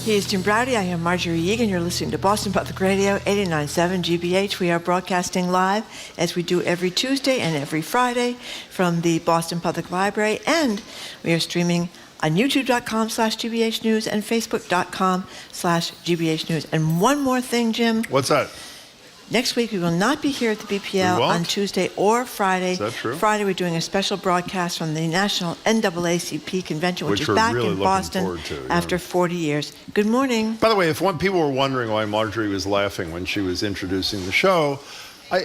He is Jim Browdy. I am Marjorie Yeagan. You're listening to Boston Public Radio, 89.7 GBH. We are broadcasting live, as we do every Tuesday and every Friday, from the Boston Public Library. And we are streaming on youtube.com/GBH News and facebook.com/GBH News. And one more thing, Jim. What's that? Next week, we will not be here at the BPL on Tuesday or Friday. Is that true? Friday, we're doing a special broadcast from the National NAACP Convention, which is back really in Boston after 40 years. Good morning. By the way, if people were wondering why Marjorie was laughing when she was introducing the show, I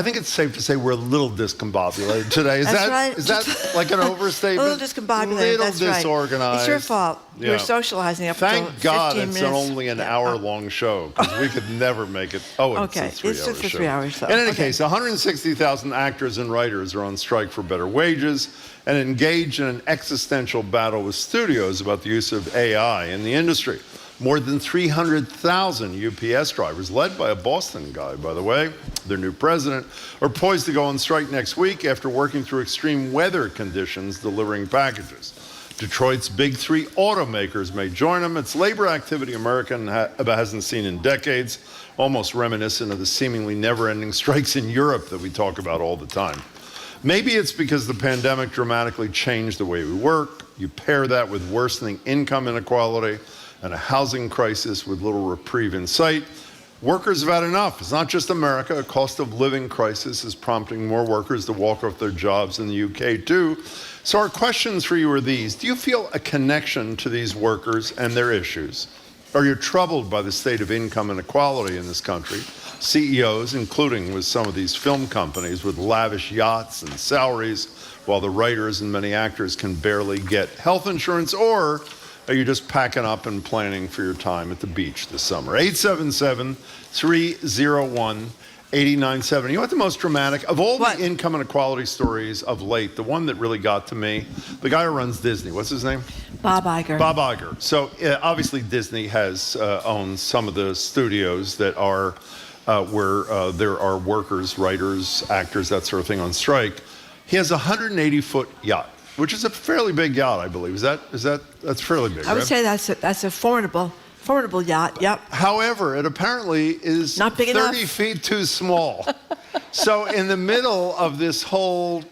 think it's safe to say we're a little discombobulated today. Is that like an overstatement? A little discombobulated, that's disorganized. Right. It's your fault. Yeah. You were socializing up Thank until God 15 it's minutes. only an hour-long show, because we could never make it. Oh, okay. It's a 3-hour show. It's just 3 hours, though. In any case, 160,000 actors and writers are on strike for better wages and engaged in an existential battle with studios about the use of AI in the industry. More than 300,000 UPS drivers, led by a Boston guy, by the way, their new president, are poised to go on strike next week after working through extreme weather conditions delivering packages. Detroit's big three automakers may join them. It's labor activity America hasn't seen in decades, almost reminiscent of the seemingly never-ending strikes in Europe that we talk about all the time. Maybe it's because the pandemic dramatically changed the way we work. You pair that with worsening income inequality and a housing crisis with little reprieve in sight. Workers have had enough. It's not just America. A cost of living crisis is prompting more workers to walk off their jobs in the UK too. So our questions for you are these. Do you feel a connection to these workers and their issues? Are you troubled by the state of income inequality in this country? CEOs, including with some of these film companies with lavish yachts and salaries, while the writers and many actors can barely get health insurance? Or are you just packing up and planning for your time at the beach this summer? 877-301-8970. You know what the most dramatic of all the income inequality stories of late, the one that really got to me, the guy who runs Disney, what's his name? Bob Iger. Bob Iger. So obviously Disney has owns some of the studios that are where there are workers, writers, actors, that sort of thing on strike. He has a 180-foot yacht, which is a fairly big yacht, I believe. That's fairly big, I would say that's a formidable yacht. Yep. However, it apparently is not big 30 enough. feet too small. So in the middle of this whole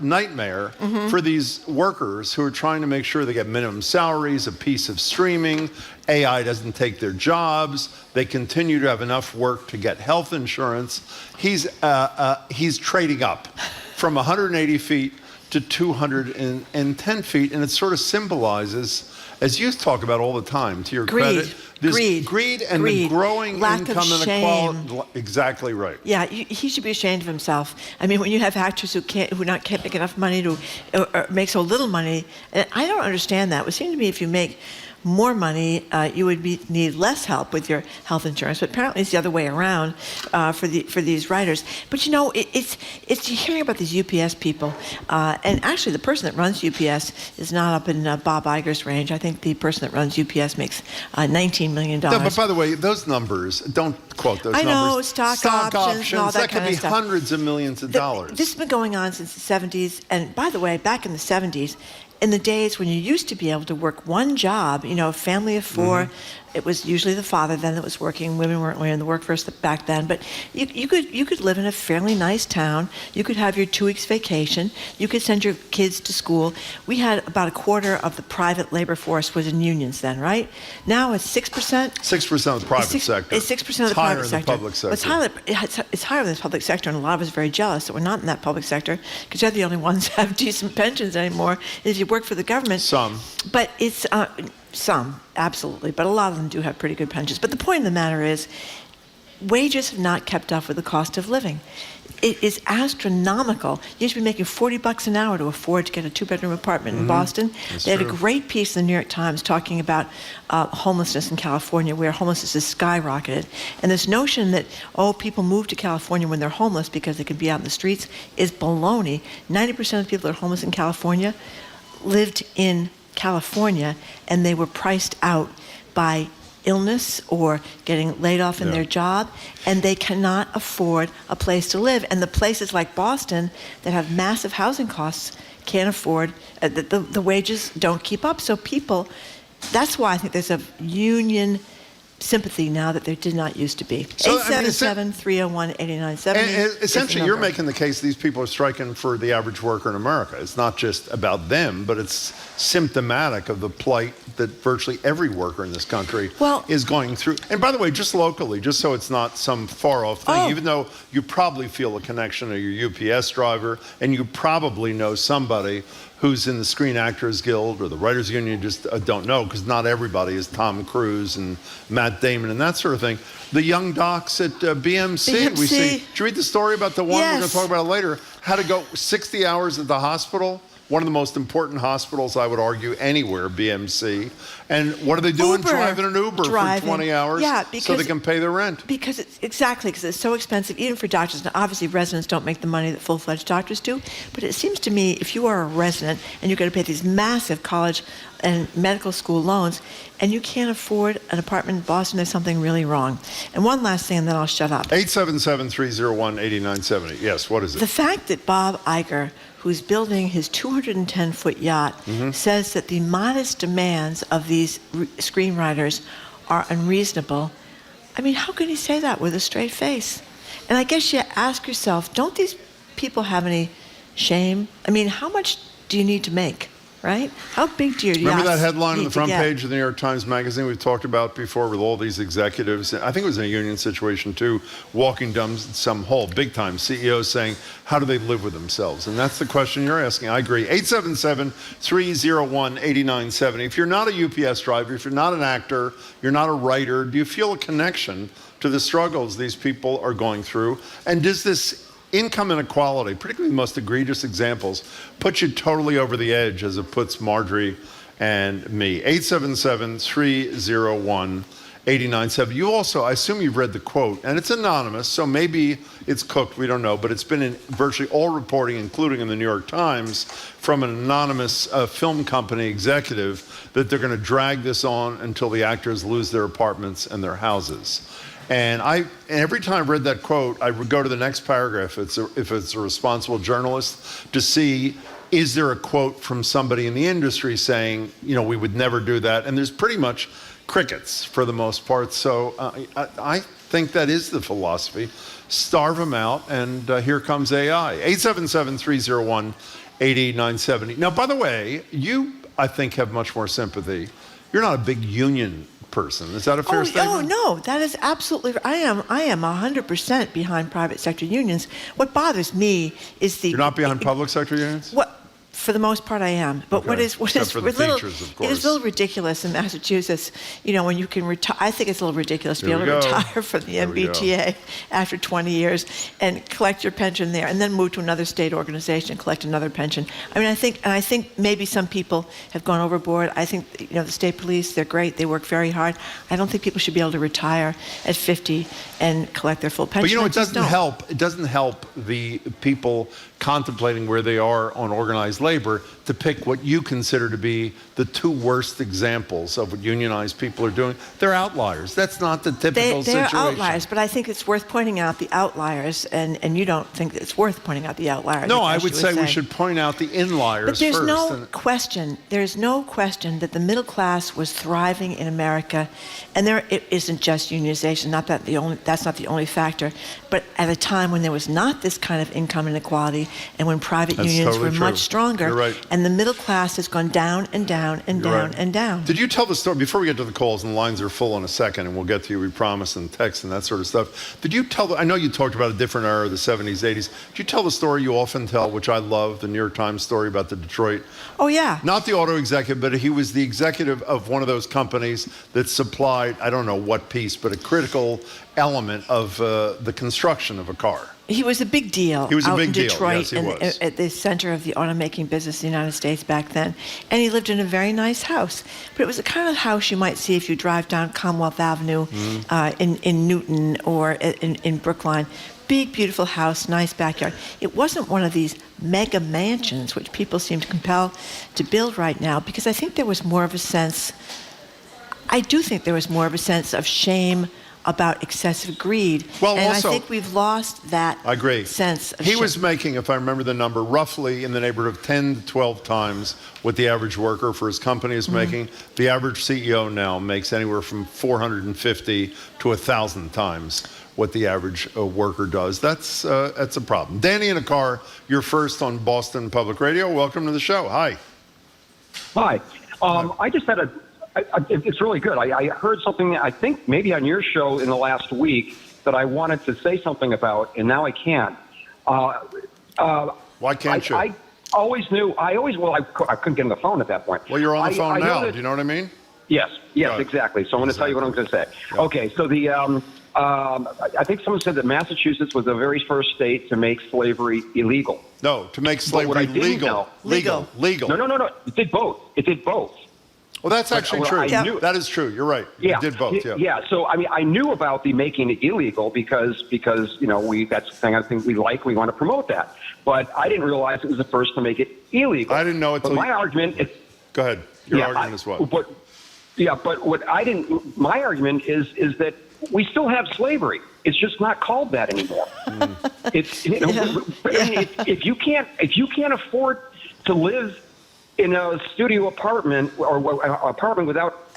nightmare for these workers who are trying to make sure they get minimum salaries, a piece of streaming, AI doesn't take their jobs, they continue to have enough work to get health insurance, he's trading up from 180 feet to 210 feet, and it sort of symbolizes, as you talk about all the time, to your credit, this greed and the growing lack income of inequality. Exactly right. Yeah, he should be ashamed of himself. I mean, when you have actors who can't make enough money or make so little money, and I don't understand that. It would seem to me if you make more money, you would need less help with your health insurance. But apparently, it's the other way around for these writers. But you know, it's hearing about these UPS people, and actually, the person that runs UPS is not up in Bob Iger's range. I think the person that runs UPS makes $19 million. No, but by the way, those numbers, don't quote those numbers. I know, stock options and all that could kind be of stuff. Hundreds of millions of dollars. This has been going on since the 70s. And by the way, back in the 70s, in the days when you used to be able to work one job, you know, a family of four, it was usually the father then that was working. Women weren't really in the workforce back then, but you could live in a fairly nice town. You could have your 2 weeks vacation. You could send your kids to school. We had about a quarter of the private labor force was in unions then, right? Now it's 6%. 6% of the private sector. It's 6% of the private sector. It's higher in the public sector. It's higher than the public sector, and a lot of us are very jealous that we're not in that public sector because they're the only ones that have decent pensions anymore. If you work for the government, some, but it's some, absolutely, but a lot of them do have pretty good pensions. But the point of the matter is, wages have not kept up with the cost of living. It is astronomical. You used to be making $40 an hour to afford to get a 2-bedroom apartment in Boston. They had a great piece in the New York Times talking about homelessness in California, where homelessness has skyrocketed. And this notion that, people move to California when they're homeless because they can be out in the streets is baloney. 90% of the people that are homeless in California lived in California, and they were priced out by illness or getting laid off in their job, and they cannot afford a place to live. And the places like Boston that have massive housing costs can't afford, the wages don't keep up. So people that's why I think there's a union sympathy now that there did not used to be. So, I mean, 877-301-8970. And essentially, you're making the case these people are striking for the average worker in America. It's not just about them, but it's symptomatic of the plight that virtually every worker in this country is going through. And by the way, just locally, just so it's not some far-off thing, even though you probably feel a connection to your UPS driver, and you probably know somebody who's in the Screen Actors Guild or the Writers Union, just don't know, because not everybody is Tom Cruise and Matt Damon and that sort of thing. The young docs at BMC, we see. Did you read the story about the one we're going to talk about later? Had to go 60 hours at the hospital. One of the most important hospitals, I would argue, anywhere, BMC. And what are they doing? Driving an Uber for 20 hours so they can pay their rent. Because it's so expensive, even for doctors. Now, obviously, residents don't make the money that full-fledged doctors do. But it seems to me, if you are a resident and you're going to pay these massive college and medical school loans, and you can't afford an apartment in Boston, there's something really wrong. And one last thing, and then I'll shut up. 877-301-8970. Yes, what is it? The fact that Bob Iger, who's building his 210-foot yacht, says that the modest demands of these screenwriters are unreasonable. I mean, how can he say that with a straight face? And I guess you ask yourself, don't these people have any shame? I mean, how much do you need to make? Right? How big do your yachts Remember that headline on need the front to get? page of the New York Times Magazine we've talked about before with all these executives? I think it was in a union situation too, walking down some hall, big time CEOs saying, how do they live with themselves? And that's the question you're asking. I agree. 877-301-8970. If you're not a UPS driver, if you're not an actor, you're not a writer, do you feel a connection to the struggles these people are going through? And does this income inequality, particularly the most egregious examples, puts you totally over the edge as it puts Marjorie and me? 877-301-8970. You also, I assume you've read the quote, and it's anonymous, so maybe it's cooked, we don't know, but it's been in virtually all reporting, including in the New York Times, from an anonymous film company executive that they're going to drag this on until the actors lose their apartments and their houses. And every time I've read that quote, I would go to the next paragraph, if it's a responsible journalist, to see, is there a quote from somebody in the industry saying, you know, we would never do that? And there's pretty much crickets for the most part. So I think that is the philosophy. Starve them out, and here comes AI. 877-301-8970. Now, by the way, you, I think, have much more sympathy. You're not a big union person. Is that a fair statement? Oh, no, that is absolutely, I am 100% behind private sector unions. What bothers me is the... You're not behind public sector unions? For the most part, I am. But Okay. Except for the teachers, of course. It is a little ridiculous in Massachusetts, you know, when you can retire. I think it's a little ridiculous to be able to retire from the MBTA after 20 years and collect your pension there, and then move to another state organization and collect another pension. I mean, I think maybe some people have gone overboard. I think, you know, the state police, they're great. They work very hard. I don't think people should be able to retire at 50 and collect their full pension. But you know, it doesn't help. It doesn't help the people contemplating where they are on organized labor to pick what you consider to be the two worst examples of what unionized people are doing. They're outliers. That's not the typical situation. They're outliers, but I think it's worth pointing out the outliers, and you don't think it's worth pointing out the outliers. No, I would say we should point out the inliers first. But there's no question that the middle class was thriving in America, and it isn't just unionization, that's not the only factor, but at a time when there was not this kind of income inequality, and when private unions were much stronger, You're right. and the middle class has gone down and down and down and down. Did you tell the story, before we get to the calls, and the lines are full in a second, and we'll get to you, we promise, and text and that sort of stuff. Did you tell, I know you talked about a different era, the 70s, 80s. Did you tell the story you often tell, which I love, the New York Times story about the Detroit? Oh, yeah. Not the auto executive, but he was the executive of one of those companies that supplied, I don't know what piece, but a critical element of the construction of a car. He was a big deal. He was a big in deal. Detroit, Yes, he was. At the center of the automaking business in the United States back then. And he lived in a very nice house. But it was the kind of house you might see if you drive down Commonwealth Avenue in Newton or in Brookline. Big, beautiful house, nice backyard. It wasn't one of these mega mansions, which people seem to compel to build right now, because I do think there was more of a sense of shame about excessive greed. Well, and also, I think we've lost that I agree. sense of He was making, if I remember the number, roughly in the neighborhood of 10 to 12 times what the average worker for his company is making. The average CEO now makes anywhere from 450 to 1,000 times what the average worker does. That's a problem. Danny in a car, you're first on Boston Public Radio. Welcome to the show. Hi. Hi. I just had it's really good. I heard something, I think maybe on your show in the last week, that I wanted to say something about, and now I can't. Why can't you? I couldn't get on the phone at that point. Well, you're on the phone now. That, do you know what I mean? Yes, exactly. So I'm going to tell you what I'm going to say. Go. Okay, so I think someone said that Massachusetts was the very first state to make slavery illegal. No, to make slavery legal. Legal. No. It did both. Well, that's actually true. That is true. You're right. Yeah. It did both. Yeah. So I knew about the making it illegal because that's the thing I think we want to promote that. But I didn't realize it was the first to make it illegal. I didn't know it. My argument is. Go ahead. Your argument is what? But what I didn't. My argument is that we still have slavery. It's just not called that anymore. It's if you can't afford to live in a studio apartment or apartment without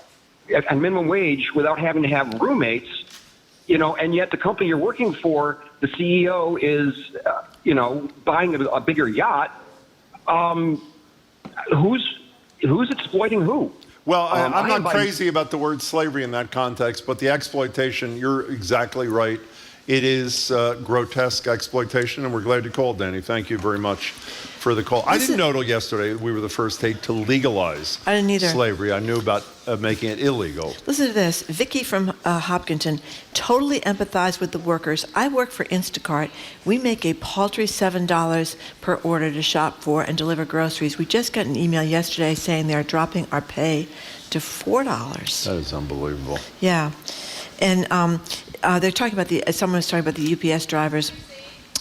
a minimum wage, without having to have roommates, and yet the company you're working for, the CEO is, buying a bigger yacht. Who's exploiting who? Well, I'm not crazy about the word slavery in that context, but the exploitation, you're exactly right. It is grotesque exploitation, and we're glad you called, Danny. Thank you very much for the call. I didn't know till yesterday we were the first state to legalize slavery. I knew about making it illegal. Listen to this. Vicky from Hopkinton, totally empathize with the workers. I work for Instacart. We make a paltry $7 per order to shop for and deliver groceries. We just got an email yesterday saying they're dropping our pay to $4. That is unbelievable. Yeah. And they're talking about someone was talking about the UPS drivers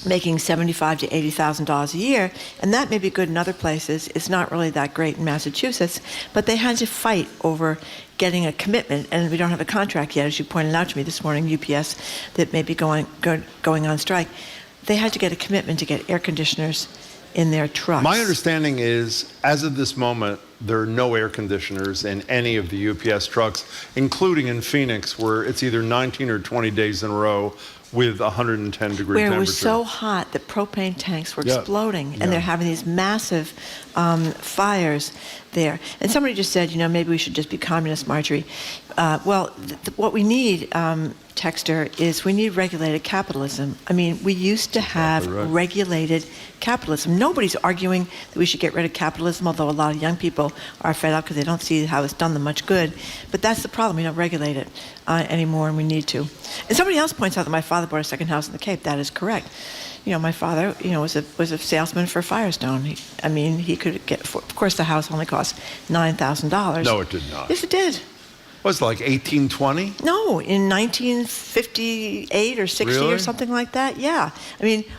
making $75,000 to $80,000 a year, and that may be good in other places. It's not really that great in Massachusetts, but they had to fight over getting a commitment, and we don't have a contract yet, as you pointed out to me this morning, UPS, that may be going on strike. They had to get a commitment to get air conditioners in their trucks. My understanding is, as of this moment, there are no air conditioners in any of the UPS trucks, including in Phoenix, where it's either 19 or 20 days in a row with 110-degree temperature. Where it was so hot that propane tanks were exploding, and they're having these massive fires there. And somebody just said, maybe we should just be communist, Marjorie. What we need, Texter, is we need regulated capitalism. I mean, we used to have regulated capitalism. Nobody's arguing that we should get rid of capitalism, although a lot of young people are fed up because they don't see how it's done them much good. But that's the problem. We don't regulate it anymore, and we need to. And somebody else points out that my father bought a second house in the Cape. That is correct. My father, was a salesman for Firestone. He could get, of course, the house only cost $9,000. No, it did not. Yes, it did. Was it like 1820? No, in 1958 or 60 or something like that. Yeah.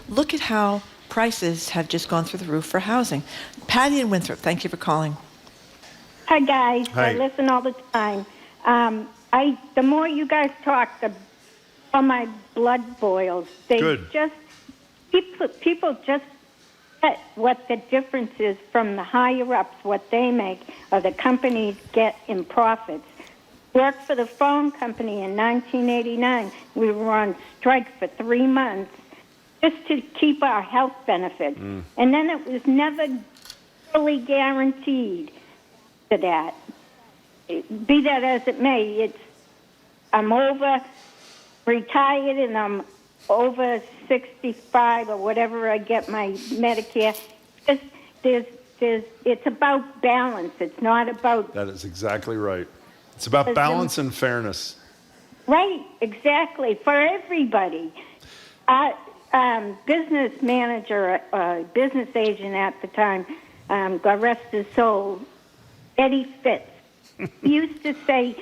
Look at how prices have just gone through the roof for housing. Patty in Winthrop, thank you for calling. Hi, guys. Hi. I listen all the time. The more you guys talk, all my blood boils. People just get what the difference is from the higher-ups, what they make, or the companies get in profits. Worked for the phone company in 1989. We were on strike for 3 months just to keep our health benefits. And then it was never fully guaranteed to that. Be that as it may, I'm retired and I'm over 65 or whatever I get my Medicare. It's about balance. It's not about... That is exactly right. It's about balance and fairness. Right, exactly, for everybody. Business manager, business agent at the time, God rest his soul, Eddie Fitz, he used to say,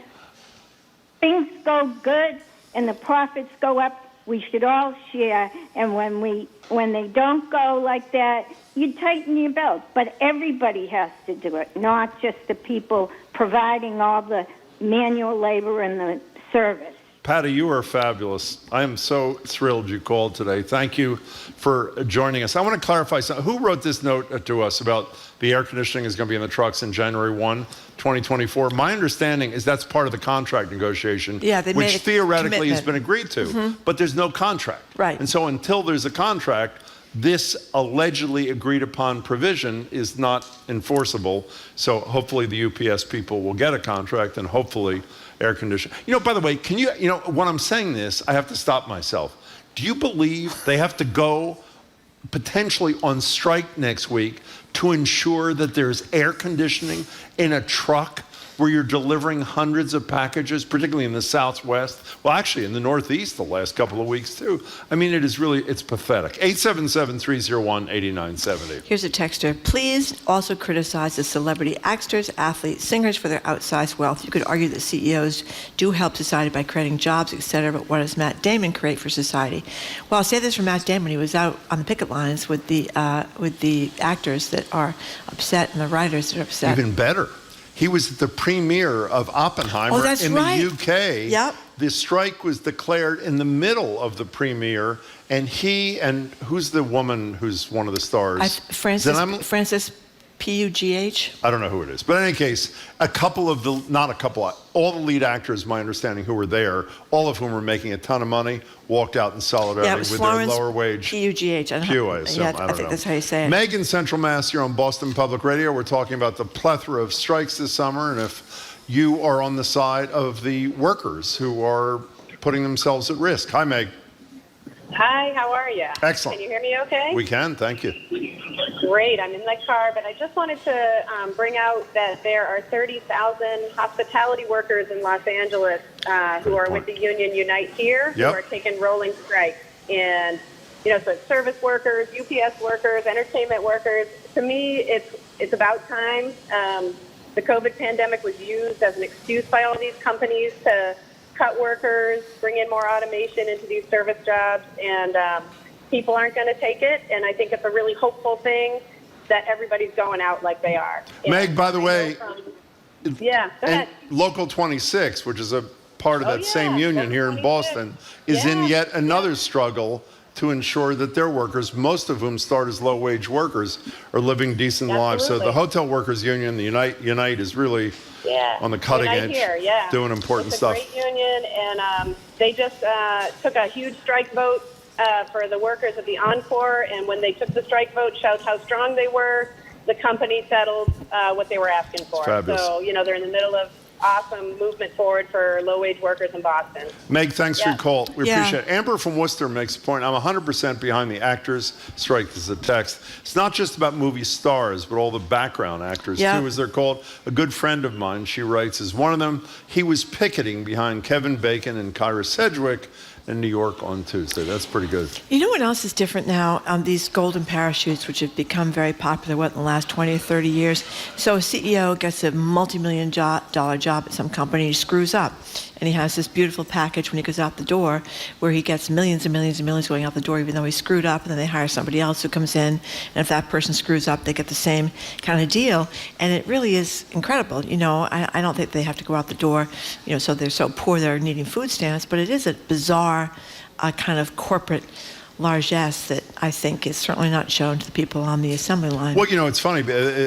things go good and the profits go up, we should all share, and when they don't go like that, you tighten your belt. But everybody has to do it, not just the people providing all the manual labor and the service. Patty, you are fabulous. I am so thrilled you called today. Thank you for joining us. I want to clarify something. Who wrote this note to us about the air conditioning is going to be in the trucks in January 1, 2024? My understanding is that's part of the contract negotiation, which theoretically has been agreed to, but there's no contract. Right. And so until there's a contract, this allegedly agreed upon provision is not enforceable. So hopefully the UPS people will get a contract and hopefully air conditioning. By the way, when I'm saying this, I have to stop myself. Do you believe they have to go potentially on strike next week to ensure that there's air conditioning in a truck where you're delivering hundreds of packages, particularly in the Southwest? Well, actually in the Northeast the last couple of weeks too. I mean, it's pathetic. 877-301-8970. Here's a texter. Please also criticize the celebrity actors, athletes, singers for their outsized wealth. You could argue that CEOs do help society by creating jobs, etc., but what does Matt Damon create for society? Well, I'll say this for Matt Damon. He was out on the picket lines with the actors that are upset and the writers that are upset. Even better. He was at the premiere of Oppenheimer the UK. Yep. The strike was declared in the middle of the premiere, and he and who's the woman who's one of the stars? Frances Pugh. I don't know who it is. But in any case, all the lead actors, my understanding, who were there, all of whom were making a ton of money, walked out in solidarity with Florence their lower wage. Pugh. I think that's how you say it. Megan, Central Mass, you're on Boston Public Radio. We're talking about the plethora of strikes this summer, and if you are on the side of the workers who are putting themselves at risk. Hi, Meg. Hi, how are you? Excellent. Can you hear me okay? We can, thank you. Great, I'm in my car, but I just wanted to bring out that there are 30,000 hospitality workers in Los Angeles who are with the union Unite Here, who are taking rolling strikes. And, so it's service workers, UPS workers, entertainment workers. To me, it's about time. The COVID pandemic was used as an excuse by all these companies to cut workers, bring in more automation into these service jobs, and people aren't going to take it. And I think it's a really hopeful thing that everybody's going out like they are. Meg, by the way, go ahead. Local 26, which is a part of that same union here in Boston, is in yet another struggle to ensure that their workers, most of whom start as low-wage workers, are living decent lives. So the hotel workers union, the Unite is really on the cutting edge, doing important stuff. It's a great union, and they just took a huge strike vote for the workers at the Encore, and when they took the strike vote, showed how strong they were. The company settled what they were asking for. Fabulous. So, they're in the middle of awesome movement forward for low-wage workers in Boston. Meg, thanks for your call. We appreciate it. Amber from Worcester makes a point. I'm 100% behind the actors strike. This is a text. It's not just about movie stars, but all the background actors, too, as they're called. A good friend of mine, she writes, is one of them. He was picketing behind Kevin Bacon and Kyra Sedgwick in New York on Tuesday. That's pretty good. You know what else is different now? These golden parachutes, which have become very popular, in the last 20 or 30 years. So a CEO gets a multi-million dollar job at some company, he screws up. And he has this beautiful package when he goes out the door where he gets millions and millions and millions going out the door even though he screwed up, and then they hire somebody else who comes in, and if that person screws up, they get the same kind of deal. And it really is incredible. I don't think they have to go out the door, so they're so poor they're needing food stamps, but it is a bizarre kind of corporate largesse that I think is certainly not shown to the people on the assembly line. Well, it's funny.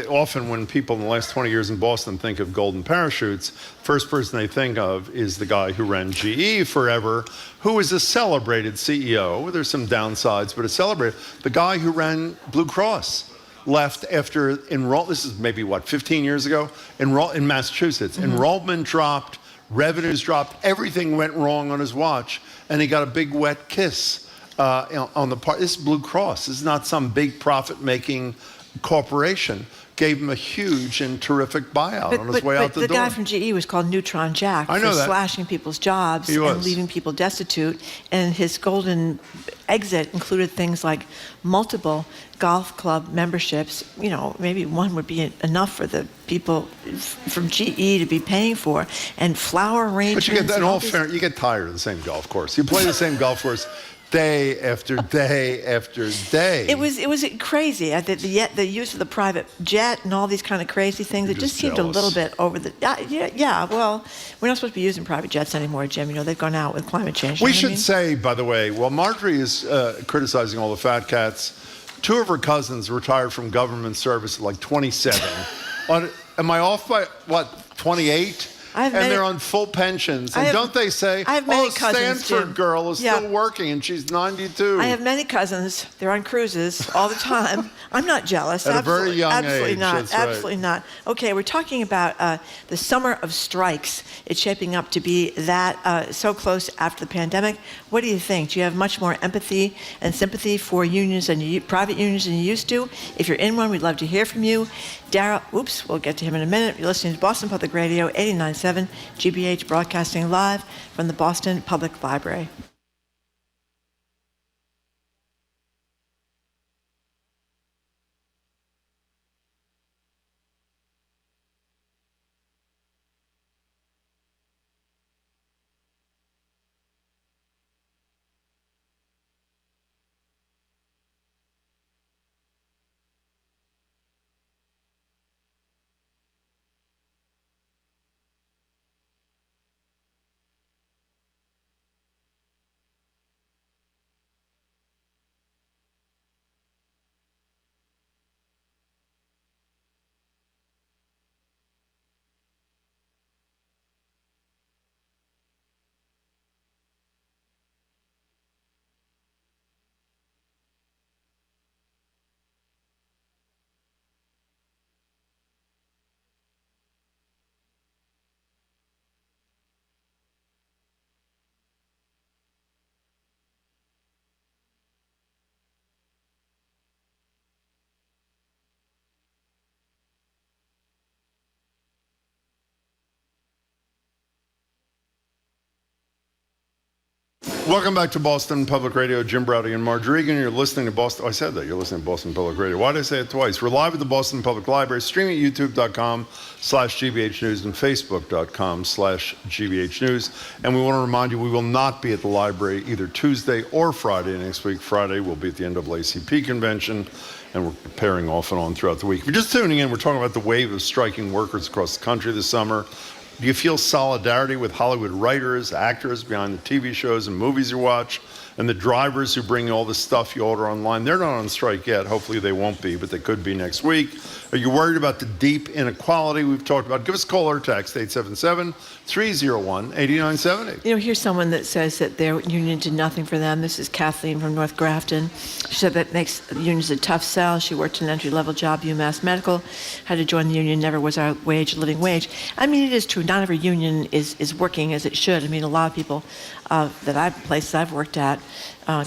Often when people in the last 20 years in Boston think of golden parachutes, first person they think of is the guy who ran GE forever, who is a celebrated CEO. There's some downsides, but a celebrated. The guy who ran Blue Cross left after this is maybe 15 years ago, in Massachusetts. Enrollment dropped, revenues dropped, everything went wrong on his watch, and he got a big wet kiss on the part. This is Blue Cross. This is not some big profit-making corporation. Gave him a huge and terrific buyout on his way out the door. The guy from GE was called Neutron Jack for slashing people's jobs and leaving people destitute. And his golden exit included things like multiple golf club memberships. Maybe one would be enough for the people from GE to be paying for, and flower arrangements. But you get tired of the same golf course. You play the same golf course day after day after day. It was crazy. The use of the private jet and all these kind of crazy things. You're It just just seemed jealous. a little bit over the. Yeah. Well, we're not supposed to be using private jets anymore, Jim. You know they've gone out with climate change. We You know what I should mean? say, by the way, while Marjorie is criticizing all the fat cats, 2 of her cousins retired from government service at like 27. Am I off by, what, 28? And they're on full pensions. And don't they say, I have many cousins, Stanford Jim. girl is still working and she's 92. I have many cousins. They're on cruises all the time. I'm not jealous. At a very young absolutely age, not. that's right. Absolutely not. Okay, we're talking about the summer of strikes. It's shaping up to be that so close after the pandemic. What do you think? Do you have much more empathy and sympathy for unions and private unions than you used to? If you're in one, we'd love to hear from you. Darryl, we'll get to him in a minute. You're listening to Boston Public Radio, 89.7 GBH, broadcasting live from the Boston Public Library. Welcome back to Boston Public Radio. Jim Browdy and Marge Regan. You're listening to Boston. I said that. You're listening to Boston Public Radio. Why did I say it twice? We're live at the Boston Public Library, streaming at youtube.com/GBH News and facebook.com/GBH News. And we want to remind you, we will not be at the library either Tuesday or Friday next week. Friday, we'll be at the NAACP convention, and we're preparing off and on throughout the week. If you're just tuning in, we're talking about the wave of striking workers across the country this summer. Do you feel solidarity with Hollywood writers, actors behind the TV shows and movies you watch, and the drivers who bring you all the stuff you order online? They're not on strike yet. Hopefully they won't be, but they could be next week. Are you worried about the deep inequality we've talked about? Give us a call or text, 877-301-8970. You know, here's someone that says that their union did nothing for them. This is Kathleen from North Grafton. She said that makes unions a tough sell. She worked an entry-level job, UMass Medical, had to join the union, never was our wage, living wage. I mean, it is true. Not every union is working as it should. I mean, a lot of people places I've worked at,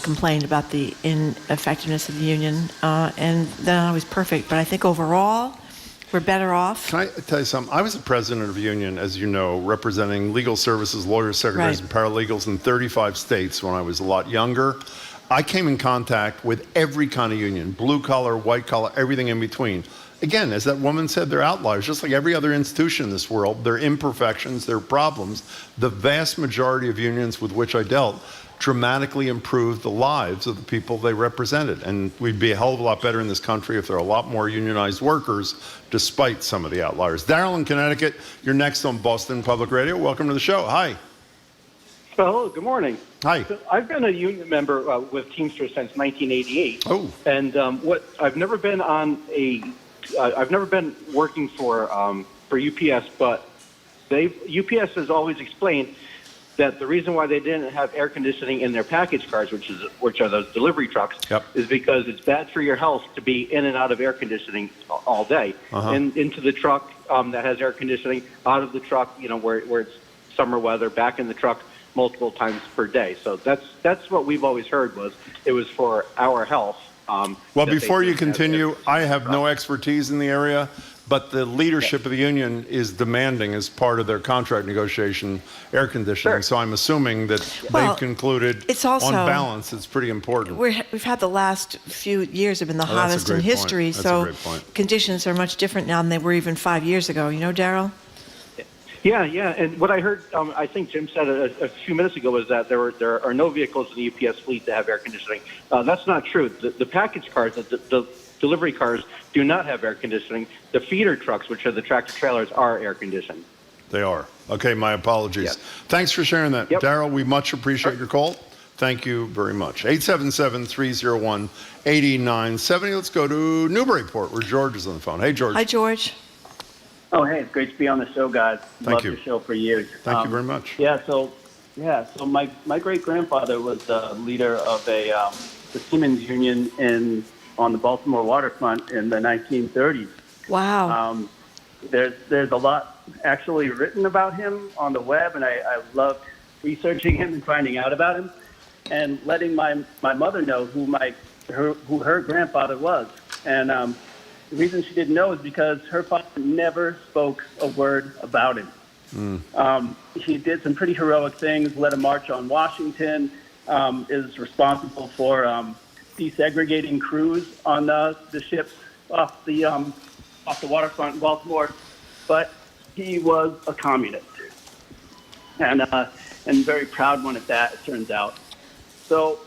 complained about the ineffectiveness of the union, and they're not always perfect. But I think overall, we're better off. Can I tell you something? I was the president of a union, as you know, representing legal services, lawyers, secretaries, and paralegals in 35 states when I was a lot younger. I came in contact with every kind of union, blue collar, white collar, everything in between. Again, as that woman said, they're outliers, just like every other institution in this world. They're imperfections, they're problems. The vast majority of unions with which I dealt dramatically improved the lives of the people they represented. And we'd be a hell of a lot better in this country if there are a lot more unionized workers, despite some of the outliers. Darryl in Connecticut, you're next on Boston Public Radio. Welcome to the show. Hi. Hello, good morning. Hi. So I've been a union member with Teamsters since 1988. Oh. And I've never been working for UPS, but UPS has always explained that the reason why they didn't have air conditioning in their package cars, which are those delivery trucks, is because it's bad for your health to be in and out of air conditioning all day. And into the truck that has air conditioning, out of the truck, where it's summer weather, back in the truck multiple times per day. So that's what we've always heard it was for our health. Well, before you continue, I have no expertise in the area, but the leadership of the union is demanding, as part of their contract negotiation, air conditioning. Sure. So I'm assuming that they've concluded, it's also, on balance, it's pretty important. We've had the last few years have been the hottest in history, so conditions are much different now than they were even 5 years ago. You know, Darryl? Yeah, and what I heard, I think Jim said a few minutes ago, was that there are no vehicles in the UPS fleet that have air conditioning. That's not true. The package cars, the delivery cars, do not have air conditioning. The feeder trucks, which are the tractor trailers, are air conditioned. They are. Okay, my apologies. Yep. Thanks for sharing that. Yep. Daryl, we much appreciate your call. Thank you very much. 877-301-8970. Let's go to Newburyport, where George is on the phone. Hey, George. Hi, George. Oh, hey, it's great to be on the show, guys. Thank you. Loved the show for years. Thank you very much. So my great-grandfather was the leader of the Seamen's Union on the Baltimore waterfront in the 1930s. Wow. There's a lot actually written about him on the web, and I loved researching him and finding out about him, and letting my mother know who her grandfather was. And the reason she didn't know is because her father never spoke a word about him. He did some pretty heroic things, led a march on Washington, is responsible for desegregating crews on the ships off the waterfront in Baltimore. But he was a communist, and very proud one at that, it turns out. So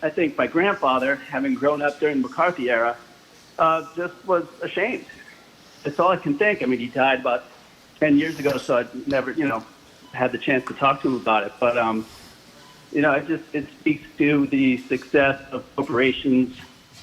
I think my grandfather, having grown up during the McCarthy era, just was ashamed. That's all I can think. I mean, he died about 10 years ago, so I never, had the chance to talk to him about it. But, it speaks to the success of corporations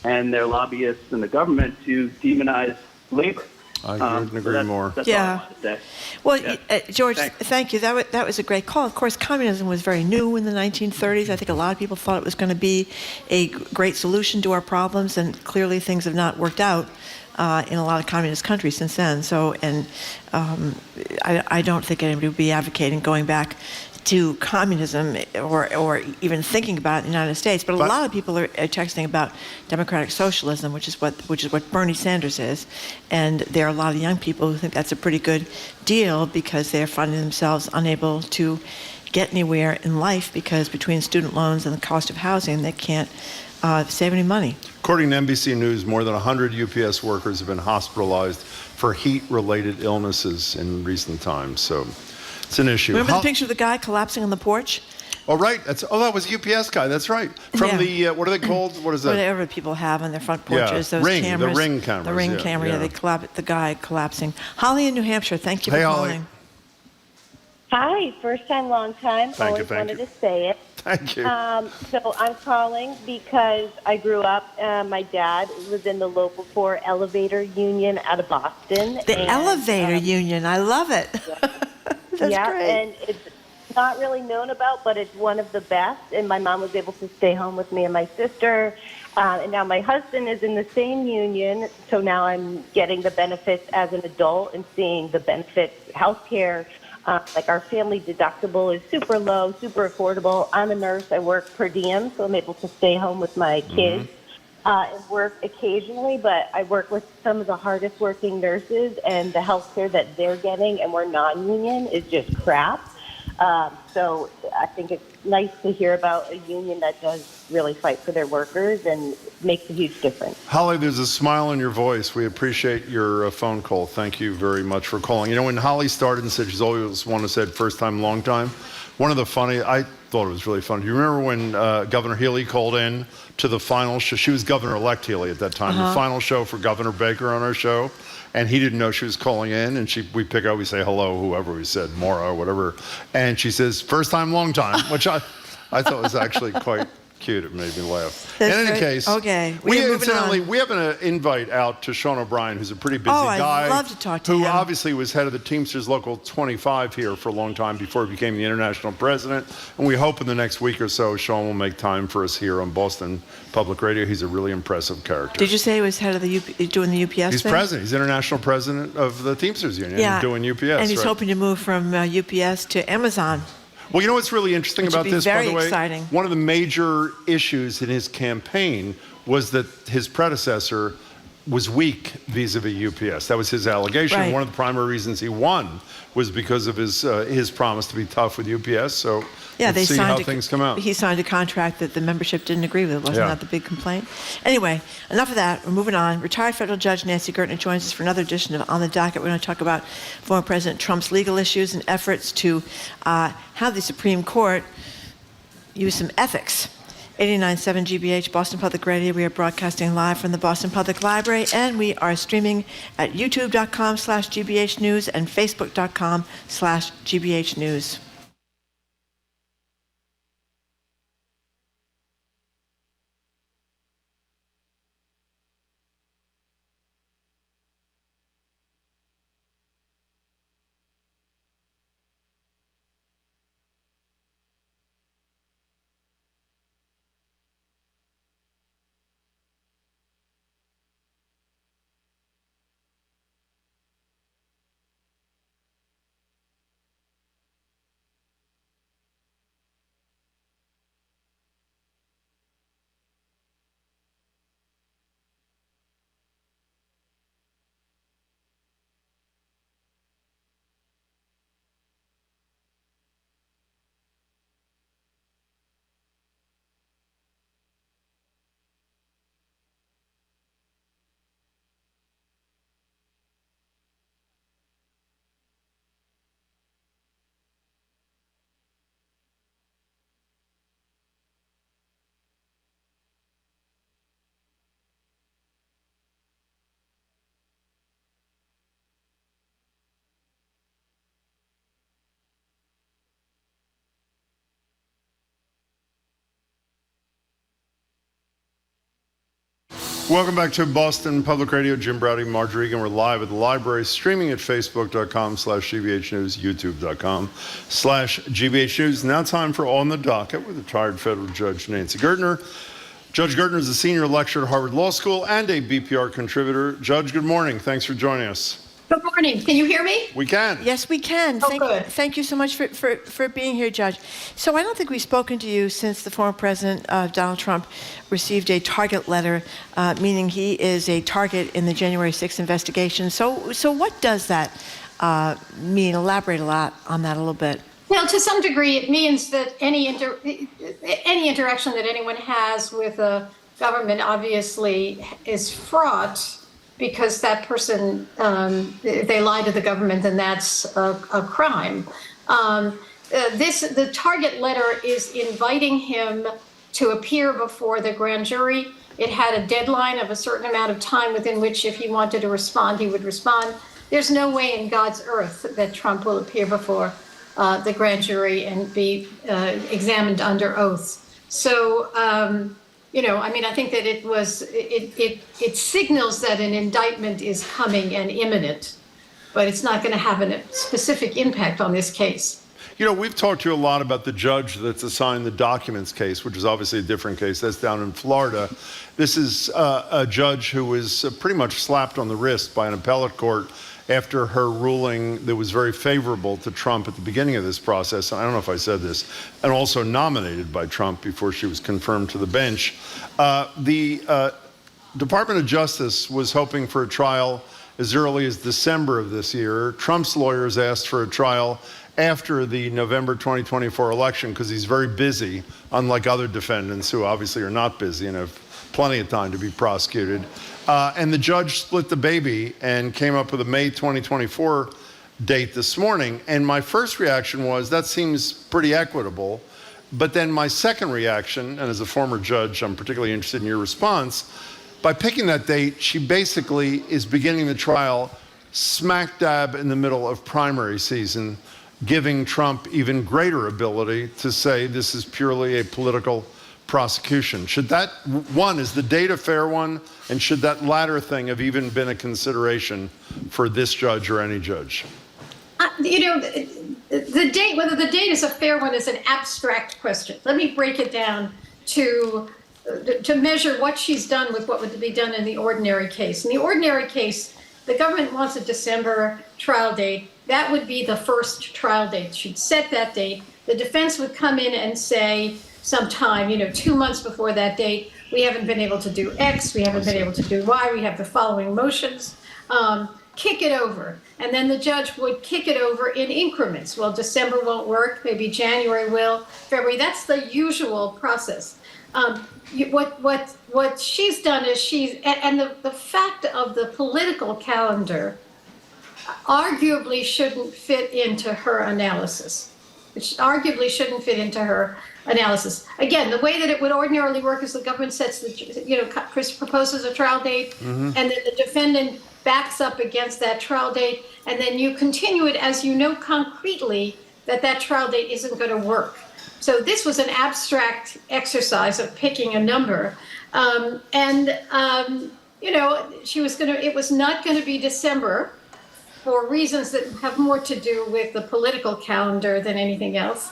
and their lobbyists and the government to demonize labor. I couldn't agree more. That's all I want to say. Well, Yeah. George, Thanks. thank you. That was a great call. Of course, communism was very new in the 1930s. I think a lot of people thought it was going to be a great solution to our problems, and clearly things have not worked out in a lot of communist countries since then. So, I don't think anybody would be advocating going back to communism or even thinking about it in the United States. But a lot of people are texting about democratic socialism, which is what Bernie Sanders is. And there are a lot of young people who think that's a pretty good deal because they're finding themselves unable to get anywhere in life because between student loans and the cost of housing, they can't save any money. According to NBC News, more than 100 UPS workers have been hospitalized for heat-related illnesses in recent times. So it's an issue. Remember the picture of the guy collapsing on the porch? Oh, right. That was a UPS guy. That's right. From the, what are they called? What is that? Whatever people have on their front porches, those the cameras. Ring cameras. The Ring camera, the guy collapsing. Holly in New Hampshire, thank you for calling. Hi, first time, long time. Thank you. Wanted to say it. Thank you. So I'm calling because I grew up, my dad was in the local 4 elevator union out of Boston. The elevator union, I love it. That's great. And it's not really known about, but it's one of the best. And my mom was able to stay home with me and my sister. And now my husband is in the same union, so now I'm getting the benefits as an adult and seeing the benefits, health care. Like our family deductible is super low, super affordable. I'm a nurse. I work per diem, so I'm able to stay home with my kids and work occasionally. But I work with some of the hardest working nurses, and the health care that they're getting, and we're non-union, is just crap. So I think it's nice to hear about a union that does really fight for their workers and makes a huge difference. Holly, there's a smile in your voice. We appreciate your phone call. Thank you very much for calling. When Holly started and said she's always one who said first time, long time, one of the I thought it was really funny. Do you remember when Governor Healy called in to the final show? She was Governor-elect Healy at that time. The final show for Governor Baker on our show. And he didn't know she was calling in, and we pick up, we say hello, whoever we said, Maura, whatever. And she says, first time, long time, which I thought was actually quite cute. It made me laugh. That's in any right. case, okay. we have an invite out to Sean O'Brien, who's a pretty busy guy. I'd love to talk to him. him. Who obviously was head of the Teamsters Local 25 here for a long time before he became the international president. And we hope in the next week or so, Sean will make time for us here on Boston Public Radio. He's a really impressive character. Did you say he was head of doing the UPS He's thing? president. He's international president of the Teamsters Union doing UPS. And he's hoping to move from UPS to Amazon. Well, you know what's really interesting about this, by the way? Exciting. One of the major issues in his campaign was that his predecessor was weak vis-a-vis UPS. That was his allegation. Right. One of the primary reasons he won was because of his promise to be tough with UPS. So yeah, let's see how things come out. He signed a contract that the membership didn't agree with. Wasn't that the big complaint? Anyway, enough of that. We're moving on. Retired federal judge Nancy Gertner joins us for another edition of On the Docket. We're going to talk about former President Trump's legal issues and efforts to have the Supreme Court use some ethics. 89.7 GBH, Boston Public Radio. We are broadcasting live from the Boston Public Library, and we are streaming at youtube.com/GBH News and facebook.com/GBH News. Welcome back to Boston Public Radio. Jim Browdy, Marjorie Egan. We're live at the library, streaming at facebook.com/GBH News, youtube.com/GBH News. Now time for On the Docket with retired federal judge Nancy Gertner. Judge Gertner is a senior lecturer at Harvard Law School and a BPR contributor. Judge, good morning. Thanks for joining us. Good morning. Can you hear me? We can. Yes, we can. Good. Thank you so much for being here, Judge. So I don't think we've spoken to you since the former president, Donald Trump, received a target letter, meaning he is a target in the January 6th investigation. So what does that mean? Elaborate a lot on that a little bit. Well, to some degree, it means that any interaction that anyone has with a government obviously is fraught, because that person, if they lie to the government, then that's a crime. The target letter is inviting him to appear before the grand jury. It had a deadline of a certain amount of time within which, if he wanted to respond, he would respond. There's no way in God's earth that Trump will appear before the grand jury and be examined under oath. So, I think that it signals that an indictment is coming and imminent, but it's not going to have a specific impact on this case. We've talked to you a lot about the judge that's assigned the documents case, which is obviously a different case. That's down in Florida. This is a judge who was pretty much slapped on the wrist by an appellate court after her ruling that was very favorable to Trump at the beginning of this process. And I don't know if I said this, and also nominated by Trump before she was confirmed to the bench. The Department of Justice was hoping for a trial as early as December of this year. Trump's lawyers asked for a trial after the November 2024 election because he's very busy, unlike other defendants who obviously are not busy and have plenty of time to be prosecuted. And the judge split the baby and came up with a May 2024 date this morning. And my first reaction was, that seems pretty equitable. But then my second reaction, and as a former judge, I'm particularly interested in your response, by picking that date, she basically is beginning the trial smack dab in the middle of primary season, giving Trump even greater ability to say this is purely a political prosecution. Should that, one, is the date a fair one? And should that latter thing have even been a consideration for this judge or any judge? The date, whether the date is a fair one, is an abstract question. Let me break it down to measure what she's done with what would be done in the ordinary case. In the ordinary case, the government wants a December trial date. that would be the first trial date. She'd set that date. The defense would come in and say sometime, 2 months before that date, we haven't been able to do X, we haven't been able to do Y, we have the following motions. Kick it over. And then the judge would kick it over in increments. Well, December won't work, maybe January will, February. That's the usual process. What she's done is the fact of the political calendar arguably shouldn't fit into her analysis. It arguably shouldn't fit into her analysis. Again, the way that it would ordinarily work is the government sets Chris proposes a trial date, and then the defendant backs up against that trial date, and then you continue it as you know concretely that trial date isn't going to work. So this was an abstract exercise of picking a number, it was not going to be December for reasons that have more to do with the political calendar than anything else.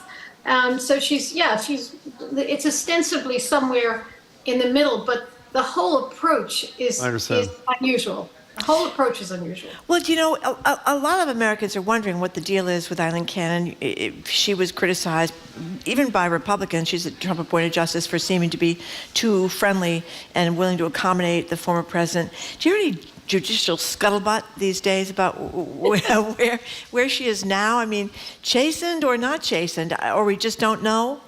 So it's ostensibly somewhere in the middle, but the whole approach is unusual. The whole approach is unusual. Well, a lot of Americans are wondering what the deal is with Eileen Cannon. She was criticized, even by Republicans. She's a Trump-appointed justice for seeming to be too friendly and willing to accommodate the former president. Do you have any judicial scuttlebutt these days about where she is now? I mean, chastened or not chastened, or we just don't know?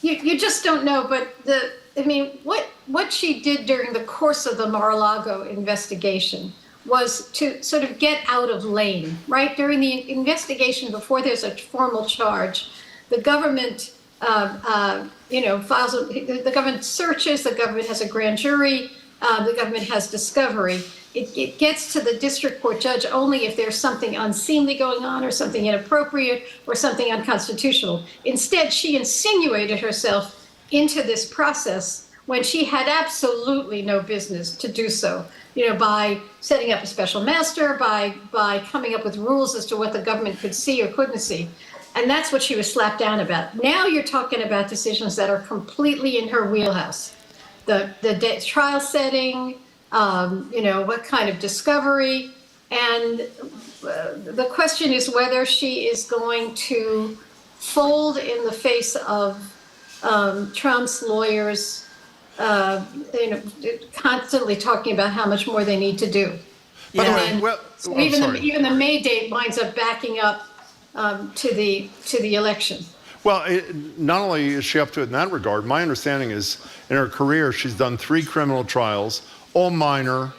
You just don't know, but what she did during the course of the Mar-a-Lago investigation was to sort of get out of lane, right? During the investigation, before there's a formal charge, the government the government searches, the government has a grand jury, the government has discovery. It gets to the district court judge only if there's something unseemly going on or something inappropriate or something unconstitutional. Instead, she insinuated herself into this process when she had absolutely no business to do so, by setting up a special master, by coming up with rules as to what the government could see or couldn't see. And that's what she was slapped down about. Now you're talking about decisions that are completely in her wheelhouse. The trial setting, what kind of discovery, and the question is whether she is going to fold in the face of Trump's lawyers, constantly talking about how much more they need to do. Even the May date winds up backing up to the election. Well, not only is she up to it in that regard, my understanding is in her career, she's done 3 criminal trials, all minor,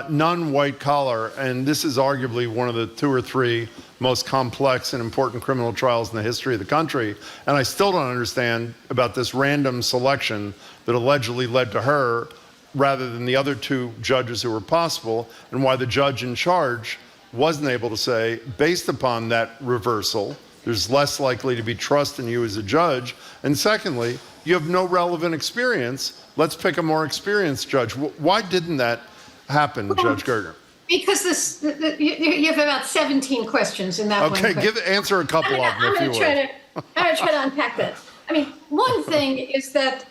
none white collar, and this is arguably one of the 2 or 3 most complex and important criminal trials in the history of the country. And I still don't understand about this random selection that allegedly led to her rather than the other 2 judges who were possible, and why the judge in charge wasn't able to say, based upon that reversal, there's less likely to be trust in you as a judge. And secondly, you have no relevant experience. Let's pick a more experienced judge. Why didn't that happen, Judge Gerger? Because you have about 17 questions in that one question. Okay, answer a couple of them if you would. I'm going to try to unpack that. I mean, one thing is that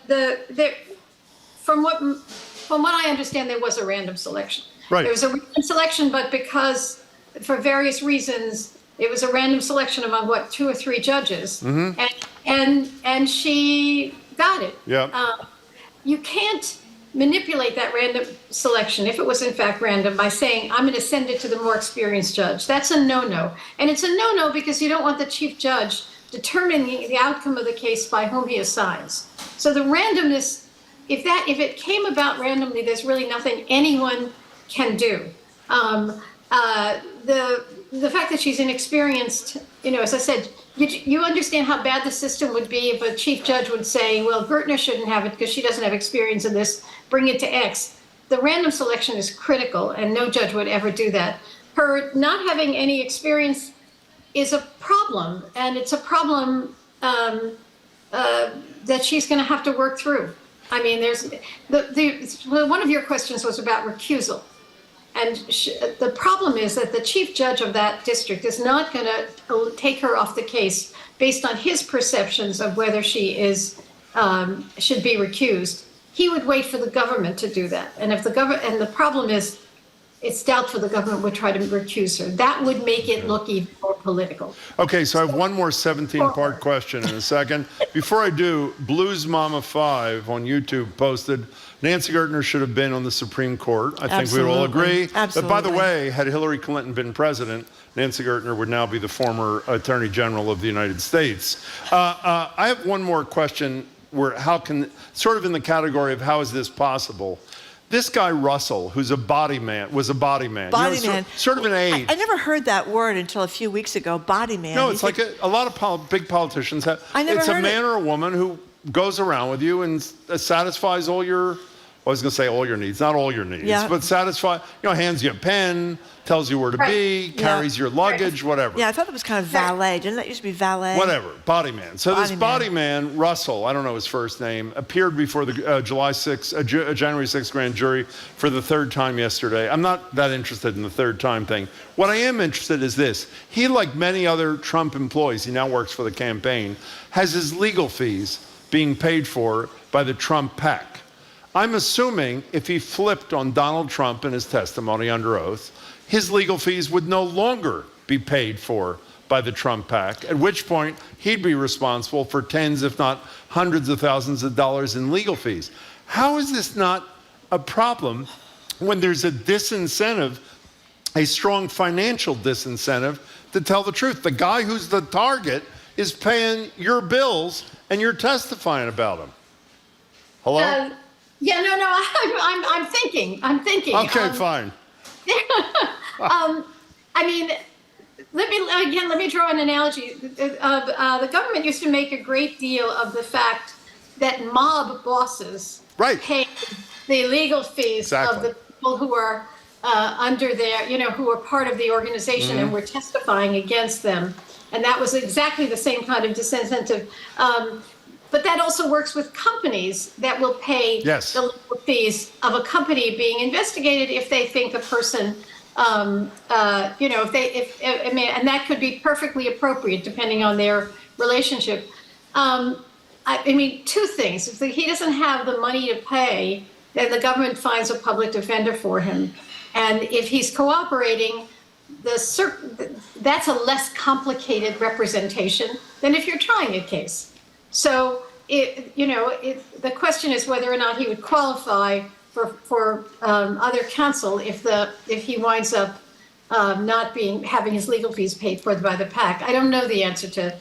from what I understand, there was a random selection. Right. There was a random selection, but because for various reasons, it was a random selection among 2 or 3 judges, and she got it. Yeah. You can't manipulate that random selection, if it was in fact random, by saying, I'm going to send it to the more experienced judge. That's a no-no. And it's a no-no because you don't want the chief judge determining the outcome of the case by whom he assigns. So the randomness, if it came about randomly, there's really nothing anyone can do. The fact that she's inexperienced, as I said, you understand how bad the system would be if a chief judge would say, well, Gertner shouldn't have it because she doesn't have experience in this, bring it to X. The random selection is critical, and no judge would ever do that. Her not having any experience is a problem, and it's a problem that she's going to have to work through. I mean, one of your questions was about recusal. And the problem is that the chief judge of that district is not going to take her off the case based on his perceptions of whether she should be recused. He would wait for the government to do that. And the problem is, it's doubtful the government would try to recuse her. That would make it look even more political. Okay, so I have one more 17-part question in a second. Before I do, Blues Mama 5 on YouTube posted, Nancy Gertner should have been on the Supreme Court. I think we would all agree. Absolutely. But by the way, had Hillary Clinton been president, Nancy Gertner would now be the former Attorney General of the United States. I have one more question where sort of in the category of how is this possible? This guy, Russell, who's was a body man. Body man. Sort of an aide. I never heard that word until a few weeks ago, body man. No, it's like a lot of big politicians have. It's a man or a woman who goes around with you and satisfies all your, I was going to say all your needs, not all your needs, but hands you a pen, tells you where to be, carries your luggage, whatever. Yeah, I thought it was kind of valet. Didn't that used to be valet? Whatever, body man. So this body man, Russell, I don't know his first name, appeared before the January 6th grand jury for the third time yesterday. I'm not that interested in the third time thing. What I am interested is this. He, like many other Trump employees, he now works for the campaign, has his legal fees being paid for by the Trump PAC. I'm assuming if he flipped on Donald Trump in his testimony under oath, his legal fees would no longer be paid for by the Trump PAC, at which point he'd be responsible for tens, if not hundreds of thousands of dollars in legal fees. How is this not a problem when there's a disincentive, a strong financial disincentive to tell the truth? The guy who's the target is paying your bills and you're testifying about him. Hello? Yeah, no, I'm thinking. Okay, fine. I mean, let me draw an analogy. The government used to make a great deal of the fact that mob bosses pay the legal fees of the people who are under their, who are part of the organization and were testifying against them. And that was exactly the same kind of disincentive. But that also works with companies that will pay the legal fees of a company being investigated if they think a person, and that could be perfectly appropriate depending on their relationship. Two things. If he doesn't have the money to pay, then the government finds a public defender for him. And if he's cooperating, that's a less complicated representation than if you're trying a case. So, the question is whether or not he would qualify for other counsel if he winds up not having his legal fees paid for by the PAC. I don't know the answer to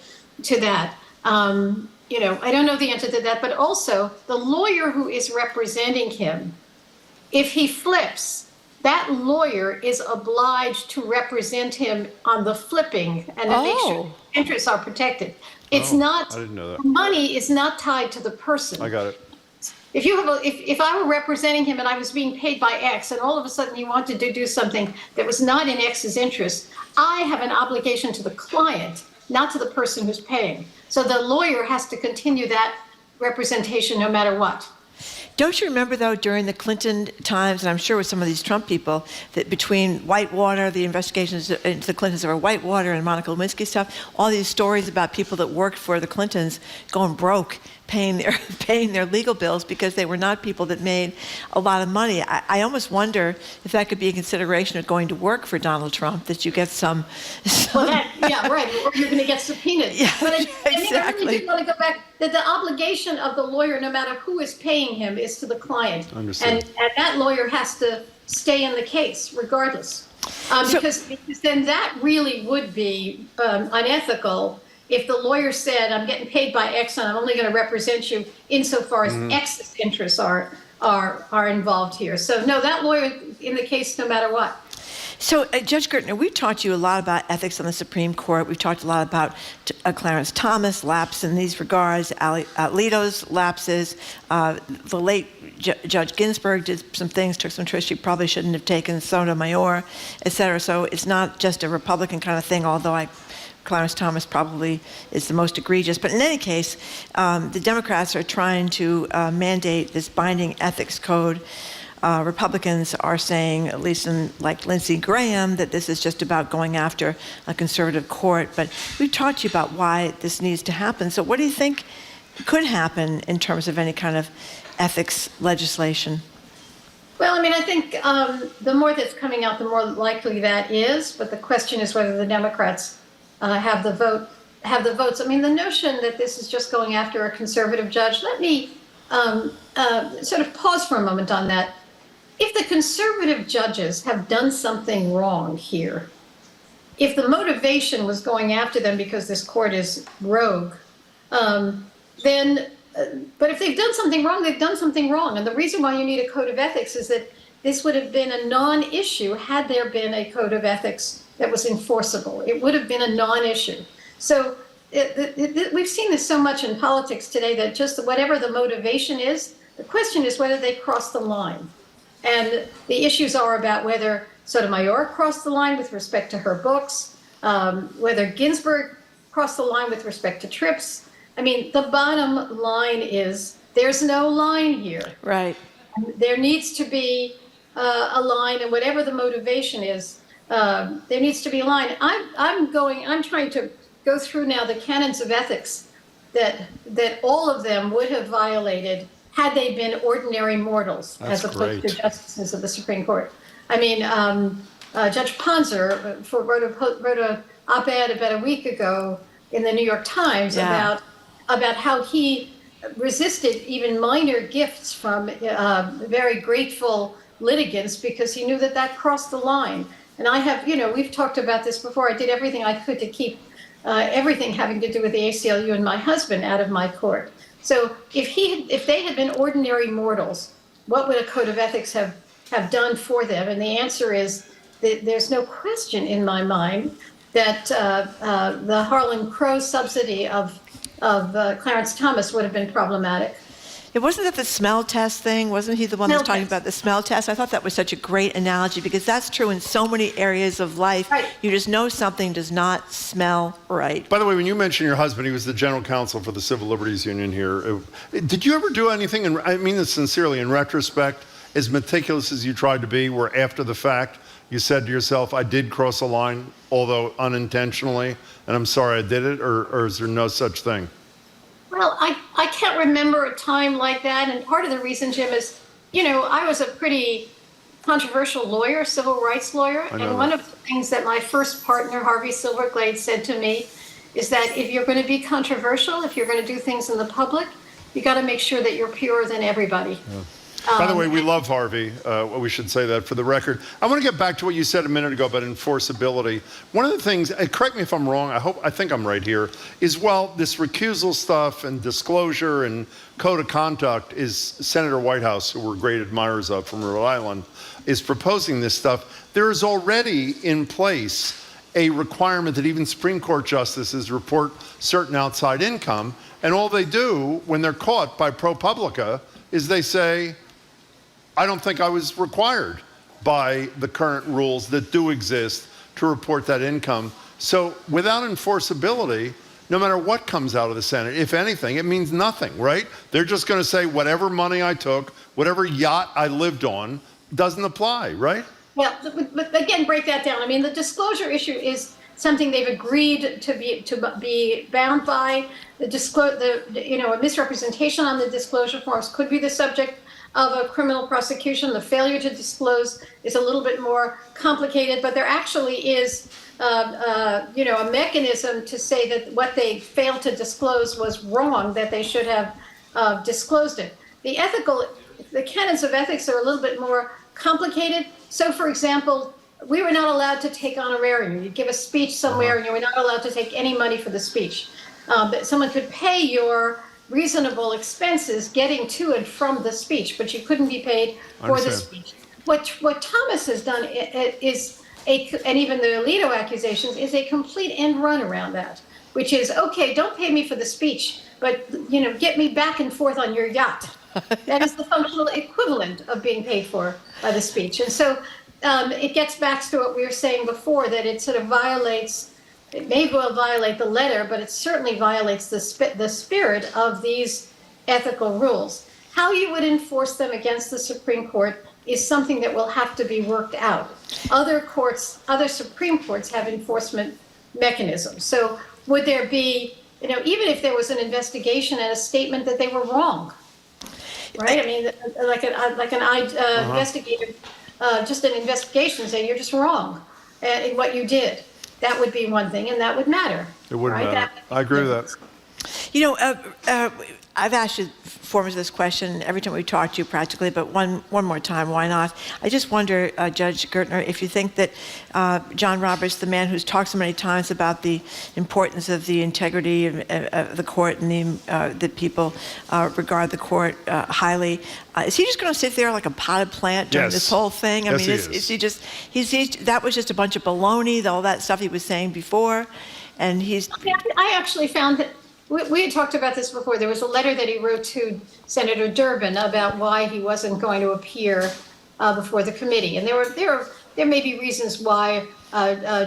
that. I don't know the answer to that. But also, the lawyer who is representing him, if he flips, that lawyer is obliged to represent him on the flipping and to make sure interests are protected. It's not. I didn't know that. Money is not tied to the person. I got it. If I were representing him and I was being paid by X, and all of a sudden he wanted to do something that was not in X's interest, I have an obligation to the client, not to the person who's paying. So the lawyer has to continue that representation no matter what. Don't you remember, though, during the Clinton times, and I'm sure with some of these Trump people, that between Whitewater, the investigations into the Clintons over Whitewater and Monica Lewinsky stuff, all these stories about people that worked for the Clintons going broke, paying their legal bills because they were not people that made a lot of money. I almost wonder if that could be a consideration of going to work for Donald Trump, that you get some Well, right. Or you're going to get subpoenaed. Yeah, but exactly. I really do want to go back that the obligation of the lawyer, no matter who is paying him, is to the client. And that lawyer has to stay in the case regardless. Because then that really would be unethical if the lawyer said, I'm getting paid by X and I'm only going to represent you insofar as X's interests are involved here. So no, that lawyer in the case no matter what. So, Judge Gertner, we've talked to you a lot about ethics on the Supreme Court. We've talked a lot about Clarence Thomas' lapse in these regards, Alito's lapses. The late Judge Ginsburg did some things, took some trips she probably shouldn't have taken, Sotomayor, et cetera. So it's not just a Republican kind of thing, although Clarence Thomas probably is the most egregious. But in any case, the Democrats are trying to mandate this binding ethics code. Republicans are saying, at least like Lindsey Graham, that this is just about going after a conservative court. But we've talked to you about why this needs to happen. So what do you think could happen in terms of any kind of ethics legislation? Well, I mean, I think the more that's coming out, the more likely that is. But the question is whether the Democrats have the votes. I mean, the notion that this is just going after a conservative judge. Let me sort of pause for a moment on that. If the conservative judges have done something wrong here, if the motivation was going after them because this court is rogue, then. But if they've done something wrong, they've done something wrong. And the reason why you need a code of ethics is that this would have been a non-issue had there been a code of ethics that was enforceable. It would have been a non-issue. So we've seen this so much in politics today that just whatever the motivation is, the question is whether they cross the line. And the issues are about whether Sotomayor crossed the line with respect to her books, whether Ginsburg crossed the line with respect to trips. I mean, the bottom line is there's no line here. Right. There needs to be a line, and whatever the motivation is, there needs to be a line. I'm trying to go through now the canons of ethics that all of them would have violated had they been ordinary mortals, as opposed to justices of the Supreme Court. I mean, Judge Ponzer wrote a op-ed about a week ago in the New York Times about how he resisted even minor gifts from very grateful litigants because he knew that crossed the line. And I have, we've talked about this before. I did everything I could to keep everything having to do with the ACLU and my husband out of my court. So if they had been ordinary mortals, what would a code of ethics have done for them? And the answer is that there's no question in my mind that the Harlan Crow subsidy of Clarence Thomas would have been problematic. It wasn't that the smell test thing, wasn't he the one that was talking about the smell test? I thought that was such a great analogy because that's true in so many areas of life. Right. You just know something does not smell right. By the way, when you mentioned your husband, he was the general counsel for the Civil Liberties Union here. Did you ever do anything, and I mean this sincerely, in retrospect, as meticulous as you tried to be, where after the fact, you said to yourself, I did cross a line, although unintentionally, and I'm sorry I did it, or is there no such thing? Well, I can't remember a time like that. And part of the reason, Jim, is, I was a pretty controversial lawyer, civil rights lawyer. And one of the things that my first partner, Harvey Silverglade, said to me is that if you're going to be controversial, if you're going to do things in the public, you got to make sure that you're purer than everybody. Yeah. By the way, we love Harvey. We should say that for the record. I want to get back to what you said a minute ago about enforceability. One of the things, correct me if I'm wrong, I think I'm right here, is this recusal stuff and disclosure and code of conduct is Senator Whitehouse, who we're great admirers of from Rhode Island, is proposing this stuff. There is already in place a requirement that even Supreme Court justices report certain outside income, and all they do when they're caught by ProPublica is they say, I don't think I was required by the current rules that do exist to report that income. So without enforceability, no matter what comes out of the Senate, if anything, it means nothing, right? They're just going to say whatever money I took, whatever yacht I lived on, doesn't apply, right? Well, but again, break that down. I mean, the disclosure issue is something they've agreed to be bound by. A misrepresentation on the disclosure forms could be the subject of a criminal prosecution. The failure to disclose is a little bit more complicated, but there actually is, a mechanism to say that what they failed to disclose was wrong, that they should have disclosed it. The canons of ethics are a little bit more complicated. So, for example, we were not allowed to take honorarium. You'd give a speech somewhere, and you were not allowed to take any money for the speech. But someone could pay your reasonable expenses getting to and from the speech, but you couldn't be paid for the speech. What Thomas has done is and even the Alito accusations is a complete end run around that, which is, okay, don't pay me for the speech, but get me back and forth on your yacht. That is the functional equivalent of being paid for by the speech. And so it gets back to what we were saying before, that it sort of violates. It may well violate the letter, but it certainly violates the spirit of these ethical rules. How you would enforce them against the Supreme Court is something that will have to be worked out. Other Supreme Courts have enforcement mechanisms. So would there be, even if there was an investigation and a statement that they were wrong? right? I mean, like an investigative, just an investigation, say you're just wrong in what you did. That would be one thing, and that would matter. It would right? matter. I agree with that. You know, I've asked you forms of this question every time we talk to you practically, but one more time, why not? I just wonder, Judge Gertner, if you think that John Roberts, the man who's talked so many times about the importance of the integrity of the court and that people regard the court highly, is he just going to sit there like a potted plant during this whole thing? I mean, is he just, that was just a bunch of baloney, all that stuff he was saying before, and he's... I actually found that we had talked about this before. There was a letter that he wrote to Senator Durbin about why he wasn't going to appear before the committee. And there may be reasons why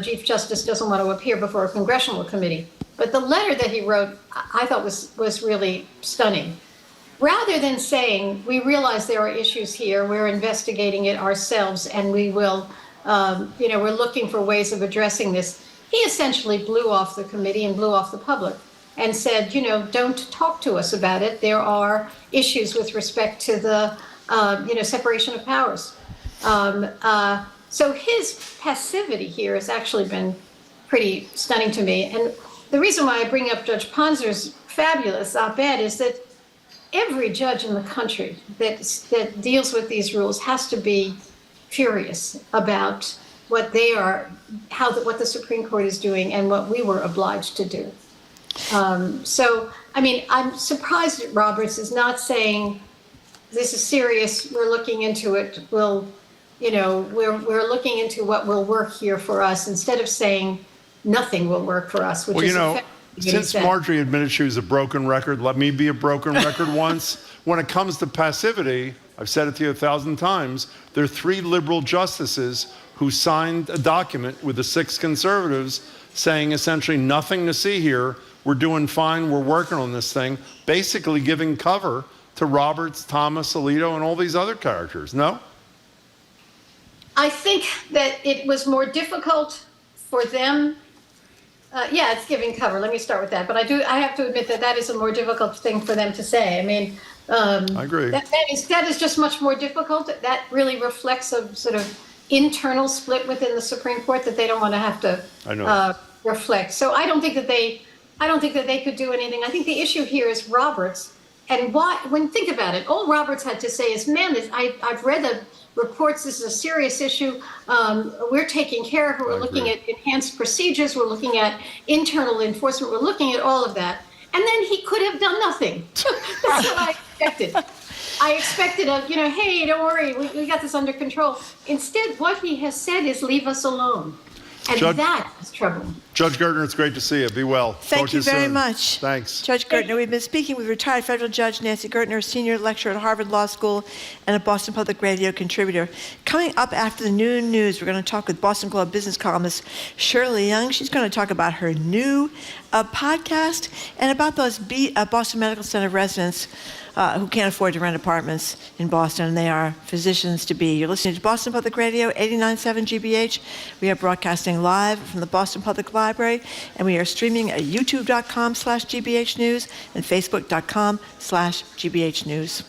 Chief Justice doesn't want to appear before a congressional committee. But the letter that he wrote, I thought was really stunning. Rather than saying, we realize there are issues here, we're investigating it ourselves, and we will, we're looking for ways of addressing this, he essentially blew off the committee and blew off the public, and said, don't talk to us about it. There are issues with respect to the, separation of powers. So his passivity here has actually been pretty stunning to me. And the reason why I bring up Judge Ponzer's fabulous op-ed is that every judge in the country that deals with these rules has to be furious about what they are, what the Supreme Court is doing and what we were obliged to do. So, I mean, I'm surprised that Roberts is not saying, this is serious, we're looking into it, we're looking into what will work here for us, instead of saying nothing will work for us, which is since Marjorie admitted she was a broken record, let me be a broken record once. When it comes to passivity, I've said it to you 1,000 times, there are 3 liberal justices who signed a document with the 6 conservatives saying essentially nothing to see here. We're doing fine. We're working on this thing, basically giving cover to Roberts, Thomas, Alito, and all these other characters. No? I think that it was more difficult for them. It's giving cover. Let me start with that. But I have to admit that is a more difficult thing for them to say. I mean, I agree. That is just much more difficult. That really reflects a sort of internal split within the Supreme Court that they don't want to have to reflect. So I don't think that they could do anything. I think the issue here is Roberts, and think about it, all Roberts had to say is, man, I've read the reports, this is a serious issue, we're taking care of it, we're looking at enhanced procedures, we're looking at internal enforcement, we're looking at all of that. And then he could have done nothing. That's what I expected. I expected hey, don't worry, we got this under control. Instead, what he has said is leave us alone. And that is troubling. Judge Gertner, it's great to see you. Be well. Thank you very much. Thanks. Judge Gertner, we've been speaking with retired federal judge Nancy Gertner, senior lecturer at Harvard Law School and a Boston Public Radio contributor. Coming up after the noon news, we're going to talk with Boston Globe business columnist Shirley Leung. She's going to talk about her new podcast and about those Boston Medical Center residents who can't afford to rent apartments in Boston, and they are physicians to be. You're listening to Boston Public Radio, 89.7 GBH. We are broadcasting live from the Boston Public Library, and we are streaming at youtube.com/GBH News and facebook.com/GBH News.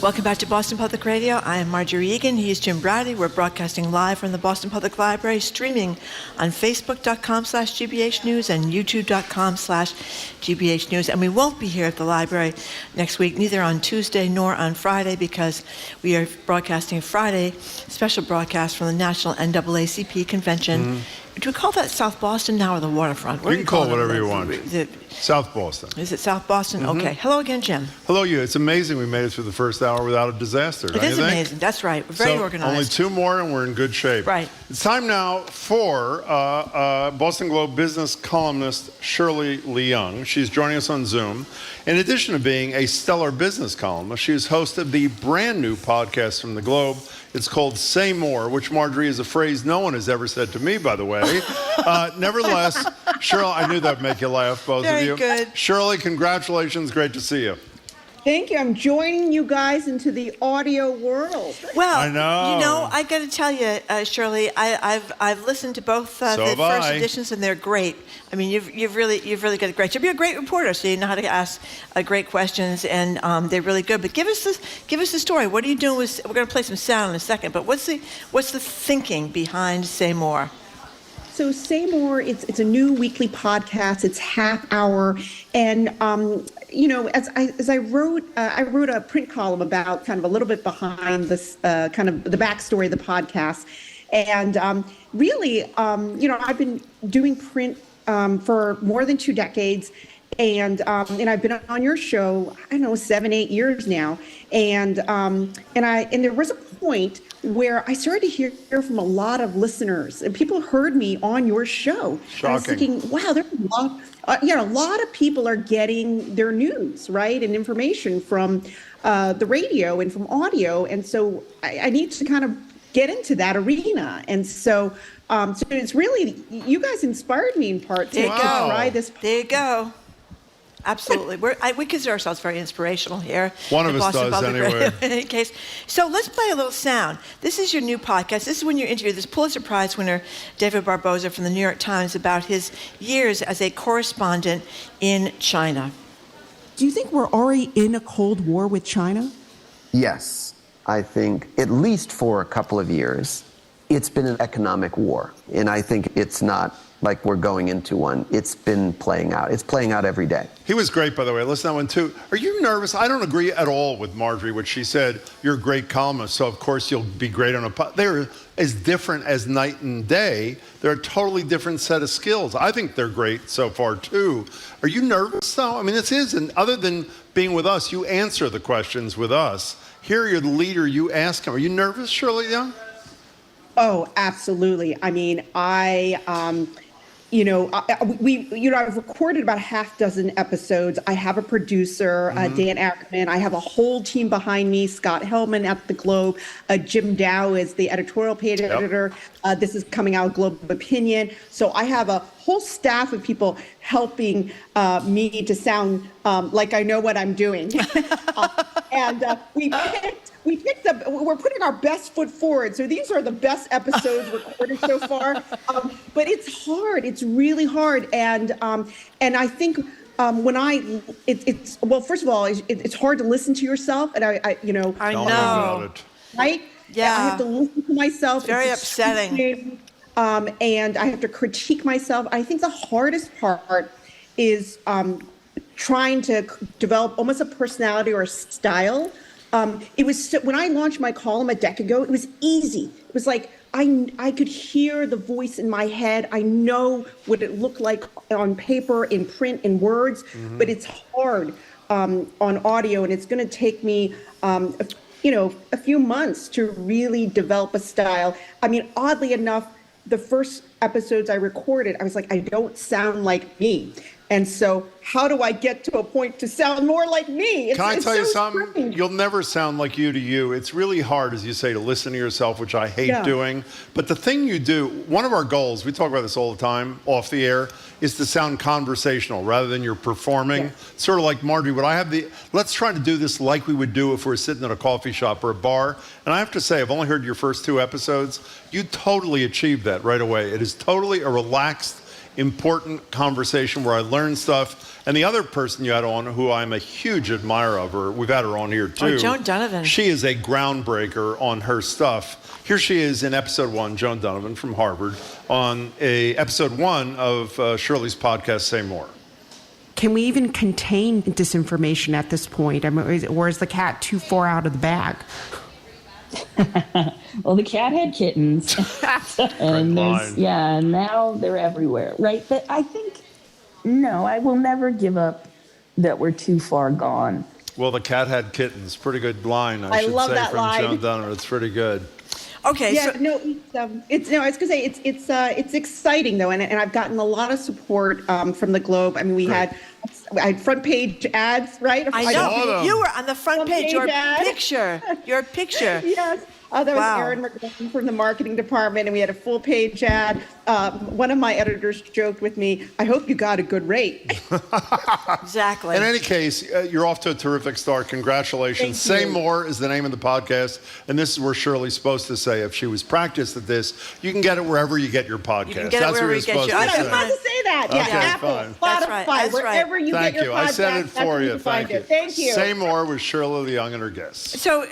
Welcome back to Boston Public Radio. I am Marjorie Egan. He is Jim Brady. We're broadcasting live from the Boston Public Library, streaming on Facebook.com/GBH News and YouTube.com/GBH News. And we won't be here at the library next week, neither on Tuesday nor on Friday, because we are broadcasting Friday, special broadcast from the National NAACP Convention. Mm-hmm. Do we call that South Boston now or the waterfront? You can call it whatever you want. South Boston. Is it South Boston? Mm-hmm. Okay. Hello again, Jim. Hello, you. It's amazing we made it through the first hour without a disaster. It is amazing. That's right. We're very organized. Only 2 more and we're in good shape. Right. It's time now for Boston Globe business columnist Shirley Leung. She's joining us on Zoom. In addition to being a stellar business columnist, she is host of the brand new podcast from the Globe. It's called Say More, which, Marjorie, is a phrase no one has ever said to me, by the way. Nevertheless, Shirley, I knew that would make you laugh, both of you. Very good. Shirley, congratulations. Great to see you. Thank you. I'm joining you guys into the audio world. Well, I know. I got to tell you, Shirley, I've listened to both the first editions, and they're great. I mean, you've really got a great job. You're a great reporter, so you know how to ask great questions, and they're really good. But give us the story. What are you doing with? We're going to play some sound in a second. But what's the thinking behind Say More? So Say More, it's a new weekly podcast. It's half hour, and as I wrote a print column about kind of a little bit behind this kind of the backstory of the podcast, and really, I've been doing print for more than 2 decades. And I've been on your show, 7-8 years now, and there was a point where I started to hear from a lot of listeners, and people heard me on your show. Shocking. I was thinking, wow, there's a lot of people are getting their news, right, and information from the radio and from audio, and so I need to kind of get into that arena, and so it's really, you guys inspired me in part to try this. There you go. Absolutely. We consider ourselves very inspirational here. One of us does, anyway. In any case. So let's play a little sound. This is your new podcast. This is when you interview this Pulitzer Prize winner, David Barboza from the New York Times, about his years as a correspondent in China. Do you think we're already in a Cold War with China? Yes. I think, at least for a couple of years, it's been an economic war. And I think it's not like we're going into one. It's been playing out. It's playing out every day. He was great, by the way. Listen to that one, too. Are you nervous? I don't agree at all with Marjorie, what she said. You're a great columnist, so of course you'll be great on a podcast. They're as different as night and day. They're a totally different set of skills. I think they're great so far, too. Are you nervous, though? I mean, this is, and other than being with us, you answer the questions with us. Here you're the leader, you ask him. Are you nervous, Shirley Leung? Oh, absolutely. I mean, I've recorded about 6 episodes. I have a producer, Dan Ackerman. I have a whole team behind me. Scott Hellman at the Globe. Jim Dow is the editorial page editor. This is coming out of Globe Opinion. So I have a whole staff of people helping me to sound like I know what I'm doing. We're putting our best foot forward. So these are the best episodes recorded so far. But it's hard. It's really hard. And I think first of all, it's hard to listen to yourself. And I know. Right? Yeah. I have to listen to myself. It's very upsetting. And I have to critique myself. I think the hardest part is trying to develop almost a personality or a style. It was when I launched my column a decade ago, it was easy. It was like I could hear the voice in my head. I know what it looked like on paper, in print, in words, but it's hard on audio, and it's going to take me a few months to really develop a style. I mean, oddly enough, the first episodes I recorded, I was like, I don't sound like me. And so how do I get to a point to sound more like me? Can I tell you something? Strange. You'll never sound like you to you. It's really hard, as you say, to listen to yourself, which I hate doing. But the thing you do, one of our goals, we talk about this all the time off the air, is to sound conversational rather than you're performing. Yeah. Sort of like Marjorie, let's try to do this like we would do if we're sitting at a coffee shop or a bar. And I have to say, I've only heard your first 2 episodes. You totally achieved that right away. It is totally a relaxed, important conversation where I learned stuff. And the other person you had on, who I'm a huge admirer of her, we've had her on here too. Oh, Joan Donovan. She is a groundbreaker on her stuff. Here she is in episode 1, Joan Donovan from Harvard, on episode 1 of Shirley's podcast, Say More. Can we even contain disinformation at this point? I mean, or is the cat too far out of the bag? Well, the cat had kittens. And now they're everywhere, right? But I think, no, I will never give up that we're too far gone. Well, the cat had kittens. Pretty good line, I should love say, that from line. Joan Donovan. It's pretty good. Okay. Yeah, So, no, I was gonna say it's exciting though, and I've gotten a lot of support from the Globe. I mean, I had front page ads, right? I know you were on the front page. Your picture. Yes. That was Erin McGrath from the marketing department, and we had a full page ad. One of my editors joked with me, "I hope you got a good rate." Exactly. In any case, you're off to a terrific start. Congratulations. Thank Say you. More is the name of the podcast. And this is where Shirley's supposed to say, if she was practiced at this, you can get it wherever you get your podcast. You can get it That's wherever what you you're get supposed your- to I was say. about to say that. Yeah, Okay, Apple, fine. Spotify, That's right. wherever you Thank get your you. podcast. I said it that's for where you. can Thank find you. it. Thank you. Say More with Shirley Leung and her guests. So,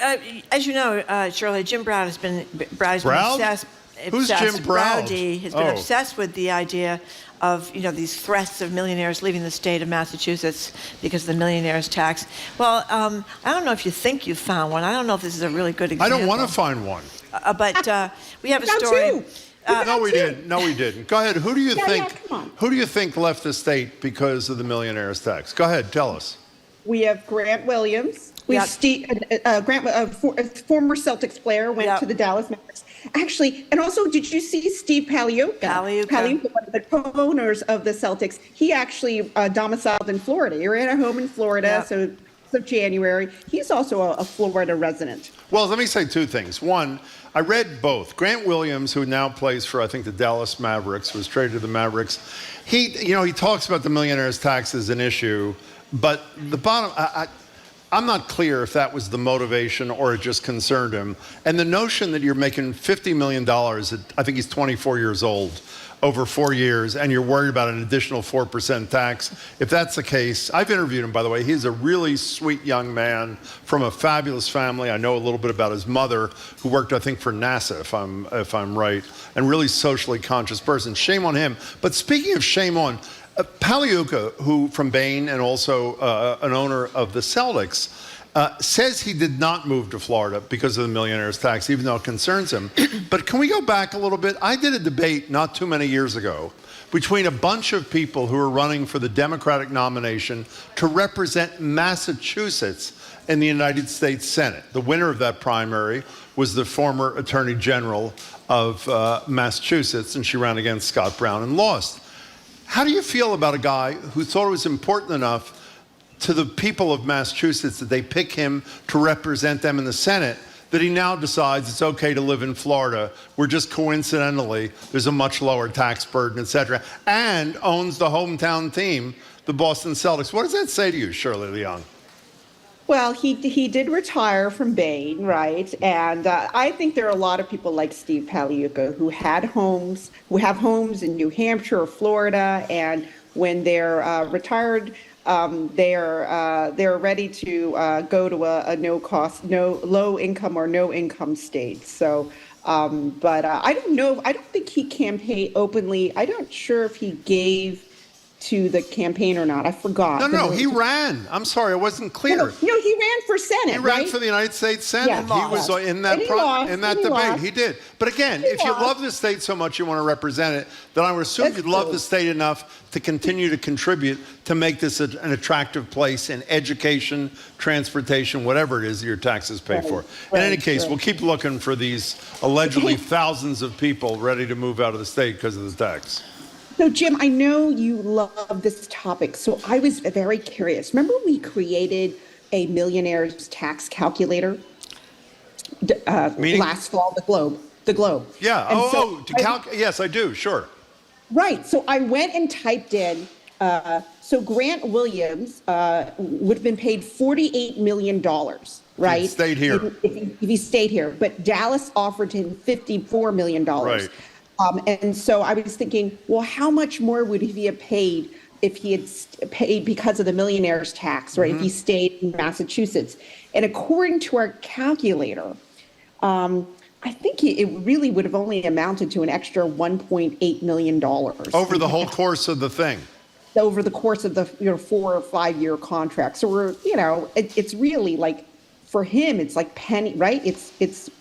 as you know, Shirley, Jim Brown has been Brown? obsessed. Who's Jim Brown? Browdy has been obsessed with the idea of, these threats of millionaires leaving the state of Massachusetts because of the millionaires tax. Well, I don't know if you think you found one. I don't know if this is a really good example. I don't want to find one. But we have a Found story. two. No, we didn't. No, we didn't. Go ahead. Who do you think? come on. Who do you think left the state because of the millionaires tax? Go ahead. Tell us. We have Grant Williams. We have Steve, Grant, a former Celtics player, went to the Dallas Mavericks. Actually, and also, did you see Steve Paliuca? Paliuca, one of the co-owners of the Celtics. He actually domiciled in Florida. He ran a home in Florida, so of January. He's also a Florida resident. Well, let me say two things. One, I read both. Grant Williams, who now plays for, I think, the Dallas Mavericks, was traded to the Mavericks. He talks about the millionaires tax as an issue, but the bottom, I'm not clear if that was the motivation or it just concerned him. And the notion that you're making $50 million, I think he's 24 years old, over 4 years, and you're worried about an additional 4% tax. If that's the case, I've interviewed him, by the way. He's a really sweet young man from a fabulous family. I know a little bit about his mother, who worked, I think, for NASA, if I'm right, and really socially conscious person. Shame on him. But speaking of shame on, Paliuca, who from Bain and also an owner of the Celtics, says he did not move to Florida because of the millionaires tax, even though it concerns him. But can we go back a little bit? I did a debate not too many years ago between a bunch of people who were running for the Democratic nomination to represent Massachusetts in the United States Senate. The winner of that primary was the former Attorney General of Massachusetts, and she ran against Scott Brown and lost. How do you feel about a guy who thought it was important enough to the people of Massachusetts that they pick him to represent them in the Senate that he now decides it's okay to live in Florida, where just coincidentally there's a much lower tax burden, et cetera, and owns the hometown team, the Boston Celtics? What does that say to you, Shirley Leung? Well, he did retire from Bain, right? And I think there are a lot of people like Steve Paliuca who have homes in New Hampshire or Florida, and when they're retired, they're ready to go to a low income or no income state. So, but I don't know. I don't think he campaigned openly. I'm not sure if he gave to the campaign or not. I forgot. No, he ran. I'm sorry, I wasn't clear. No, he ran for Senate. He ran right? for the United States Senate. Yeah, he was in that debate. Lost. He did. But again, if you love the state so much you want to represent it, then I would assume you'd love the state enough to continue to contribute to make this an attractive place in education, transportation, whatever it is that your taxes pay for. In any case, we'll keep looking for these allegedly thousands of people ready to move out of the state because of the tax. So, Jim, I know you love this topic, so I was very curious. Remember we created a millionaire's tax calculator last fall, the Globe. Yeah, and yes, I do, sure. Right, so I went and typed in, so Grant Williams would have been paid $48 million, right? He stayed here. If he stayed here, but Dallas offered him $54 million. Right. And so I was thinking, well, how much more would he have paid if he had paid because of the millionaire's tax, right? If he stayed in Massachusetts. And according to our calculator, I think it really would have only amounted to an extra $1.8 million. Over the whole course of the thing. Over the course of the 4 or 5 year contract. So we're, it's really like, for him, it's like right? It's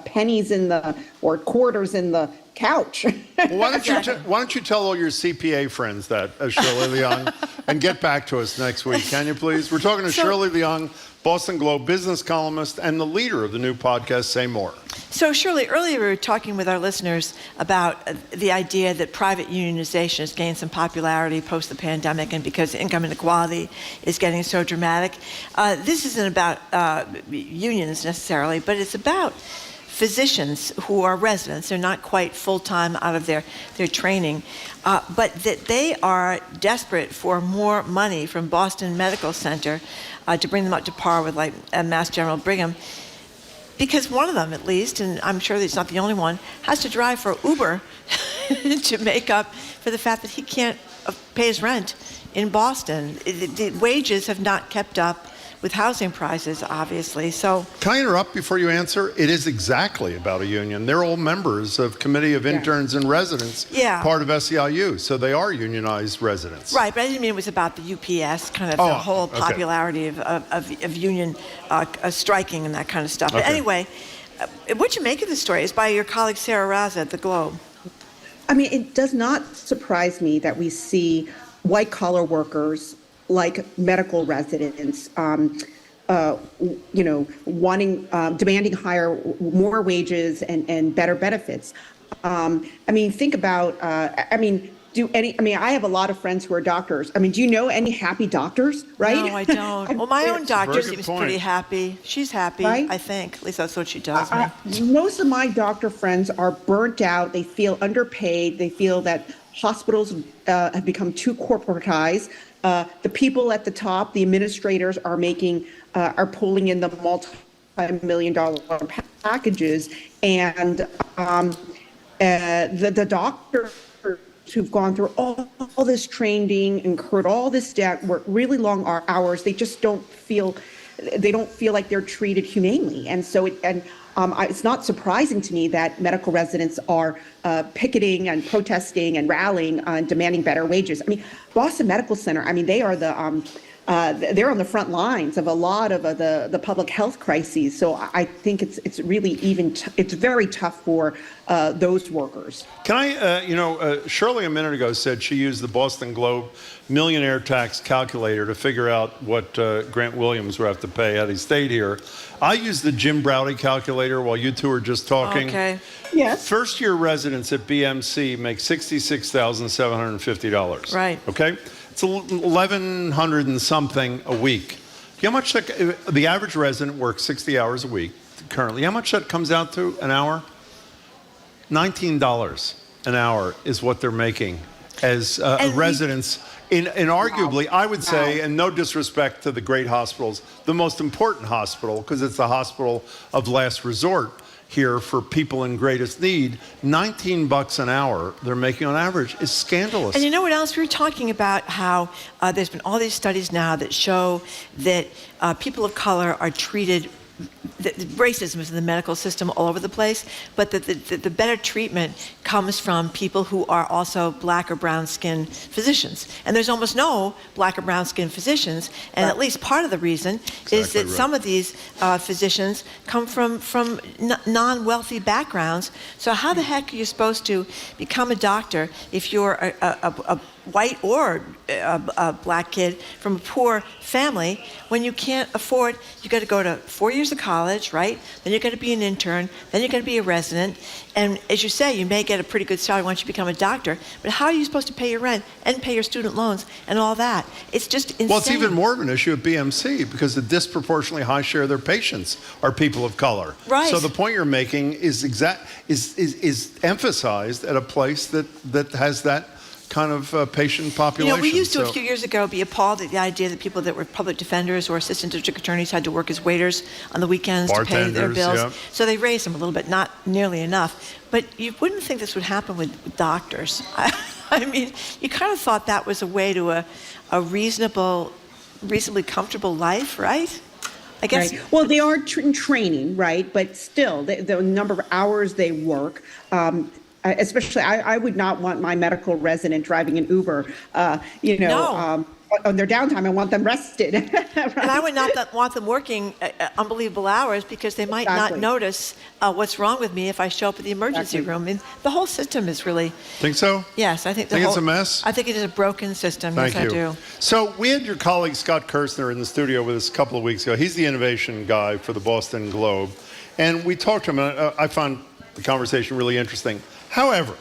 pennies or quarters in the couch. Well, why don't you tell all your CPA friends that, Shirley Leung, and get back to us next week, can you please? We're talking to Shirley Leung, Boston Globe business columnist and the leader of the new podcast, Say More. So Shirley, earlier we were talking with our listeners about the idea that private unionization has gained some popularity post the pandemic, and because income inequality is getting so dramatic. This isn't about unions necessarily, but it's about physicians who are residents. They're not quite full-time out of their training, but that they are desperate for more money from Boston Medical Center to bring them up to par with like Mass General Brigham. Because one of them, at least, and I'm sure that he's not the only one, has to drive for Uber to make up for the fact that he can't pay his rent in Boston. The wages have not kept up with housing prices, obviously. So, can I interrupt before you answer? It is exactly about a union. They're all members of Committee of Interns and Residents, part of SEIU, so they are unionized residents. Right, but I didn't mean it was about the UPS, kind of the whole popularity of union striking and that kind of stuff. But anyway, what you make of this story is by your colleague Sarah Raza at the Globe. I mean, it does not surprise me that we see white-collar workers like medical residents, demanding more wages and better benefits. I mean, think about, I have a lot of friends who are doctors. I mean, do you know any happy doctors, right? No, I don't. Well, my own doctor seems pretty happy. She's happy, right? I think. At least that's what she tells me. Most of my doctor friends are burnt out. They feel underpaid. They feel that hospitals have become too corporatized. The people at the top, the administrators, are pulling in the multi-million-dollar packages, and the doctors who've gone through all this training, incurred all this debt, work really long hours. They just don't feel like they're treated humanely, and so it's not surprising to me that medical residents are picketing and protesting and rallying and demanding better wages. I mean, Boston Medical Center, I mean, they are they're on the front lines of a lot of the public health crises. So I think it's really it's very tough for those workers. Can I, Shirley a minute ago said she used the Boston Globe millionaire tax calculator to figure out what Grant Williams would have to pay had he stayed here. I used the Jim Browdy calculator while you two were just talking. Okay. Yes. First-year residents at BMC make $66,750. Right. Okay? It's $1,100 and something a week. How much the average resident works 60 hours a week currently? How much that comes out to an hour? $19 an hour is what they're making as residents in arguably, I would say, and no disrespect to the great hospitals, the most important hospital, because it's the hospital of last resort here for people in greatest need. $19 an hour they're making on average is scandalous. And you know what else? We were talking about how there's been all these studies now that show that people of color are treated, racism is in the medical system all over the place, but the better treatment comes from people who are also black or brown skinned physicians. And there's almost no black or brown skinned physicians, and at least part of the reason is that some of these physicians come from non-wealthy backgrounds. So how the heck are you supposed to become a doctor if you're a white or a black kid from a poor family when you can't afford? You got to go to 4 years of college, right? Then you got to be an intern, then you got to be a resident, and as you say, you may get a pretty good salary once you become a doctor, but how are you supposed to pay your rent and pay your student loans and all that? It's just insane. Well, it's even more of an issue at BMC because the disproportionately high share of their patients are people of color. Right. So the point you're making is emphasized at a place that has that kind of patient population. We used to a few years ago be appalled at the idea that people that were public defenders or assistant district attorneys had to work as waiters on the weekends to pay their bills. Yeah. So they raised them a little bit, not nearly enough. But you wouldn't think this would happen with doctors. I mean, you kind of thought that was a way to a reasonably comfortable life, right? I guess. Right. Well, they are in training, right? But still, the number of hours they work, especially, I would not want my medical resident driving an Uber, on their downtime. I want them rested. Right? And I would not want them working unbelievable hours because they might not notice what's wrong with me if I show up at the emergency room. I mean, the whole system is really... Think so? Yes, I think it's a mess? I think it is a broken system. Thank you. I do. So we had your colleague Scott Kirstner in the studio with us a couple of weeks ago. He's the innovation guy for the Boston Globe. And we talked to him, and I found the conversation really interesting. However,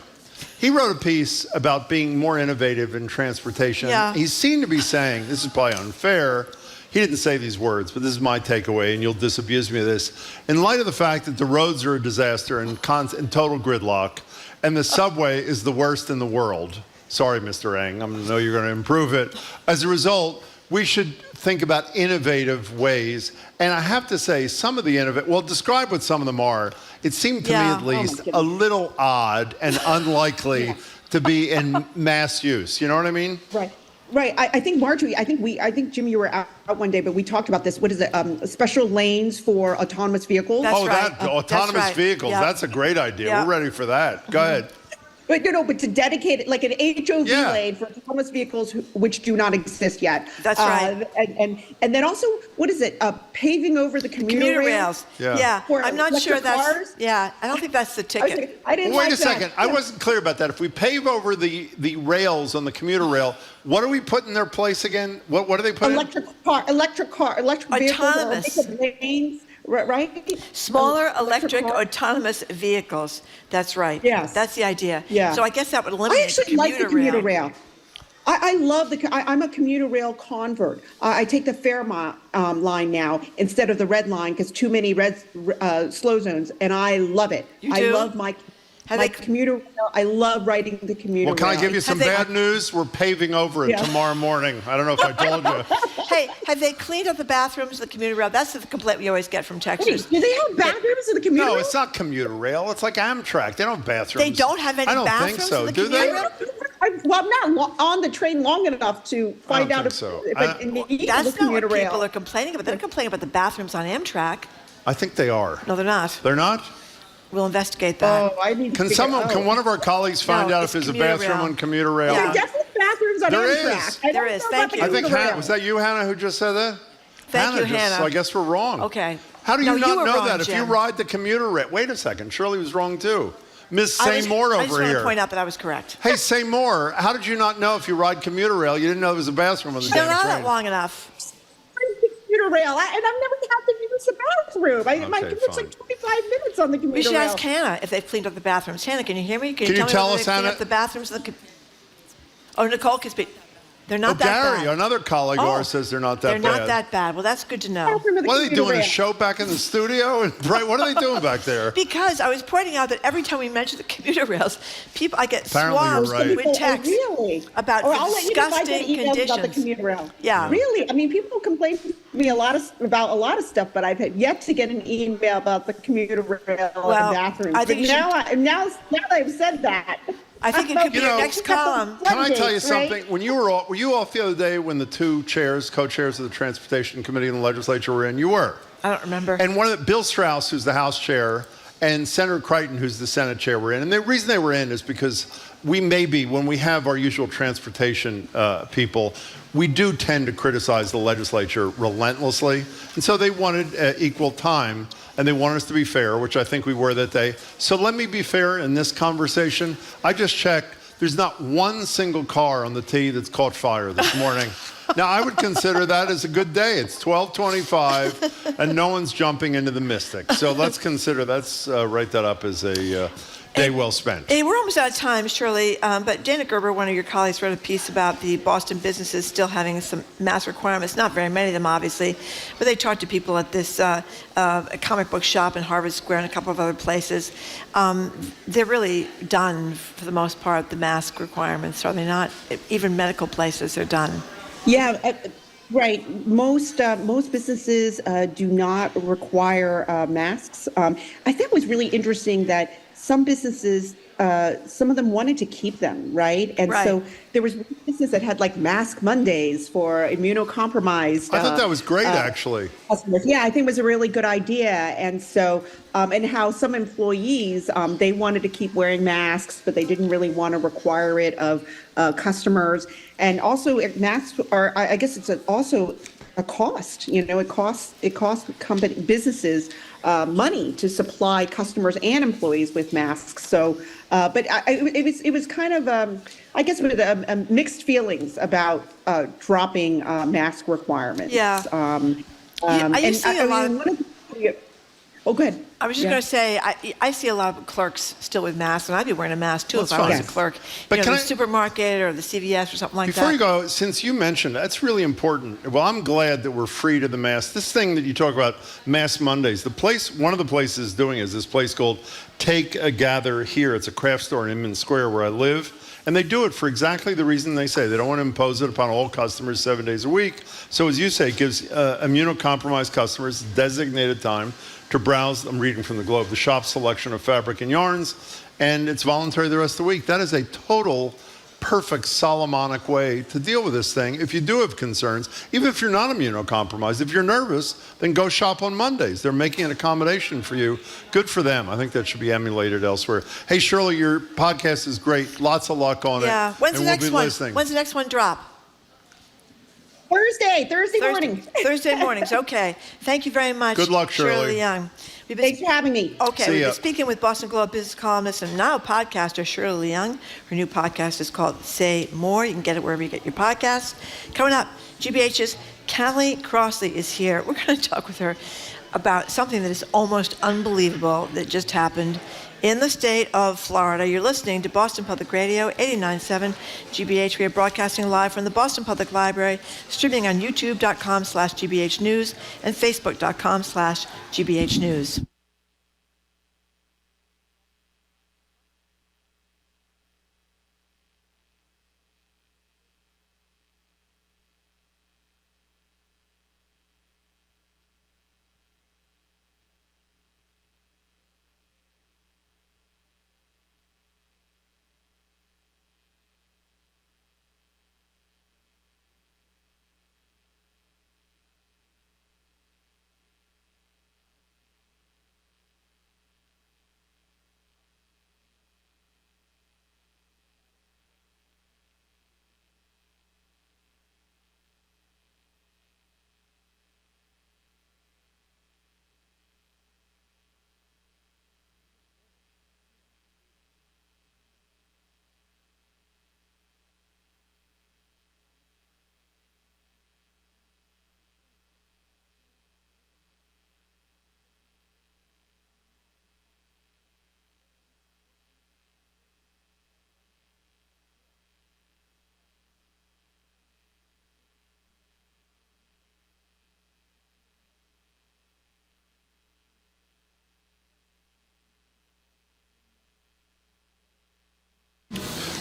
he wrote a piece about being more innovative in transportation. Yeah. He seemed to be saying, this is probably unfair, he didn't say these words, but this is my takeaway, and you'll disabuse me of this. In light of the fact that the roads are a disaster and total gridlock, and the subway is the worst in the world, sorry, Mr. Eng, I know you're going to improve it. As a result, we should think about innovative ways. And I have to say, some of the well, describe what some of them are. It seemed to me at least a little odd and unlikely to be in mass use. You know what I mean? Right. Right. I think Marjorie, I think Jimmy, you were out one day, but we talked about this. What is it? Special lanes for autonomous vehicles. That's right. Autonomous vehicles. Yep. That's a great idea. Yep. We're ready for that. Go ahead. But but to dedicate it like an HOV lane for autonomous vehicles which do not exist yet. That's right. And then also, what is it? Paving over the commuter rails. Yeah. I'm not sure that's. Cars? Yeah, I don't think that's the ticket. I didn't. Wait a second. I wasn't clear about that. If we pave over the rails on the commuter rail, what do we put in their place again? What do they put electric vehicles, autonomous lanes. Right? Smaller electric autonomous vehicles. That's right. Yes. That's the idea. Yeah. So I guess that would eliminate I actually like the commuter rail. I love I'm a commuter rail convert. I take the Fairmont line now instead of the red line because too many slow zones, and I love it. You do? I love my commuter rail. I love riding the commuter rail. Well, can I give you some bad news? We're paving over it tomorrow morning. I don't know if I told you. Hey, have they cleaned up the bathrooms of the commuter rail? That's the complaint we always get from Texas. Wait, do they have bathrooms in the commuter rail? No, it's not commuter rail. It's like Amtrak. They don't have bathrooms. They don't have any bathrooms? I don't think so. In the Do they? I'm not on the train long enough to find out if so. That's not what people are complaining about. They're complaining about the bathrooms on Amtrak. I think they are. No, they're not. They're not? We'll investigate that. Oh, I need to Can one of our colleagues find out if there's a bathroom on commuter rail? There are definitely bathrooms on Amtrak. There is. Thank you. I think was that you, Hannah, who just said that? Thank you, Hannah. So I guess we're wrong. Okay. How do you not know wrong, that? Jim. If you ride the commuter rail, wait a second. Shirley was wrong too. Miss Seymour over here. I just want to point out that I was correct. Hey, Seymour, how did you not know if you ride commuter rail? You didn't know there was a bathroom on the damn train. Not long enough. Commuter rail, and I've never had to use the bathroom. My commute's like 25 minutes on the commuter rail. We should ask Hannah if they've cleaned up the bathrooms. Hannah, can you hear me? Can you tell us, Hannah? Up the bathrooms? Oh, Nicole can speak. They're not that Gary, bad. another colleague of ours says they're not that bad. They're not that bad. Well, that's good to know. What are they doing, a show back in the studio? Right, what are they doing back there? Because I was pointing out that every time we mention the commuter rails, I get Apparently swamped with texts about disgusting conditions. About the commuter rail. Yeah. Really? I mean, people complain to me about a lot of stuff, but I've had yet to get an email about the commuter rail and bathrooms. I think now that I've said that. I think it could be your next column. Can I tell you something? Right? When you were off the other day when the two co-chairs of the Transportation Committee in the legislature were in? You were. I don't remember. And Bill Strauss, who's the House chair, and Senator Crichton, who's the Senate chair, were in. And the reason they were in is because when we have our usual transportation people, we do tend to criticize the legislature relentlessly. And so they wanted equal time. And they want us to be fair, which I think we were that day. So let me be fair in this conversation. I just checked. There's not one single car on the T that's caught fire this morning. Now, I would consider that as a good day. It's 12:25, and no one's jumping into the Mystic. So let's write that up as a day well spent. Hey, we're almost out of time, Shirley, but Dana Gerber, one of your colleagues, wrote a piece about the Boston businesses still having some mask requirements. Not very many of them, obviously, but they talked to people at this comic book shop in Harvard Square and a couple of other places. They're really done, for the most part, the mask requirements, are they not? Even medical places are done. Yeah. Right. Most businesses do not require masks. I think it was really interesting that some businesses, some of them wanted to keep them, right? And so there was businesses that had like Mask Mondays for immunocompromised. I thought that was great, actually. Customers. Yeah, I think it was a really good idea. And so, and how some employees, they wanted to keep wearing masks, but they didn't really want to require it of customers. And also, masks are, I guess it's also a cost. You know, it costs businesses money to supply customers and employees with masks. So, but it was kind of, I guess, with mixed feelings about dropping mask requirements. Yeah. I see a lot of. Oh, go ahead. I was just going to say, I see a lot of clerks still with masks, and I'd be wearing a mask too if I was a clerk. But in the supermarket or the CVS or something like that. Before you go, since you mentioned, that's really important. Well, I'm glad that we're free to the mask. This thing that you talk about, Mask Mondays, one of the places doing is this place called Take a Gather Here. It's a craft store in Inman Square where I live. And they do it for exactly the reason they say. They don't want to impose it upon all customers 7 days a week. So as you say, it gives immunocompromised customers designated time to browse, I'm reading from the Globe, the shop's selection of fabric and yarns, and it's voluntary the rest of the week. That is a total, perfect Solomonic way to deal with this thing. If you do have concerns, even if you're not immunocompromised, if you're nervous, then go shop on Mondays. They're making an accommodation for you. Good for them. I think that should be emulated elsewhere. Hey, Shirley, your podcast is great. Lots of luck on it. Yeah. When's the next one? When's the next one drop? Thursday mornings. Thursday mornings, okay. Thank you very much. Good luck, Shirley. Leung. Thanks for having me. Okay, we've been speaking with Boston Globe business columnist and now podcaster Shirley Leung. Her new podcast is called Say More. You can get it wherever you get your podcasts. Coming up, GBH's Callie Crossley is here. We're going to talk with her about something that is almost unbelievable that just happened in the state of Florida. You're listening to Boston Public Radio, 89.7 GBH. We are broadcasting live from the Boston Public Library, streaming on youtube.com/GBH News and facebook.com/GBH News.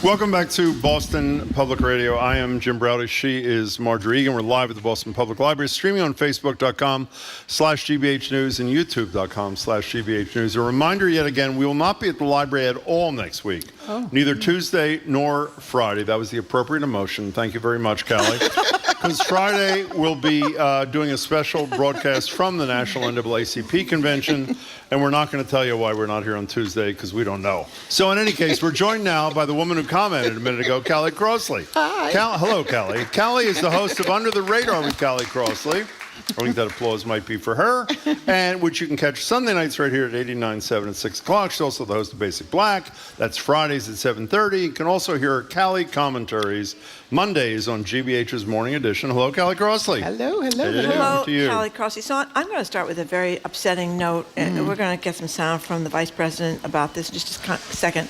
Welcome back to Boston Public Radio. I am Jim Browdy. She is Marjorie Egan. We're live at the Boston Public Library, streaming on Facebook.com/GBH News and YouTube.com/GBH News. A reminder yet again, we will not be at the library at all next week. Neither Tuesday nor Friday. That was the appropriate emotion. Thank you very much, Callie. Because Friday we'll be doing a special broadcast from the National NAACP Convention, and we're not going to tell you why we're not here on Tuesday, because we don't know. So in any case, we're joined now by the woman who commented a minute ago, Callie Crossley. Hi. Hello, Callie. Callie is the host of Under the Radar with Callie Crossley. I think that applause might be for her. And which you can catch Sunday nights right here at 89.7 at 6 o'clock. She's also the host of Basic Black. That's Fridays at 7:30. You can also hear Callie commentaries Mondays on GBH's Morning Edition. Hello, Callie Crossley. Hello. Hello, to you. Callie Crossley. So I'm going to start with a very upsetting note, and we're going to get some sound from the Vice President about this in just a second.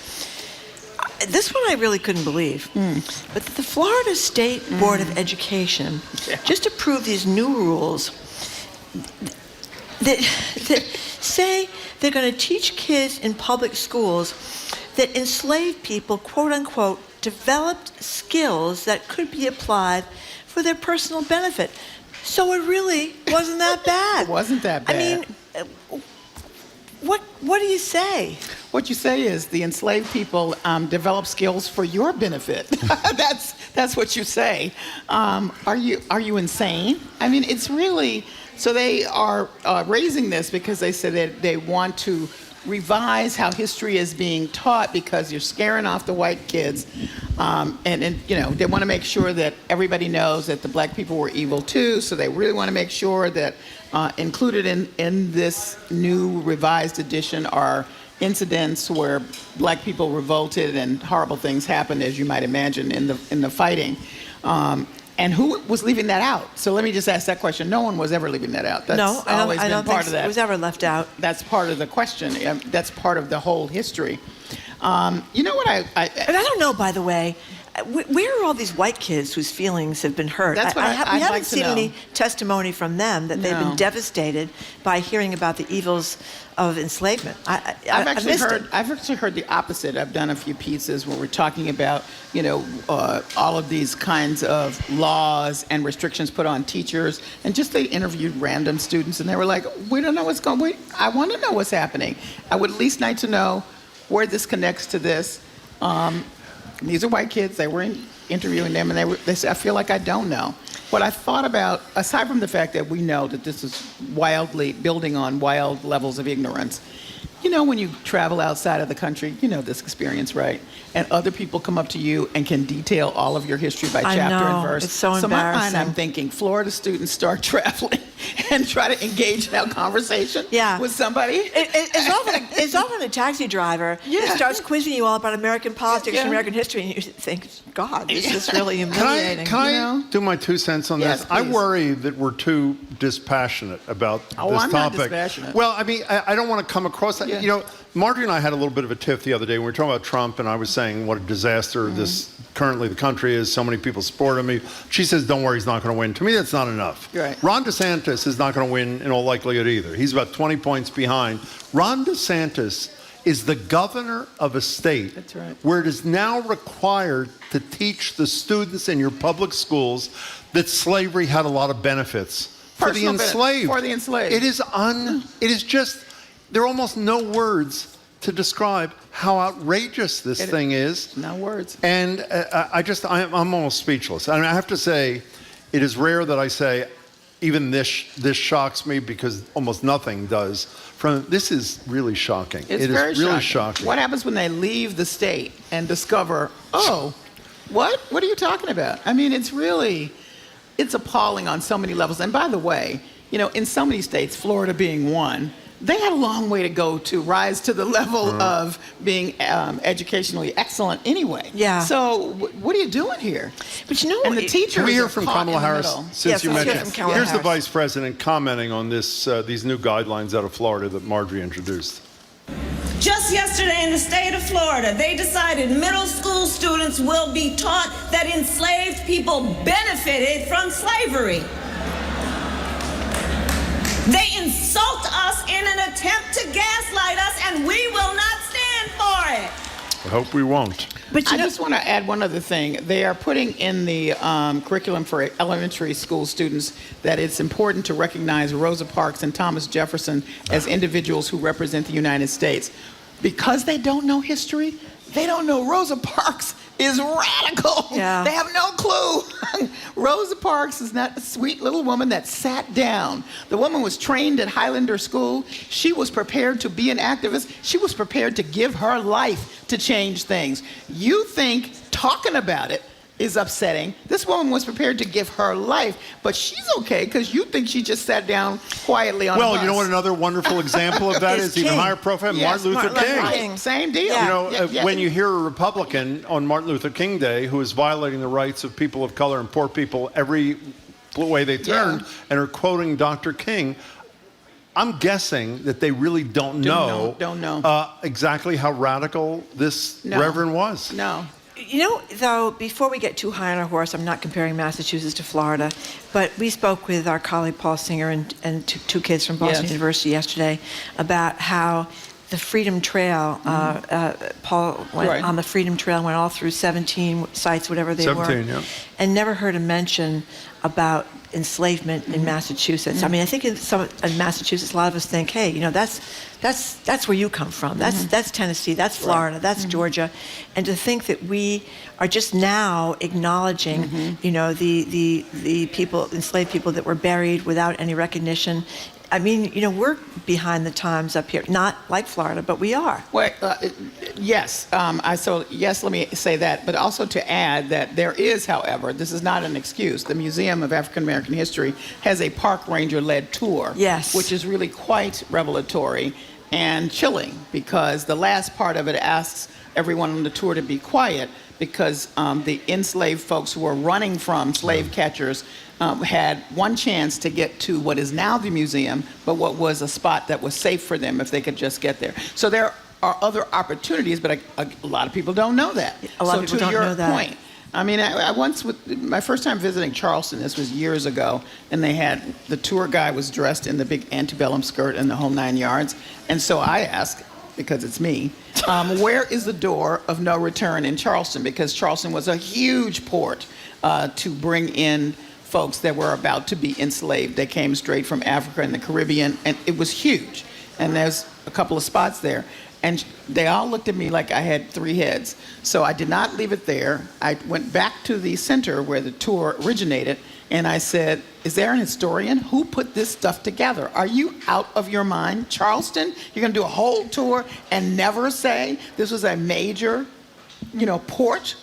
This one I really couldn't believe, but the Florida State Board of Education just approved these new rules that say they're going to teach kids in public schools that enslaved people, quote unquote, developed skills that could be applied for their personal benefit. So it really wasn't that bad. It wasn't that bad. I mean, what do you say? What you say is the enslaved people develop skills for your benefit. That's what you say. Are you insane? I mean, it's really, so they are raising this because they said that they want to revise how history is being taught because you're scaring off the white kids, and you know, they want to make sure that everybody knows that the black people were evil too. So they really want to make sure that included in this new revised edition are incidents where black people revolted and horrible things happened, as you might imagine, in the fighting. And who was leaving that out? So let me just ask that question. No one was ever leaving that out. That's No, I always don't been part think of that. it was ever left out. That's part of the question. That's part of the whole history. You know what And I don't know, by the way, where are all these white kids whose feelings have been hurt? That's what we I'd haven't like to seen know. any testimony from them that they've been devastated by hearing about the evils of enslavement. I've actually heard the opposite. I've done a few pieces where we're talking about, you know, all of these kinds of laws and restrictions put on teachers, and just they interviewed random students, and they were like, "We don't know what's going on. I want to know what's happening. I would at least like to know where this connects to this." These are white kids. They were interviewing them, and they said, "I feel like I don't know." What I thought about, aside from the fact that we know that this is wildly building on wild levels of ignorance, you know, when you travel outside of the country, you know this experience, right? And other people come up to you and can detail all of your history by chapter and verse. It's so in my mind, embarrassing. I'm thinking Florida students start traveling and try to engage in a conversation with somebody. It's often a taxi driver that starts quizzing you all about American politics and American history, and you think, God, this is really humiliating. Can I do my 2 cents on Yes, this? I please. worry that we're too dispassionate about this I'm topic. not dispassionate. Well, I mean, I don't want to come across that. You know, Marjorie and I had a little bit of a tiff the other day when we were talking about Trump, and I was saying what a disaster this currently the country is. So many people support him. She says, don't worry, he's not going to win. To me, that's not enough. Right. Ron DeSantis is not going to win in all likelihood either. He's about 20 points behind. Ron DeSantis is the governor of a state where it is now required to teach the students in your public schools that slavery had a lot of benefits for the enslaved. For the enslaved. It is just, there are almost no words to describe how outrageous this thing is. No words. And I'm almost speechless. I mean, I have to say, it is rare that I say, even this shocks me, because almost nothing does. This is really shocking. It's very really shocking. What happens when they leave the state and discover, oh, what are you talking about? I mean, it's appalling on so many levels. And by the way, you know, in so many states, Florida being one, they had a long way to go to rise to the level of being educationally excellent anyway. Yeah. So what are you doing here? But you know, and the teachers Can we hear are from caught Kamala in the Harris? middle. Since you mentioned it. Here's the Harris. Vice President commenting on these new guidelines out of Florida that Marjorie introduced. Just yesterday in the state of Florida, they decided middle school students will be taught that enslaved people benefited from slavery. They insult us in an attempt to gaslight us, and we will not stand for it. I hope we won't. But I just want to add one other thing. They are putting in the curriculum for elementary school students that it's important to recognize Rosa Parks and Thomas Jefferson as individuals who represent the United States. Because they don't know history, they don't know Rosa Parks is radical. Yeah. They have no clue. Rosa Parks is not a sweet little woman that sat down. The woman was trained at Highlander School. She was prepared to be an activist. She was prepared to give her life to change things. You think talking about it is upsetting. This woman was prepared to give her life, but she's okay because you think she just sat down quietly on a bus. Well, you know what another wonderful example of that is? Even higher profile, Yes, Martin Luther King. King. Same deal. You know, when you hear a Republican on Martin Luther King Day who is violating the rights of people of color and poor people every way they turn and are quoting Dr. King, I'm guessing that they really don't know exactly how radical this reverend was. No. You know, though, before we get too high on our horse, I'm not comparing Massachusetts to Florida, but we spoke with our colleague Paul Singer and two kids from Boston University yesterday about how the Freedom Trail, Paul went on the Freedom Trail, went all through 17 sites, whatever they were, and never heard a mention about enslavement in Massachusetts. I mean, I think in Massachusetts, a lot of us think, hey, you know, that's where you come from. That's Tennessee, that's Florida, that's Georgia. And to think that we are just now acknowledging, you know, the people, enslaved people that were buried without any recognition. I mean, you know, we're behind the times up here. Not like Florida, but we are. Well, yes. Yes, let me say that. But also to add that there is, however, this is not an excuse. The Museum of African American History has a park ranger-led tour. Yes. Which is really quite revelatory and chilling because the last part of it asks everyone on the tour to be quiet because the enslaved folks who were running from slave catchers had one chance to get to what is now the museum, but what was a spot that was safe for them if they could just get there. So there are other opportunities, but a lot of people don't know that. A lot of people don't know that. Point, I mean, I once, my first time visiting Charleston, this was years ago, and they had, the tour guide was dressed in the big antebellum skirt and the whole 9 yards. And so I asked, because it's me, where is the door of no return in Charleston? Because Charleston was a huge port to bring in folks that were about to be enslaved. They came straight from Africa and the Caribbean, and it was huge. And there's a couple of spots there. And they all looked at me like I had 3 heads. So I did not leave it there. I went back to the center where the tour originated, and I said, is there an historian? Who put this stuff together? Are you out of your mind? Charleston? You're gonna do a whole tour and never say this was a major, you know, port?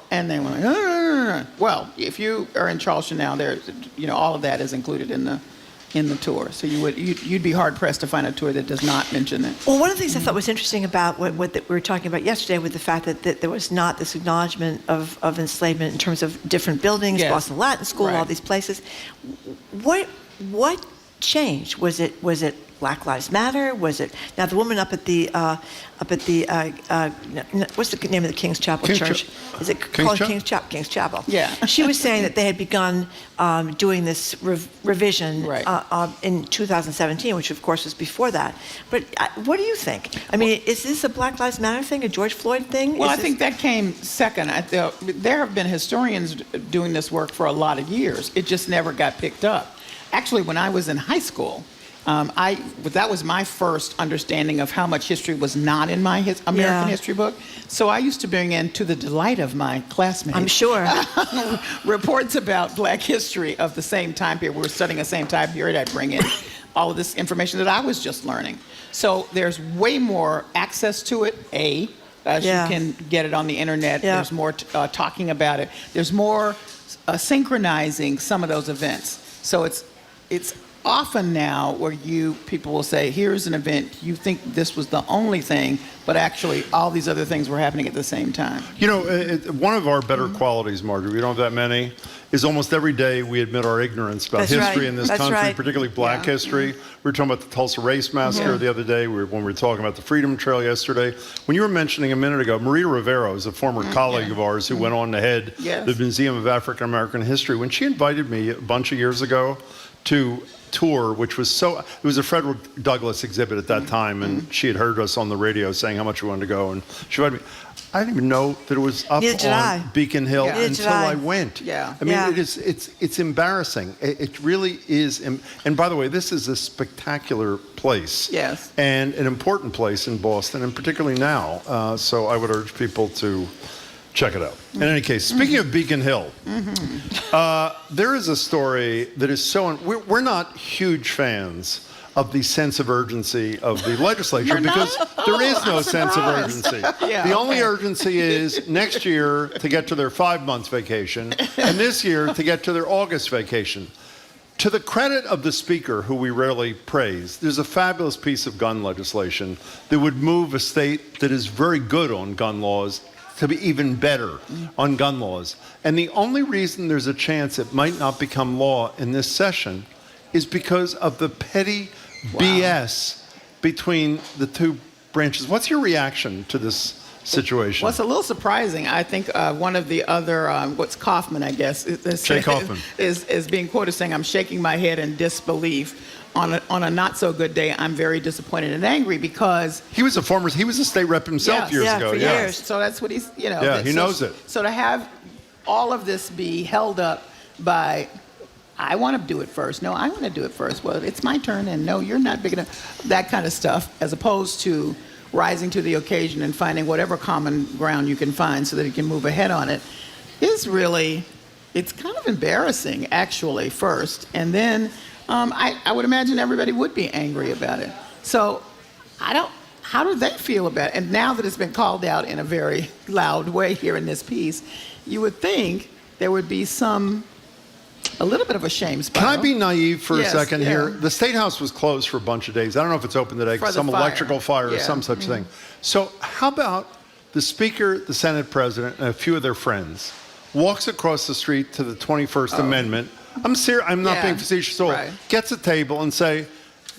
And they were like, well, if you are in Charleston now, there, you know, all of that is included in the tour. So you'd be hard pressed to find a tour that does not mention it. Well, one of the things I thought was interesting about what we were talking about yesterday with the fact that there was not this acknowledgement of enslavement in terms of different buildings, Boston Latin School, all these places. What changed? Was it Black Lives Matter? Was it now the woman up at the what's the name of the King's Chapel Church? Is it called King's Chapel? King's Chapel. Yeah. She was saying that they had begun doing this revision in 2017, which of course was before that. But what do you think? I mean, is this a Black Lives Matter thing, a George Floyd thing? Well, I think that came second. There have been historians doing this work for a lot of years. It just never got picked up. Actually, when I was in high school, that was my first understanding of how much history was not in my American history book. So I used to bring in, to the delight of my classmates, I'm sure, reports about Black history of the same time period. We were studying the same time period. I'd bring in all of this information that I was just learning. So there's way more access to it, as you can get it on the internet. There's more talking about it. There's more synchronizing some of those events. So it's often now where people will say, here's an event, you think this was the only thing, but actually all these other things were happening at the same time. You know, one of our better qualities, Marjorie, we don't have that many, is almost every day we admit our ignorance about history in this country, particularly Black history. We were talking about the Tulsa Race Massacre the other day, when we were talking about the Freedom Trail yesterday. When you were mentioning a minute ago, Maria Rivero is a former colleague of ours who went on to head the Museum of African American History. When she invited me a bunch of years ago to tour, which was it was a Frederick Douglass exhibit at that time, and she had heard us on the radio saying how much we wanted to go, and she invited me. I didn't even know that it was up on Beacon Hill until I went. I mean, it's embarrassing. It really is. And by the way, this is a spectacular place. Yes. And an important place in Boston, and particularly now. So I would urge people to check it out. In any case, speaking of Beacon Hill, there is a story that is we're not huge fans of the sense of urgency of the legislature because there is no sense of urgency. The only urgency is next year to get to their 5 months vacation and this year to get to their August vacation. To the credit of the Speaker, who we rarely praise, there's a fabulous piece of gun legislation that would move a state that is very good on gun laws to be even better on gun laws. And the only reason there's a chance it might not become law in this session is because of the petty BS between the two branches. What's your reaction to this situation? Well, it's a little surprising. I think one of the other, what's Kaufman, I guess, Jay Kaufman. is being quoted saying, "I'm shaking my head in disbelief. On a not so good day, I'm very disappointed and angry because he was a state rep himself years ago. For years. So that's what he's, he knows it. So to have all of this be held up by, I want to do it first. No, I want to do it first. Well, it's my turn, and no, you're not big enough. That kind of stuff, as opposed to rising to the occasion and finding whatever common ground you can find so that you can move ahead on it, is really, it's kind of embarrassing, actually, first. And then I would imagine everybody would be angry about it. So how do they feel about it? And now that it's been called out in a very loud way here in this piece, you would think there would be a little bit of a shame spiral. Can I be naive for a second here? The State House was closed for a bunch of days. I don't know if it's open today, some electrical fire or some such thing. So how about the Speaker, the Senate President, and a few of their friends walks across the street to the 21st Amendment. I'm serious. I'm not being facetious at all. Gets a table and say,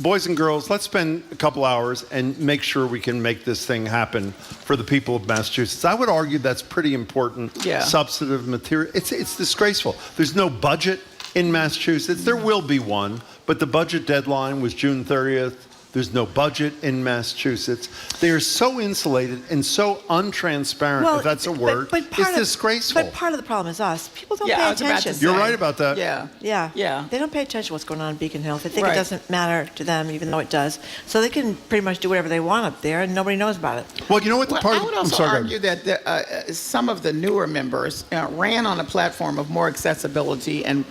boys and girls, let's spend a couple hours and make sure we can make this thing happen for the people of Massachusetts. I would argue that's pretty important substantive material. It's disgraceful. There's no budget in Massachusetts. There will be one, but the budget deadline was June 30th. There's no budget in Massachusetts. They are so insulated and so untransparent, if that's a word. It's disgraceful. But part of the problem is us. People don't pay attention. You're right about that. Yeah. They don't pay attention to what's going on in Beacon Hill. They think it doesn't matter to them, even though it does. So they can pretty much do whatever they want up there, and nobody knows about it. Well, you know what? I would also argue that some of the newer members ran on a platform of more accessibility and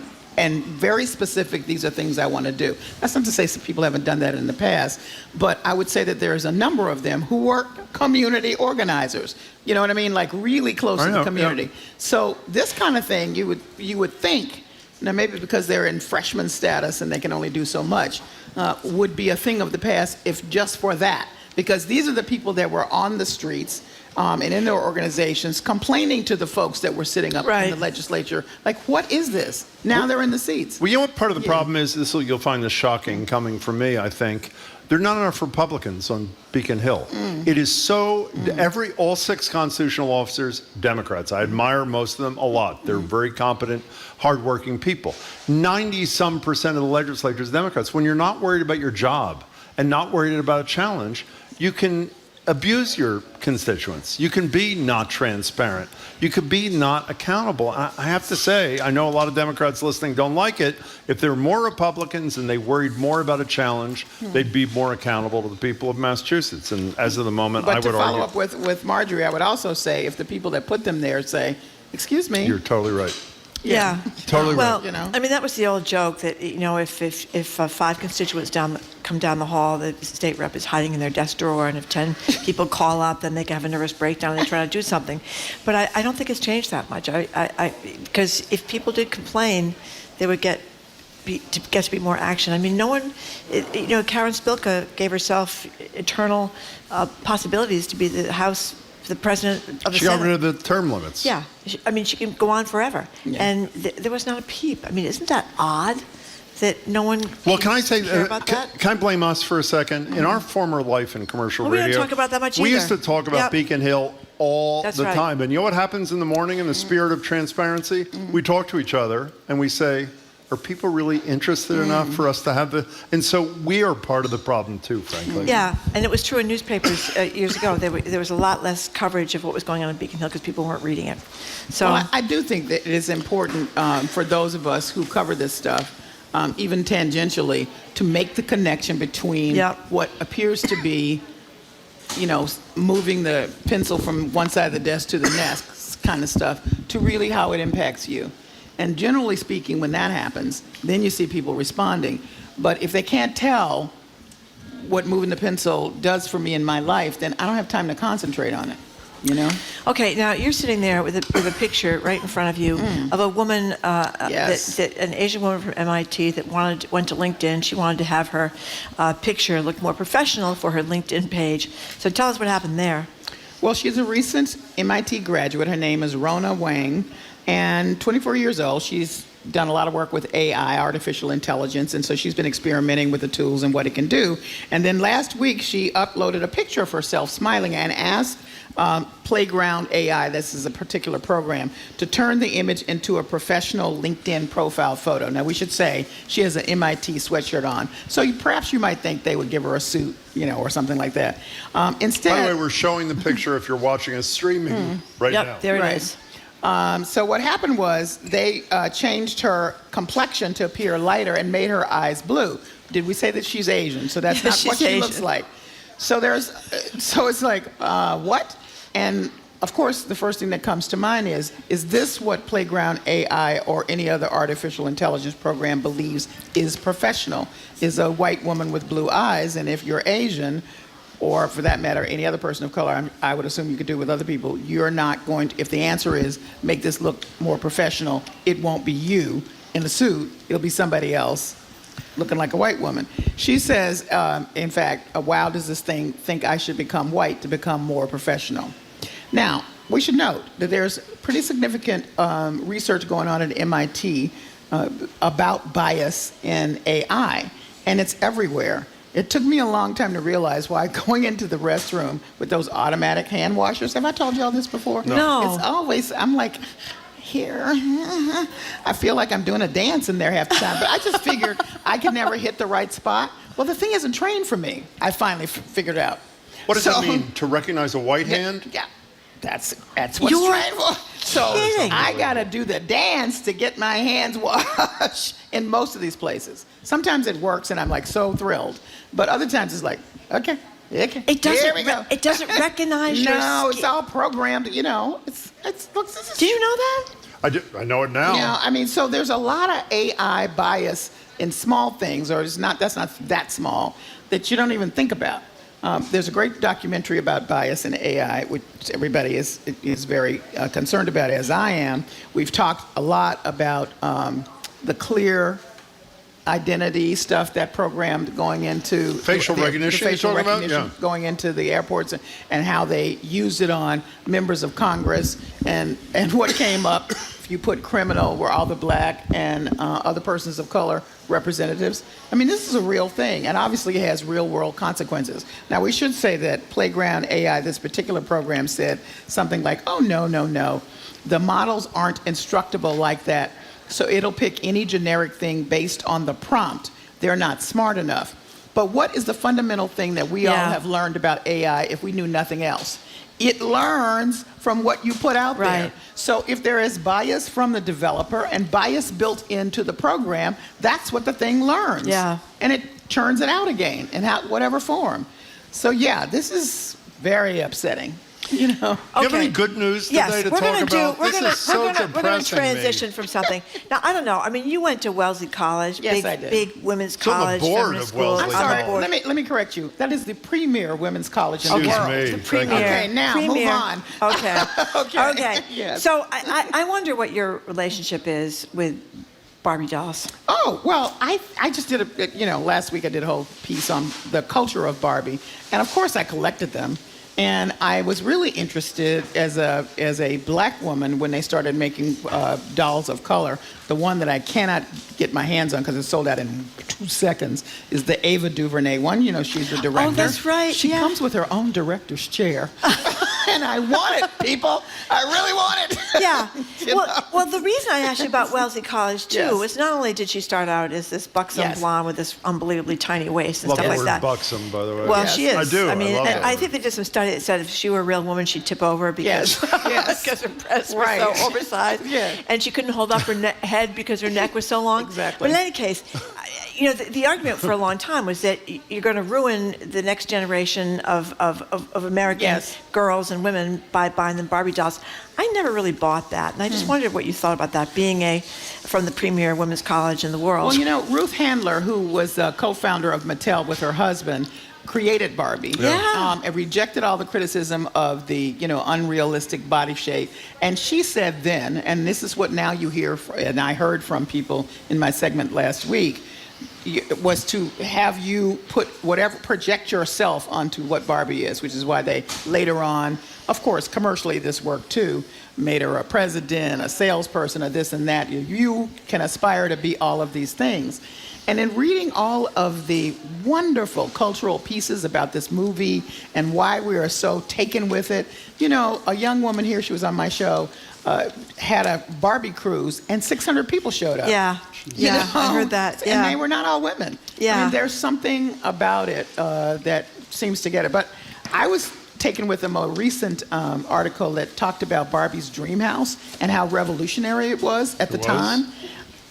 very specific, these are things I want to do. That's not to say some people haven't done that in the past, but I would say that there's a number of them who were community organizers. You know what I mean? Like really close to the community. So this kind of thing, you would think, now maybe because they're in freshman status and they can only do so much, would be a thing of the past if just for that. Because these are the people that were on the streets and in their organizations complaining to the folks that were sitting up in the legislature, like, what is this? Now they're in the seats. Well, you know what part of the problem is? You'll find this shocking coming from me, I think. There are not enough Republicans on Beacon Hill. It is so, all 6 constitutional officers, Democrats. I admire most of them a lot. They're very competent, hardworking people. 90-some% of the legislature is Democrats. When you're not worried about your job and not worried about a challenge, you can abuse your constituents. You can be not transparent. You could be not accountable. I have to say, I know a lot of Democrats listening don't like it. If there were more Republicans and they worried more about a challenge, they'd be more accountable to the people of Massachusetts. And as of the moment, I would argue. But to follow up with Marjorie, I would also say, if the people that put them there say, excuse me. You're totally right. Yeah. Totally well, right. I mean, that was the old joke that, if 5 constituents come down the hall, the state rep is hiding in their desk drawer, and if 10 people call up, then they can have a nervous breakdown and they try to do something. But I don't think it's changed that much. Because if people did complain, they would get to be more action. I mean, no one, Karen Spilka gave herself eternal possibilities to be the president of the Senate. She got rid of the term limits. Yeah. I mean, she can go on forever. Yeah. And there was not a peep. I mean, isn't that odd that no one can I say, care about that? Can I blame us for a second? In our former life in commercial radio, we don't talk about that much either. We used to talk about Beacon Hill all the time. And you know what happens in the morning in the spirit of transparency? We talk to each other and we say, are people really interested enough for us to have and so we are part of the problem too, frankly. Yeah, and it was true in newspapers years ago. There was a lot less coverage of what was going on in Beacon Hill because people weren't reading it. So well, I do think that it is important for those of us who cover this stuff, even tangentially, to make the connection between what appears to be, moving the pencil from one side of the desk to the next kind of stuff, to really how it impacts you. And generally speaking, when that happens, then you see people responding. But if they can't tell what moving the pencil does for me in my life, then I don't have time to concentrate on it. You know? Okay, now you're sitting there with a picture right in front of you of a woman, Yes. an Asian woman from MIT that went to LinkedIn. She wanted to have her picture look more professional for her LinkedIn page. So tell us what happened there. Well, she's a recent MIT graduate. Her name is Rona Wang, and 24 years old. She's done a lot of work with AI, artificial intelligence, and so she's been experimenting with the tools and what it can do. And then last week, she uploaded a picture of herself smiling and asked Playground AI, this is a particular program, to turn the image into a professional LinkedIn profile photo. Now, we should say she has an MIT sweatshirt on, so perhaps you might think they would give her a suit, you know, or something like that. Instead, By the way, we're showing the picture if you're watching us streaming right now. There it is. So what happened was they changed her complexion to appear lighter and made her eyes blue. Did we say that she's Asian? So that's not what she looks like. So so it's like, what? And of course, the first thing that comes to mind is this what Playground AI or any other artificial intelligence program believes is professional? Is a white woman with blue eyes, and if you're Asian, or for that matter, any other person of color, I would assume you could do it with other people, you're not going to, if the answer is make this look more professional, it won't be you in a suit, it'll be somebody else looking like a white woman. She says, in fact, wow, does this thing think I should become white to become more professional? Now, we should note that there's pretty significant research going on at MIT about bias in AI, and it's everywhere. It took me a long time to realize why going into the restroom with those automatic hand washers, have I told you all this before? No. It's always, I'm like, here. I feel like I'm doing a dance in there half the time, but I just figured I could never hit the right spot. Well, the thing isn't trained for me. I finally figured out. What does that mean? To recognize a white hand? Yeah. That's what's trained for. So I gotta do the dance to get my hands washed in most of these places. Sometimes it works and I'm like so thrilled, but other times it's like, okay. It doesn't. Here we go. It doesn't recognize your No, skin. it's all programmed. You know, Did you know that? I know it now. Yeah, I mean, so there's a lot of AI bias in small things, or that's not that small, that you don't even think about. There's a great documentary about bias in AI, which everybody is very concerned about, as I am. We've talked a lot about the clear identity stuff that programmed going into facial recognition. The facial you're talking recognition about? Yeah. going into the airports and how they used it on members of Congress and what came up if you put criminal where all the black and other persons of color representatives. I mean, this is a real thing, and obviously it has real world consequences. Now, we should say that Playground AI, this particular program, said something like, oh, no. The models aren't instructable like that. So it'll pick any generic thing based on the prompt. They're not smart enough. But what is the fundamental thing that we all have learned about AI if we knew nothing else? It learns from what you put out there. So if there is bias from the developer and bias built into the program, that's what the thing learns. Yeah. And it churns it out again in whatever form. So yeah, this is very upsetting. You know. Do you have any good news today to talk about? We're This going to transition from something. Now, I don't know. I mean, you went to Wellesley College, Yes, I did. big women's It's on the college, board feminist of school. Wellesley on the Sorry, board. let me correct you. That is the premier women's college in the Excuse world. me. The Thank premier. you. Okay, now move on. Okay. Okay. Yes. So I wonder what your relationship is with Barbie dolls. Oh, well, I just did last week I did a whole piece on the culture of Barbie. And of course I collected them. And I was really interested as a black woman when they started making dolls of color. The one that I cannot get my hands on because it's sold out in 2 seconds is the Ava DuVernay one. You know, she's the director. Oh, that's right. She comes with her own director's chair. And I want it, people. I really want it. Yeah. You know? Well, the reason I asked you about Wellesley College, too, Yes. was not only did she start out as this buxom Yes. blonde with this unbelievably tiny waist and Love stuff the like word that. buxom, by the way. Well, she is. I do. I mean, love and that I word. think they did some study that said if she were a real woman, she'd tip over because Yes. because her breasts were Right. so oversized, Yeah. and she couldn't hold up her head because her neck was so long. Exactly. But in any case, the argument for a long time was that you're going to ruin the next generation of American Yes. girls and women by buying them Barbie dolls. I never really bought that, and I just wondered what you thought about that, being from the premier women's college in the world. Well, Ruth Handler, who was a co-founder of Mattel with her husband, created Barbie. And rejected all the criticism of the, unrealistic body shape. And she said then, and this is what now you hear, and I heard from people in my segment last week, was to have you project yourself onto what Barbie is, which is why they later on, of course, commercially this worked too, made her a president, a salesperson, a this and that. You can aspire to be all of these things. And in reading all of the wonderful cultural pieces about this movie and why we are so taken with it, a young woman here, she was on my show, had a Barbie cruise and 600 people showed up. I heard that. And they were not all women. I mean, there's something about it that seems to get it. But I was taken with a more recent article that talked about Barbie's dream house and how revolutionary it was at the time.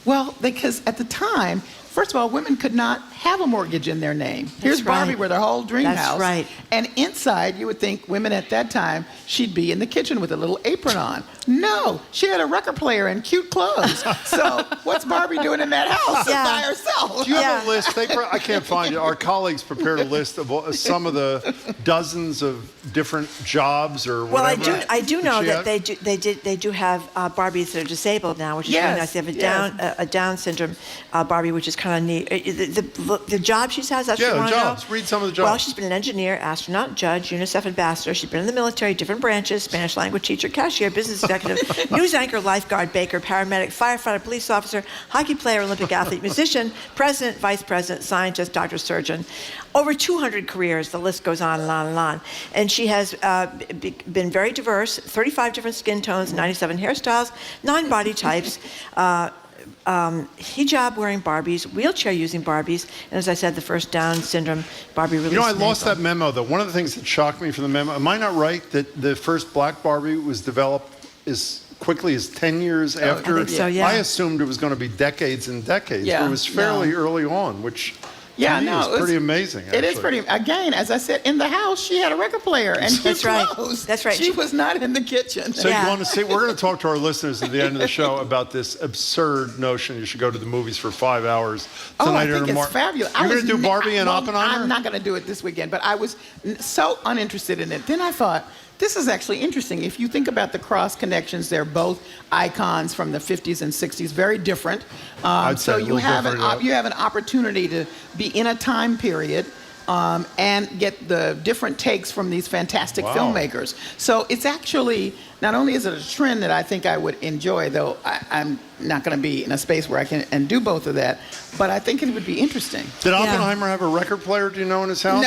Well, because at the time, first of all, women could not have a mortgage in their name. Here's Barbie with her whole dream house. That's right. And inside, you would think women at that time, she'd be in the kitchen with a little apron on. No, she had a record player and cute clothes. So what's Barbie doing in that house by herself? Do you have a list? I can't find it. Our colleagues prepared a list of some of the dozens of different jobs or whatever. Well, I do know that they do have Barbies that are disabled now, which is really nice. They have a Down syndrome Barbie, which is kind of neat. The job she has, that's what you want to know? Read some of the jobs. Well, she's been an engineer, astronaut, judge, UNICEF ambassador. She's been in the military, different branches, Spanish language teacher, cashier, business executive, news anchor, lifeguard, baker, paramedic, firefighter, police officer, hockey player, Olympic athlete, musician, president, vice president, scientist, doctor, surgeon. Over 200 careers, the list goes on and on and on. And she has been very diverse, 35 different skin tones, 97 hairstyles, 9 body types, hijab-wearing Barbies, wheelchair-using Barbies, and as I said, the first Down syndrome Barbie released. I lost that memo, though. One of the things that shocked me from the memo, am I not right that the first black Barbie was developed as quickly as 10 years after? I think so, yeah. I assumed it was going to be decades and decades, but it was fairly early on, which... It's pretty amazing. Actually. It is pretty. Again, as I said, in the house, she had a record player and That's clothes. That's right. She was not in the kitchen. So you want to see? We're going to talk to our listeners at the end of the show about this absurd notion you should go to the movies for 5 hours tonight I think it's fabulous. You're going to do Barbie and Oppenheimer? I'm not going to do it this weekend, but I was so uninterested in it. Then I thought, this is actually interesting. If you think about the cross connections, they're both icons from the 50s and 60s, very different. So you have an opportunity to be in a time period and get the different takes from these fantastic filmmakers. So it's actually, not only is it a trend that I think I would enjoy, though I'm not going to be in a space where I can and do both of that, but I think it would be interesting. Did Oppenheimer have a record player, do you know, in his house?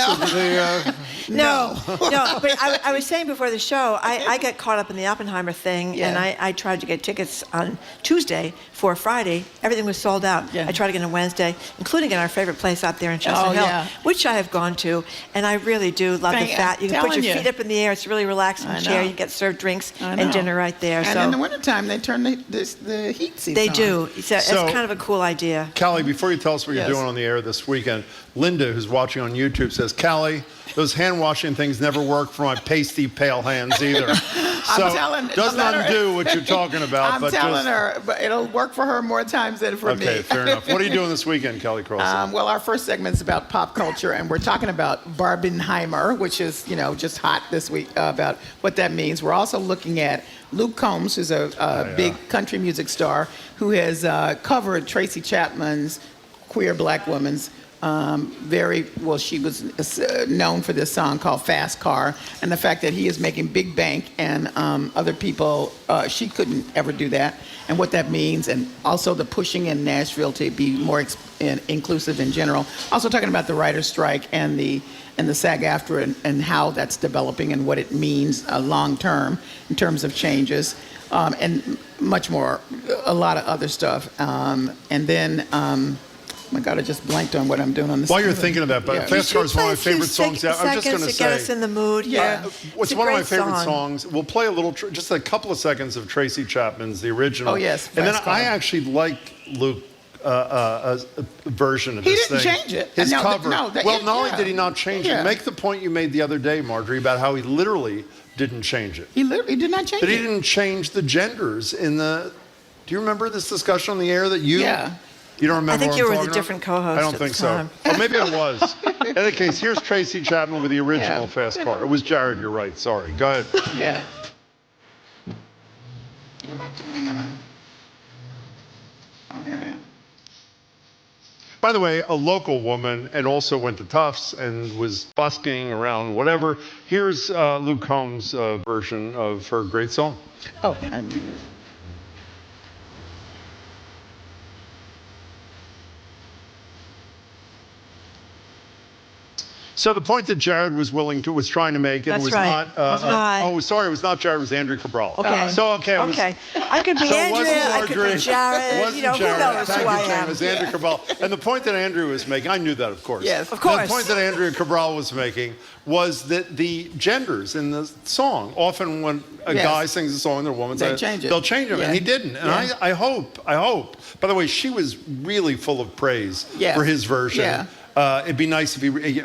No. No, but I was saying before the show, I got caught up in the Oppenheimer thing, and I tried to get tickets on Tuesday for Friday. Everything was sold out. I tried to get on Wednesday, including in our favorite place out there in Chestnut Hill, which I have gone to, and I really do love the fact you can put your feet up in the air. It's really relaxing in the chair. You can get served drinks and dinner right there. And in the wintertime, they turn the heat seats They on. do. It's kind of a cool idea. Callie, before you tell us what you're doing on the air this weekend, Linda, who's watching on YouTube, says, Callie, those hand washing things never work for my pasty, pale hands either. So doesn't undo what you're talking about. I'm telling her, but it'll work for her more times than for me. Okay, fair enough. What are you doing this weekend, Callie Crossley? Well, our first segment is about pop culture, and we're talking about Barbenheimer, which is, just hot this week, about what that means. We're also looking at Luke Combs, who's a big country music star, who has covered Tracy Chapman's Queer Black Woman's she was known for this song called Fast Car, and the fact that he is making big bank and other people, she couldn't ever do that, and what that means, and also the pushing in Nashville to be more inclusive in general. Also talking about the writer's strike and the SAG-AFTRA and how that's developing and what it means long term in terms of changes, and much more, a lot of other stuff, and then. Oh my God, I just blanked on what I'm doing on this. While you're thinking of that, but Fast Car is one of my favorite songs. I'm just going to say, get us in the mood. It's one of my favorite songs. We'll play a little, just a couple of seconds of Tracy Chapman's, the original. Oh yes, and then I actually like Luke. A version of this thing. He didn't change it. His cover. Not only did he not change it, make the point you made the other day, Marjorie, about how he literally didn't change it. He did not change it. But he didn't change the genders in the. Do you remember this discussion on the air that you? You don't remember I think what you I'm were talking the different co-host I don't at think the so. time. Oh, maybe I was. In any case, here's Tracy Chapman with the original Fast Car. It was Jared, you're right. Sorry. Go ahead. Yeah. By the way, a local woman and also went to Tufts and was busking around, whatever. Here's Luke Combs' version of her great song. Oh, So the point that Jared was trying to make, That's was right. not. That's right. Oh, sorry, it was not Jared. It was Andrew Cabral. Okay. Okay. Okay. I could be So it Andrea. wasn't I could Marjorie. be Jared. Wasn't You know, Jared. who knows Thank who you, I Jane. am. It was Andrew Cabral. And the point that Andrew was making, I knew that, of course. Yes, of course. The point that Andrea Cabral was making was that the genders in the song, often when a guy sings a song and a woman They says, change it. they'll change them, Yeah. and he didn't. And Yeah. I hope. By the way, she was really full of praise Yes. for his version. Yeah. It'd be nice if he.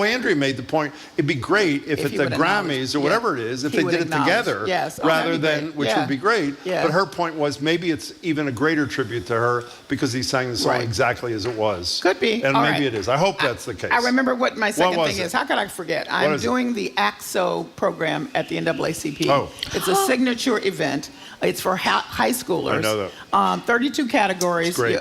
Andrea made the point. It'd be great if at he the would Grammys acknowledge. or whatever it is, if He they would did it acknowledge. together, Yes. Oh, rather that'd be than, great. which Yeah. would be great. Yeah. But her point was maybe it's even a greater tribute to her because he sang the song Right. exactly as it was. Could be. And All maybe right. it is. I hope that's the case. I remember what my second was thing it? is. How could I forget? I'm is it? doing the AXO program at the NAACP. Oh. It's a signature event. It's for high schoolers. I know that. 32 categories. It's great.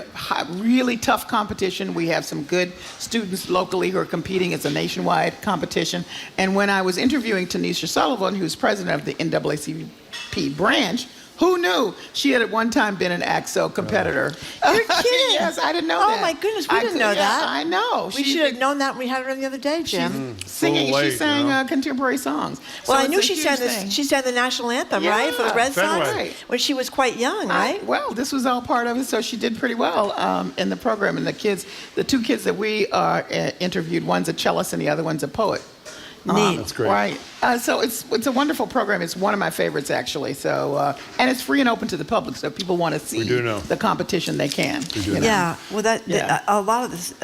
Really tough competition. We have some good students locally who are competing. It's a nationwide competition. And when I was interviewing Tanisha Sullivan, who's president of the NAACP branch, who knew she had at one time been an AXO competitor? You're kidding. Yes, I didn't know Oh, that. my goodness, we didn't know that. I know. We should have known that when we had her on the other day, Jim. Singing, late, she sang you know? contemporary songs. Well, So I knew it's a she sang huge thing. she sang the national anthem, Yeah. right, for the Red Sox Fenway. when she was quite young, right? Well, this was all part of it, so she did pretty well in the program. And the two kids that we interviewed, one's a cellist and the other one's a poet. Neat. That's great. Right. So it's a wonderful program. It's one of my favorites, actually. So and it's free and open to the public. So if people want to see do know. the competition, they can. do know. Yeah, well, Yeah. a lot of this,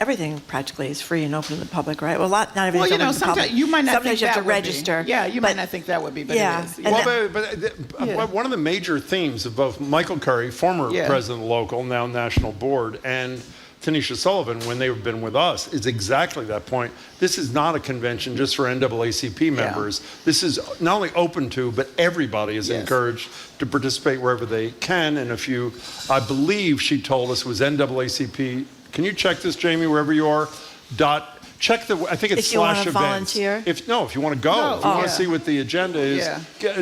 everything practically is free and open to the public, right? Well, not everything's Well, you open know, to the public. sometimes you might not Sometimes think you have that to would register. Be. Yeah, you but- might not think that would be, but Yeah, it is. and Well, one of the major themes of both Michael Curry, former president of local, now national board, and Tanisha Sullivan, when they've been with us, is exactly that point. This is not a convention just for NAACP members. This is not only open to, but everybody is encouraged to participate wherever they can. And if you, I believe she told us, was NAACP. Can you check this, Jamie, wherever you are? Check I think it's If you want /events. to volunteer? If you want to go, if you want to see what the agenda is,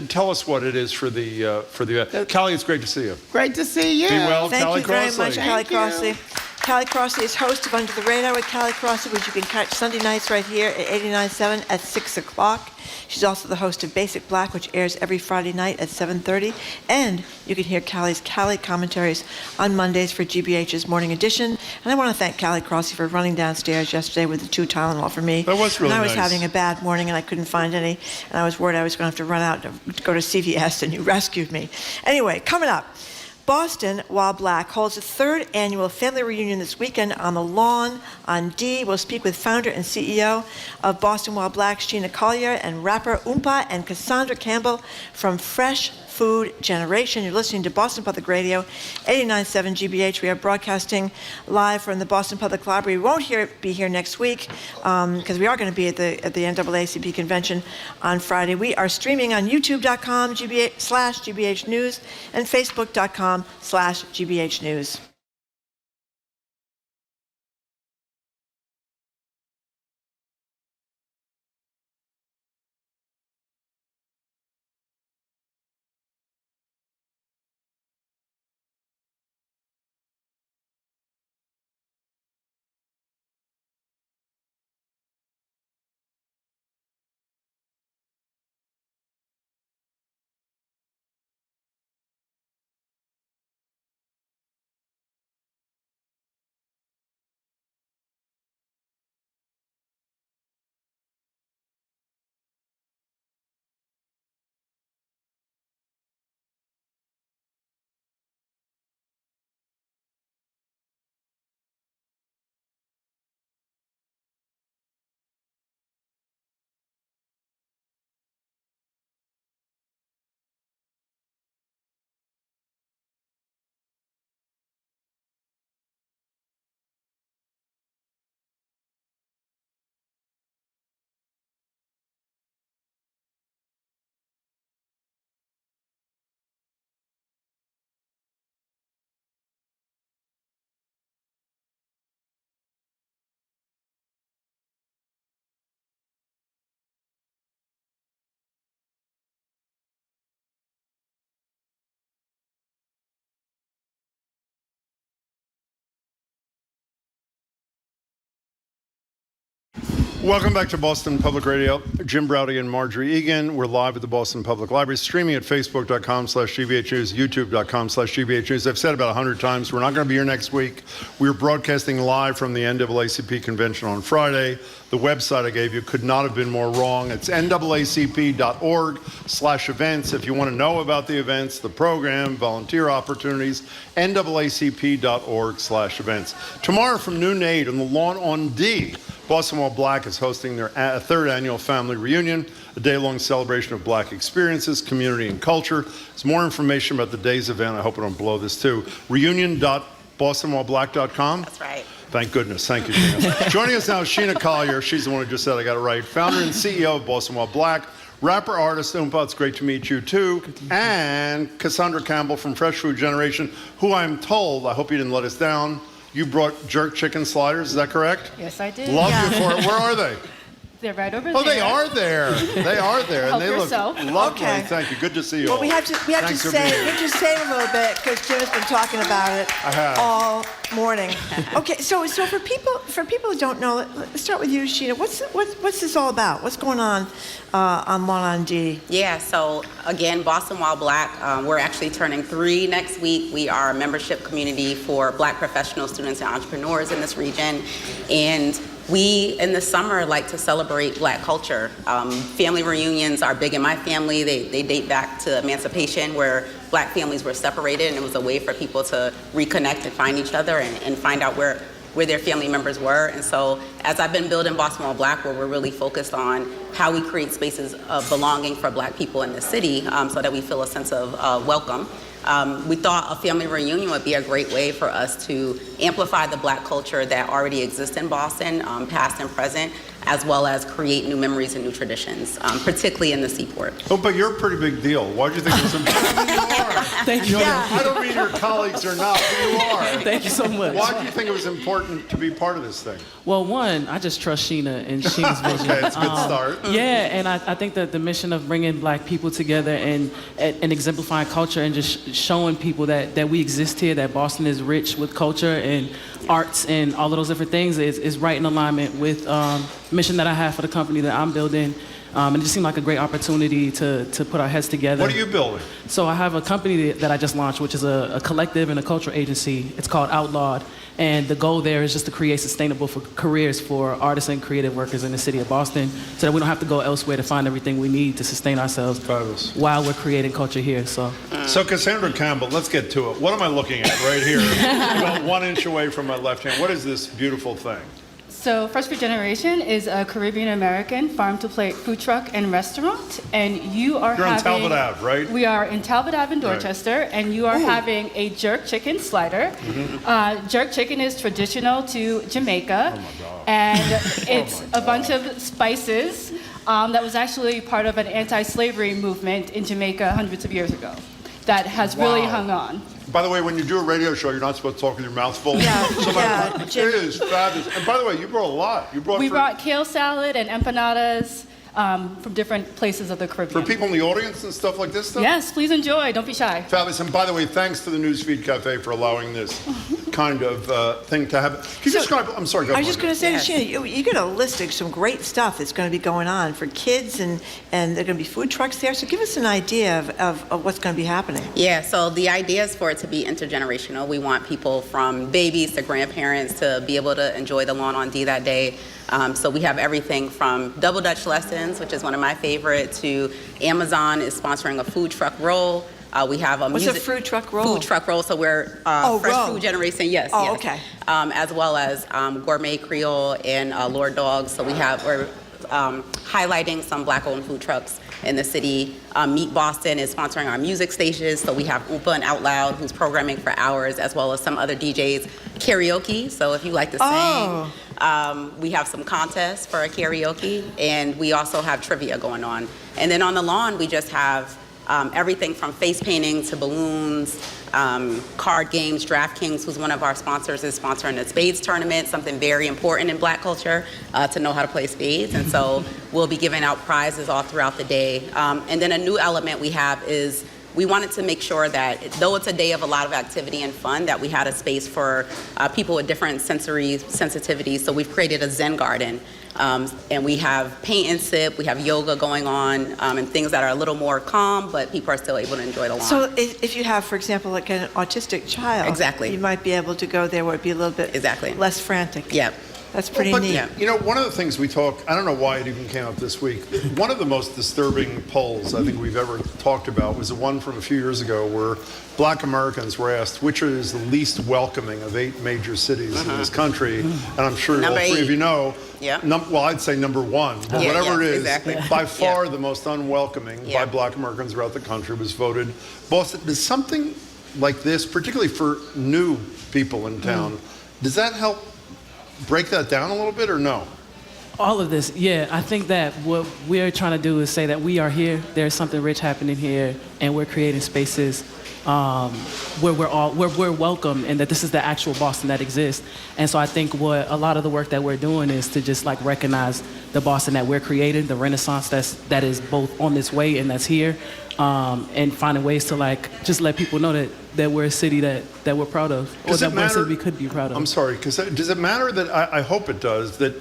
tell us what it is for the Callie, it's great to see you. Great to see you. Be well, Thank Callie you very Crossley. much, Callie Crossley. Callie Crossley is host of Under the Radar with Callie Crossley, which you can catch Sunday nights right here at 89.7 at 6 o'clock. She's also the host of Basic Black, which airs every Friday night at 7:30. And you can hear Callie's Callie commentaries on Mondays for GBH's Morning Edition. And I want to thank Callie Crossley for running downstairs yesterday with the 2 Tylenol for me. That was really And I was nice. having a bad morning and I couldn't find any. And I was worried I was going to have to run out to go to CVS, and you rescued me. Anyway, coming up. Boston While Black holds the 3rd annual family reunion this weekend on the lawn on D. We'll speak with founder and CEO of Boston While Black, Sheena Collier, and rapper Oompa and Cassandra Campbell from Fresh Food Generation. You're listening to Boston Public Radio, 89.7 GBH. We are broadcasting live from the Boston Public Library. We won't be here next week because we are going to be at the NAACP convention on Friday. We are streaming on youtube.com/GBH News and facebook.com/GBH News. Welcome back to Boston Public Radio. Jim Browdy and Marjorie Egan. We're live at the Boston Public Library, streaming at facebook.com/GBH News, youtube.com/GBH News. I've said about 100 times, we're not going to be here next week. We're broadcasting live from the NAACP convention on Friday. The website I gave you could not have been more wrong. It's naacp.org/events. If you want to know about the events, the program, volunteer opportunities, naacp.org/events. Tomorrow from noon to 8 on the lawn on D, Boston While Black is hosting their third annual family reunion, a day-long celebration of Black experiences, community, and culture. There's more information about the day's event. I hope I don't blow this too. reunion.bostonwhileblack.com. That's right. Thank goodness. Thank you, Sheena. Joining us now is Sheena Collier. She's the one who just said I got it right. Founder and CEO of Boston While Black. Rapper, artist, Oompa, it's great to meet you too. And Cassandra Campbell from Fresh Food Generation, who I'm told, I hope you didn't let us down, you brought jerk chicken sliders, is that correct? Yes, I did. Love you for it. Where are they? They're right over Oh, there. they are there. They are there. Help And they yourself. look lovely. Okay. Thank you. Good to see you Well, all. we have to Thanks for being here. say a little bit because Jim has been talking about it I have. all morning. Okay, so for people who don't know, let's start with you, Sheena. What's this all about? What's going on Lawn on D? Yeah, so again, Boston While Black, we're actually turning 3 next week. We are a membership community for Black professional students and entrepreneurs in this region. And we, in the summer, like to celebrate Black culture. Family reunions are big in my family. They date back to emancipation, where Black families were separated, and it was a way for people to reconnect and find each other and find out where their family members were. And so as I've been building Boston While Black, where we're really focused on how we create spaces of belonging for Black people in the city so that we feel a sense of welcome. We thought a family reunion would be a great way for us to amplify the Black culture that already exists in Boston, past and present, as well as create new memories and new traditions, particularly in the Seaport. Oh, but you're a pretty big deal. Why do you think it was important? You are. Thank you. I don't mean your colleagues are not, but you are. Thank you so much. Why do you think it was important to be part of this thing? Well, one, I just trust Sheena and Sheena's vision. Okay, it's a good start. Yeah, and I think that the mission of bringing Black people together and exemplifying culture and just showing people that we exist here, that Boston is rich with culture and arts and all of those different things is right in alignment with mission that I have for the company that I'm building. And it just seemed like a great opportunity to put our heads together. What are you building? So I have a company that I just launched, which is a collective and a cultural agency. It's called Outlawed. And the goal there is just to create sustainable careers for artists and creative workers in the city of Boston so that we don't have to go elsewhere to find everything we need to sustain ourselves while we're creating culture here. So Cassandra Campbell, let's get to it. What am I looking at right here? About 1 inch away from my left hand. What is this beautiful thing? So Fresh Food Generation is a Caribbean-American farm-to-plate food truck and restaurant, and you are You're on Talbot Ave, right? We are in Talbot Ave in Dorchester, and you are having a jerk chicken slider. Jerk chicken is traditional to Jamaica, and it's a bunch of spices that was actually part of an anti-slavery movement in Jamaica hundreds of years ago that has really hung on. By the way, when you do a radio show, you're not supposed to talk with your mouth full. Yeah, It is fabulous. And by the way, you brought a lot. We brought kale salad and empanadas from different places of the Caribbean. For people in the audience and stuff like this stuff? Yes, please enjoy. Don't be shy. Fabulous. And by the way, thanks to the Newsfeed Cafe for allowing this kind of thing to happen. Can you describe, I'm sorry, go I was just going to say, Yes. Sheena, you got a list of some great stuff that's going to be going on for kids, and there are going to be food trucks there. So give us an idea of what's going to be happening. Yeah, so the idea is for it to be intergenerational. We want people from babies to grandparents to be able to enjoy the lawn on D that day. So we have everything from double Dutch lessons, which is one of my favorite, to Amazon is sponsoring a food truck roll. We have a What's a food truck roll? Food truck roll. So we're Fresh Food Generation. Yes. Oh, yes. okay. As well as Gourmet Creole and Lord Dogs. So we're highlighting some Black-owned food trucks in the city. Meet Boston is sponsoring our music stations. So we have Oompa and Out Loud, who's programming for hours, as well as some other DJs. Karaoke. So if you like to sing. We have some contests for karaoke, and we also have trivia going on. And then on the lawn, we just have everything from face painting to balloons, card games. DraftKings, who's one of our sponsors, is sponsoring a spades tournament, something very important in Black culture, to know how to play spades. And so we'll be giving out prizes all throughout the day. And then a new element we have is we wanted to make sure that though it's a day of a lot of activity and fun, that we had a space for people with different sensory sensitivities. So we've created a Zen garden. And we have paint and sip, we have yoga going on, and things that are a little more calm, but people are still able to enjoy the lawn. So if you have, for example, like an autistic child, exactly, you might be able to go there where it'd be a little bit less frantic. Yep. That's pretty neat. You know, one of the things we talk, I don't know why it even came up this week, one of the most disturbing polls I think we've ever talked about was the one from a few years ago where Black Americans were asked which is the least welcoming of 8 major cities in this country, and I'm sure all 3 of you know. Yeah. Well, I'd say number 1, but whatever it is, by Exactly. far the most unwelcoming by Black Americans throughout the country was voted Boston. Does something like this, particularly for new people in town, does that help break that down a little bit or no? All of this, yeah. I think that what we're trying to do is say that we are here, there's something rich happening here, and we're creating spaces where we're welcome, and that this is the actual Boston that exists. And so I think what a lot of the work that we're doing is to just like recognize the Boston that we're creating, the Renaissance that is both on this way and that's here, and finding ways to like just let people know that we're a city that we're proud of, or that we're a city we could be proud of. I'm sorry, because does it matter that, I hope it does, that,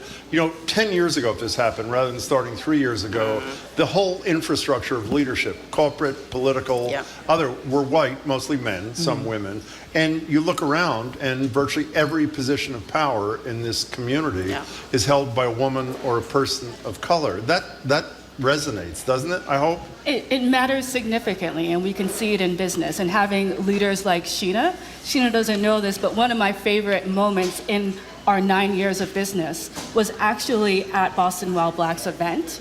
10 years ago if this happened, rather than starting 3 years ago, the whole infrastructure of leadership, corporate, political, other, were white, mostly men, some women, and you look around and virtually every position of power in this community is held by a woman or a person of color. That resonates, doesn't it? I hope. It matters significantly, and we can see it in business. And having leaders like Sheena doesn't know this, but one of my favorite moments in our 9 years of business was actually at Boston While Black's event.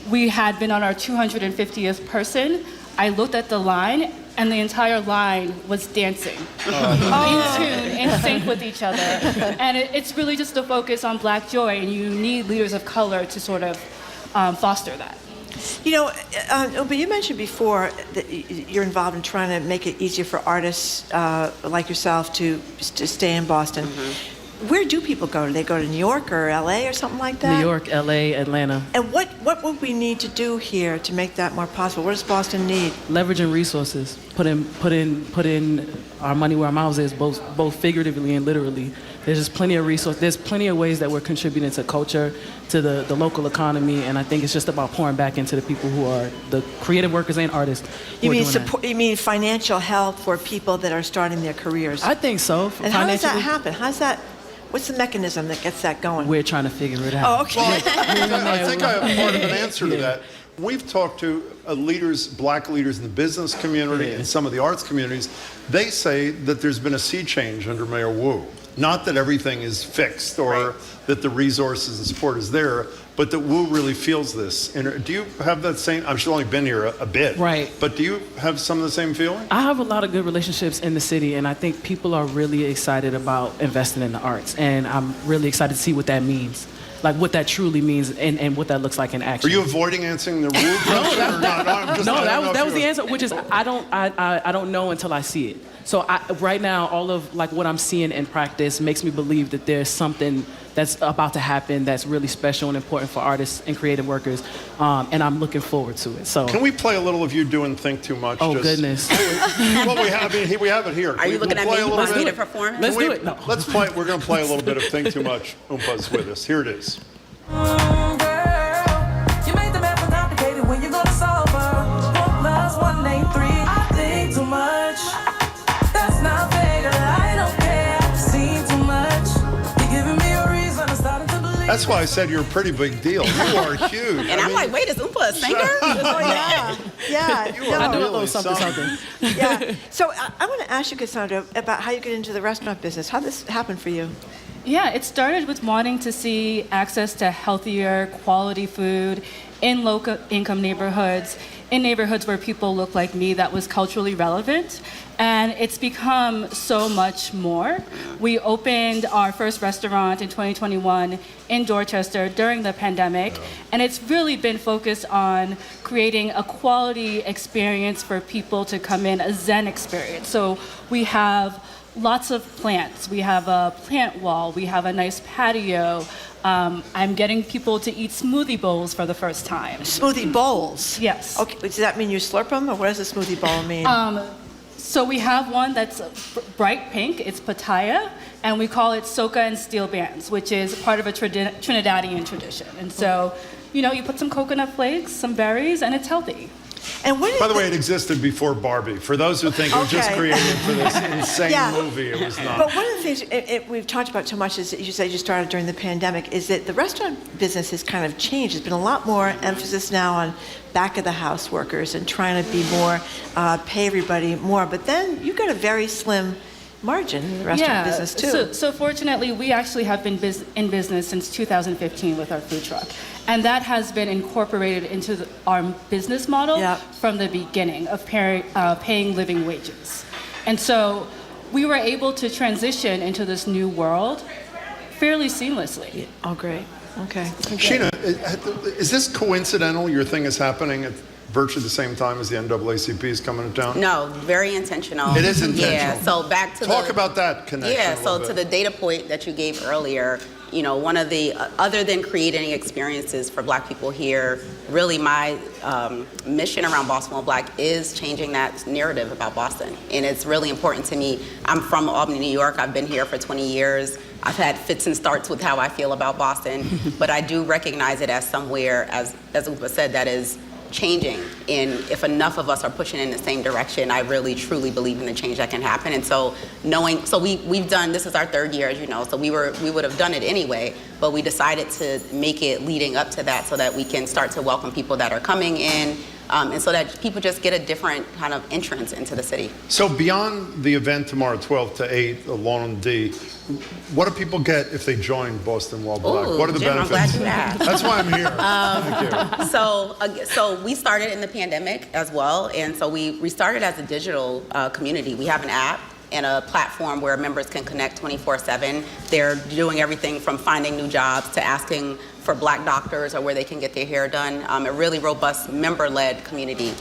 We had been on our 250th person. I looked at the line, and the entire line was dancing in tune, in sync with each other. And it's really just a focus on Black joy, and you need leaders of color to sort of foster that. But you mentioned before that you're involved in trying to make it easier for artists like yourself to stay in Boston. Where do people go? Do they go to New York or LA or something like that? New York, LA, Atlanta. And what would we need to do here to make that more possible? What does Boston need? Leveraging resources. Put in our money where our mouths is, both figuratively and literally. There's just plenty of resources. There's plenty of ways that we're contributing to culture, to the local economy, and I think it's just about pouring back into the people who are the creative workers and artists. You mean support? You mean financial help for people that are starting their careers? I think so. And how does that happen? What's the mechanism that gets that going? We're trying to figure it out. Oh, okay. Well, I think I have part of an answer to that. We've talked to Black leaders in the business community and some of the arts communities. They say that there's been a sea change under Mayor Wu. Not that everything is fixed or that the resources and support is there, but that Wu really feels this. And do you have that same, I've only been here a bit, but do you have some of the same feeling? I have a lot of good relationships in the city, and I think people are really excited about investing in the arts, and I'm really excited to see what that means. Like what that truly means and what that looks like in action. Are you avoiding answering the Wu question or not? That was the answer, which is I don't know until I see it. So right now, all of like what I'm seeing in practice makes me believe that there's something that's about to happen that's really special and important for artists and creative workers, and I'm looking forward to it. So can we play a little of you doing Think Too Much? Oh, goodness. Well, we have it here. Are you looking at me? Let's do the performance. Let's do it. No. Let's play. We're going to play a little bit of Think Too Much. Oompa's with us. Here it is. You make the math complicated when you're gonna solve her. 1 + 1 ain't 3. I think too much. That's not fair. I don't care. I've seen too much. You're giving me a reason. I'm starting to believe. That's why I said you're a pretty big deal. You are huge. And I'm like, wait, is Oompa a singer? Yeah. You are I do a really little something. Yeah. So I want to ask you, Cassandra, about how you get into the restaurant business. How this happened for you? Yeah, it started with wanting to see access to healthier, quality food in low-income neighborhoods, in neighborhoods where people look like me that was culturally relevant. And it's become so much more. We opened our first restaurant in 2021 in Dorchester during the pandemic, and it's really been focused on creating a quality experience for people to come in, a Zen experience. So we have lots of plants. We have a plant wall. We have a nice patio. I'm getting people to eat smoothie bowls for the first time. Smoothie bowls? Yes. Okay, does that mean you slurp them, or what does a smoothie bowl mean? So we have one that's bright pink. It's pitaya, and we call it soca and steel bands, which is part of a Trinidadian tradition. And so, you know, you put some coconut flakes, some berries, and it's healthy. And when By the way, it existed before Barbie. For those who think it was just created for this insane movie, it was not. But one of the things we've talked about so much is that you said you started during the pandemic, is that the restaurant business has kind of changed. There's been a lot more emphasis now on back of the house workers and trying to be more, pay everybody more. But then you've got a very slim margin in the restaurant business too. So fortunately, we actually have been in business since 2015 with our food truck. And that has been incorporated into our business model from the beginning of paying living wages. And so we were able to transition into this new world fairly seamlessly. Oh, great. Okay. Sheena, is this coincidental? Your thing is happening at virtually the same time as the NAACP is coming to town? No, very intentional. It is intentional. Yeah, so back to Talk about that connection. Yeah, so to the data point that you gave earlier, you know, one of the, other than creating experiences for Black people here, really my mission around Boston Well Black is changing that narrative about Boston. And it's really important to me. I'm from Albany, New York. I've been here for 20 years. I've had fits and starts with how I feel about Boston, but I do recognize it as somewhere, as Upa said, that is changing. And if enough of us are pushing in the same direction, I really truly believe in the change that can happen. And so we've done, this is our third year, as you know, so we would have done it anyway, but we decided to make it leading up to that so that we can start to welcome people that are coming in, and so that people just get a different kind of entrance into the city. So beyond the event tomorrow, 12 to 8, along on D, what do people get if they join Boston Well Black? Ooh, What are the Jim, benefits? I'm glad you asked. That's why I'm here. Thank you. So we started in the pandemic as well, and so we started as a digital community. We have an app and a platform where members can connect 24/7. They're doing everything from finding new jobs to asking for Black doctors or where they can get their hair done. A really robust member-led community.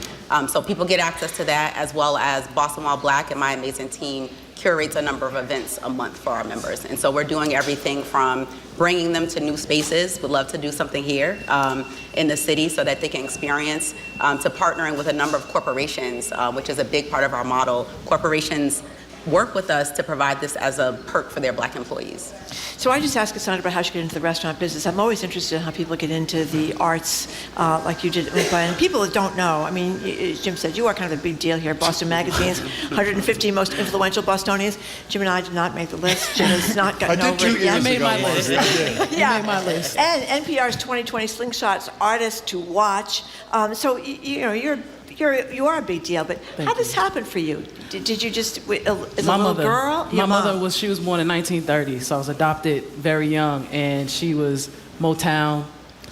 So people get access to that, as well as Boston Well Black and my amazing team curates a number of events a month for our members. And so we're doing everything from bringing them to new spaces. We'd love to do something here in the city so that they can experience, to partnering with a number of corporations, which is a big part of our model. Corporations work with us to provide this as a perk for their Black employees. So I just asked Cassandra about how she got into the restaurant business. I'm always interested in how people get into the arts, like you did. And people that don't know, I mean, as Jim said, you are kind of a big deal here. Boston Magazine's 150 most influential Bostonians. Jim and I did not make the list. Jim has not gotten over it yet. I made my list. Yeah. Made my list. And NPR's 2020 Slingshots Artist to Watch. So you know you are a big deal. But how did this happen for you? Did you just as a little girl? My mother she was born in 1930, so I was adopted very young, and she was Motown,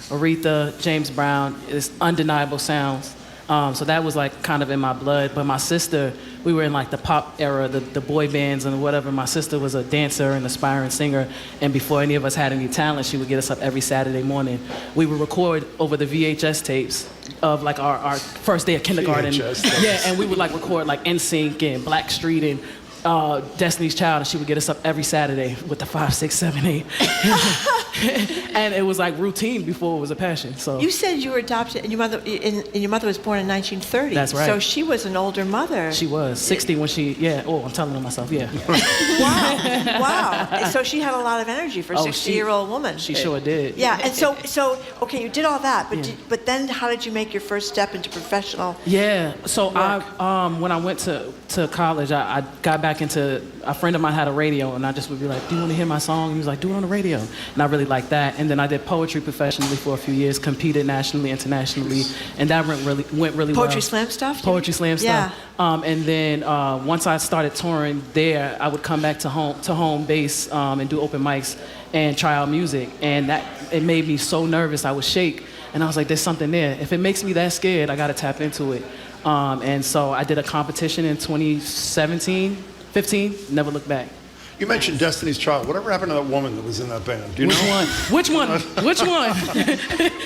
Aretha, James Brown. It's undeniable sounds. So that was like kind of in my blood. But my sister, we were in like the pop era, the boy bands and whatever. My sister was a dancer and aspiring singer, and before any of us had any talent, she would get us up every Saturday morning. We would record over the VHS tapes of like our first day of kindergarten. Yeah, and we would like record like NSYNC and Blackstreet and Destiny's Child, and she would get us up every Saturday with the 5, 6, 7, 8. And it was like routine before it was a passion. So you said you were adopted, and your mother was born in 1930. That's right. So she was an older mother. She was 60 when she. Yeah. Oh, I'm telling on myself. Yeah. Wow. So she had a lot of energy for a 60-year-old woman. She sure did. Yeah. And so okay, you did all that, but then how did you make your first step into professional? Yeah. So work? when I went to college, I got back into. A friend of mine had a radio, and I just would be like, "Do you want to hear my song?" And he was like, "Do it on the radio." And I really liked that. And then I did poetry professionally for a few years, competed nationally, internationally, and that went really well. Poetry slam stuff? Poetry slam stuff. Yeah. And then once I started touring there, I would come back to home base and do open mics and try out music. And it made me so nervous. I would shake. And I was like, there's something there. If it makes me that scared, I got to tap into it. And so I did a competition in 2015, never looked back. You mentioned Destiny's Child. Whatever happened to that woman that was in that band? Do you know? Which one? Which one?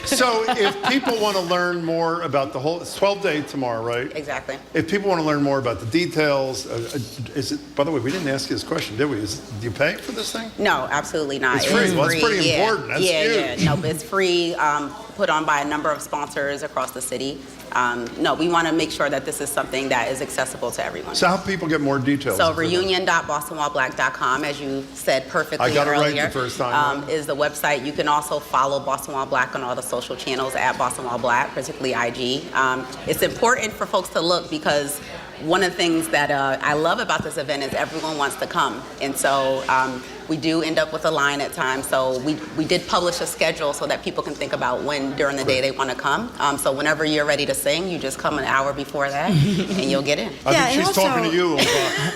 So if people want to learn more about the whole, it's 12-day tomorrow, right? Exactly. If people want to learn more about the details, is it, by the way, we didn't ask you this question, did we? Do you pay for this thing? No, absolutely not. It's free. Well, it's pretty important. That's huge. Yeah. No, it's free, put on by a number of sponsors across the city. No, we want to make sure that this is something that is accessible to everyone. So how do people get more details? So reunion.bostonwhileblack.com, as you said perfectly I got it earlier, right the first time. is the website. You can also follow Boston While Black on all the social channels at Boston While Black, particularly IG. It's important for folks to look because one of the things that I love about this event is everyone wants to come. And so we do end up with a line at times. So we did publish a schedule so that people can think about when during the day they want to come. So whenever you're ready to sing, you just come an hour before that and you'll get in. I think she's talking to you.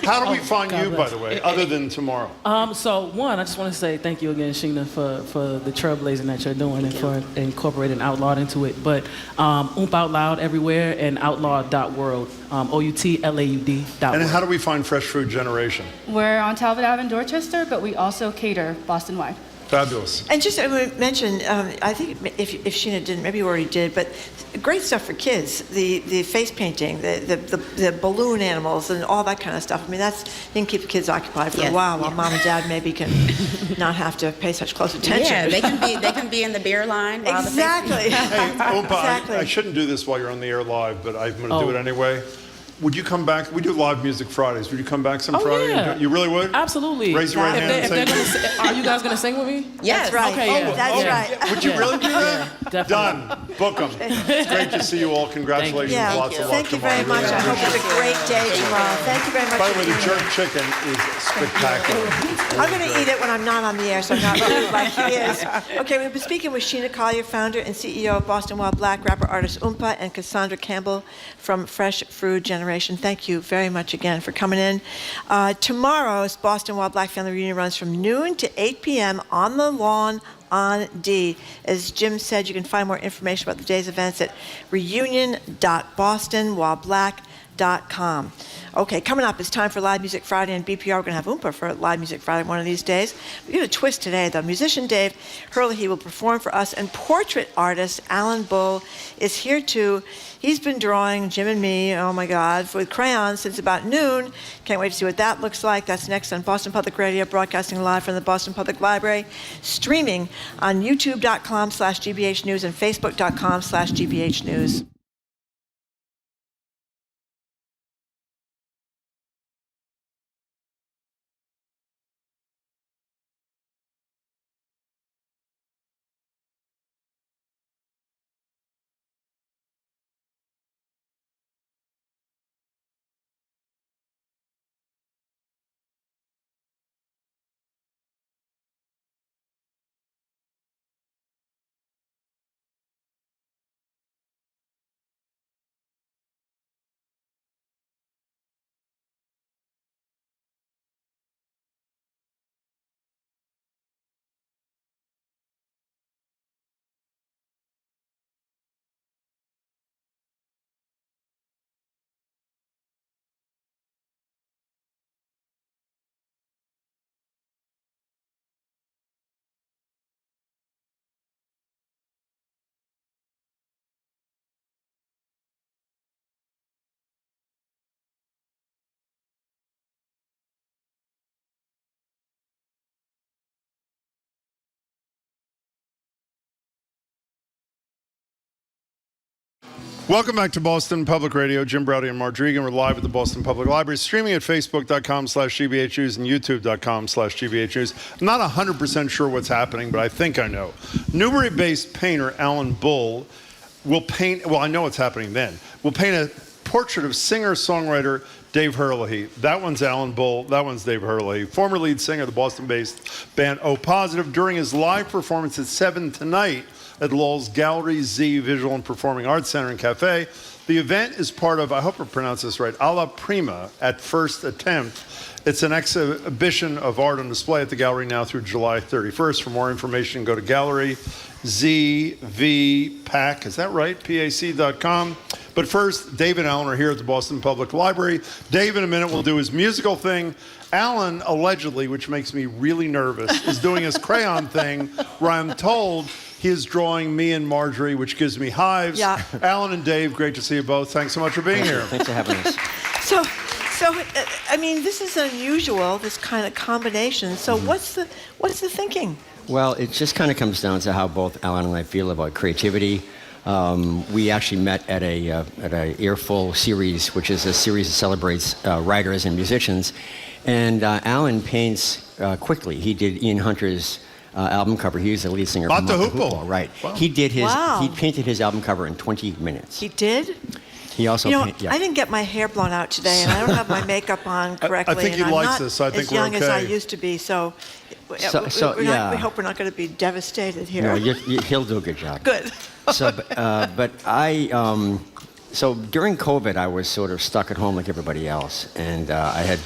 How do we find you, by the way, other than tomorrow? So one, I just want to say thank you again, Sheena, for the trailblazing that you're doing and for incorporating Outlawed into it. But Out Loud everywhere and outlaw.world, OUTLAUD.world. And how do we find Fresh Food Generation? We're on Talbot Ave in Dorchester, but we also cater Boston-wide. Fabulous. And just I would mention, I think if Sheena didn't, maybe you already did, but great stuff for kids. The face painting, the balloon animals, and all that kind of stuff. I mean, you can keep the kids occupied for a while mom and dad maybe can not have to pay such close attention. Yeah, they can be in the beer line. While Exactly. Hey, Oompa, Exactly. I shouldn't do this while you're on the air live, but I'm going to do it anyway. Would you come back? We do live music Fridays. Would you come back some Friday? Yeah. You really would? Absolutely. Raise your right hand and say, are you guys going to sing with me? Yes. That's right. Okay, That's right. Would you really do that? Definitely. Done. Book them. It's great to see you all. Congratulations. Yeah. Lots of luck Thank you very tomorrow. much. I hope it's a great day tomorrow. Thank you very much. By the for way, the being jerk here. chicken is spectacular. I'm going to eat it when I'm not on the air, so I'm not rude like he is. Okay, we've been speaking with Sheena Collier, founder and CEO of Boston While Black, rapper artist Oompa, and Cassandra Campbell from Fresh Food Generation. Thank you very much again for coming in. Tomorrow's Boston While Black Family Reunion runs from noon to 8 p.m. on the lawn on D. As Jim said, you can find more information about the day's events at reunion.bostonwhileblack.com. Okay, coming up, it's time for Live Music Friday and BPR. We're going to have Oompa for Live Music Friday one of these days. We get a twist today, though. Musician Dave Herlihy will perform for us, and portrait artist Alan Bull is here too. He's been drawing Jim and me, oh my God, with crayons since about noon. Can't wait to see what that looks like. That's next on Boston Public Radio, broadcasting live from the Boston Public Library, streaming on youtube.com/GBH News and facebook.com/GBH News. Welcome back to Boston Public Radio. Jim Browdy and Mark Dregan. We're live at the Boston Public Library, streaming at facebook.com/GBHnews and youtube.com/GBHnews. I'm not 100% sure what's happening, but I think I know. Newbury-based painter Alan Bull will paint, well, I know what's happening then, will paint a portrait of singer-songwriter Dave Herlihy. That one's Alan Bull. That one's Dave Herlihy, former lead singer of the Boston-based band O Positive, during his live performance at 7 tonight at Lowell's Gallery Z Visual and Performing Arts Center and Cafe. The event is part of, I hope I pronounce this right, Alla Prima at First Attempt. It's an exhibition of art on display at the gallery now through July 31st. For more information, go to Gallery ZVPAC, is that right? PAC.com. But first, Dave and Alan are here at the Boston Public Library. Dave, in a minute, will do his musical thing. Alan, allegedly, which makes me really nervous, is doing his crayon thing where I'm told he is drawing me and Marjorie, which gives me hives. Yeah. Alan and Dave, great to see you both. Thanks so much for being here. Thanks for having us. So, I mean, this is unusual, this kind of combination. So what's the thinking? Well, it just kind of comes down to how both Alan and I feel about creativity. We actually met at a Earful series, which is a series that celebrates writers and musicians. And Alan paints quickly. He did Ian Hunter's album cover. He was the lead singer from Matahupo. Right. Wow. He did his. Wow. He painted his album cover in 20 minutes. He did? He also. I didn't get my hair blown out today, and I don't have my makeup on correctly. I think and he I'm likes not this, so I think as we're young as I okay. used to be. So we yeah. hope we're not going to be devastated here. No, he'll do a good job. Good. So, but I. So during COVID, I was sort of stuck at home like everybody else, and I had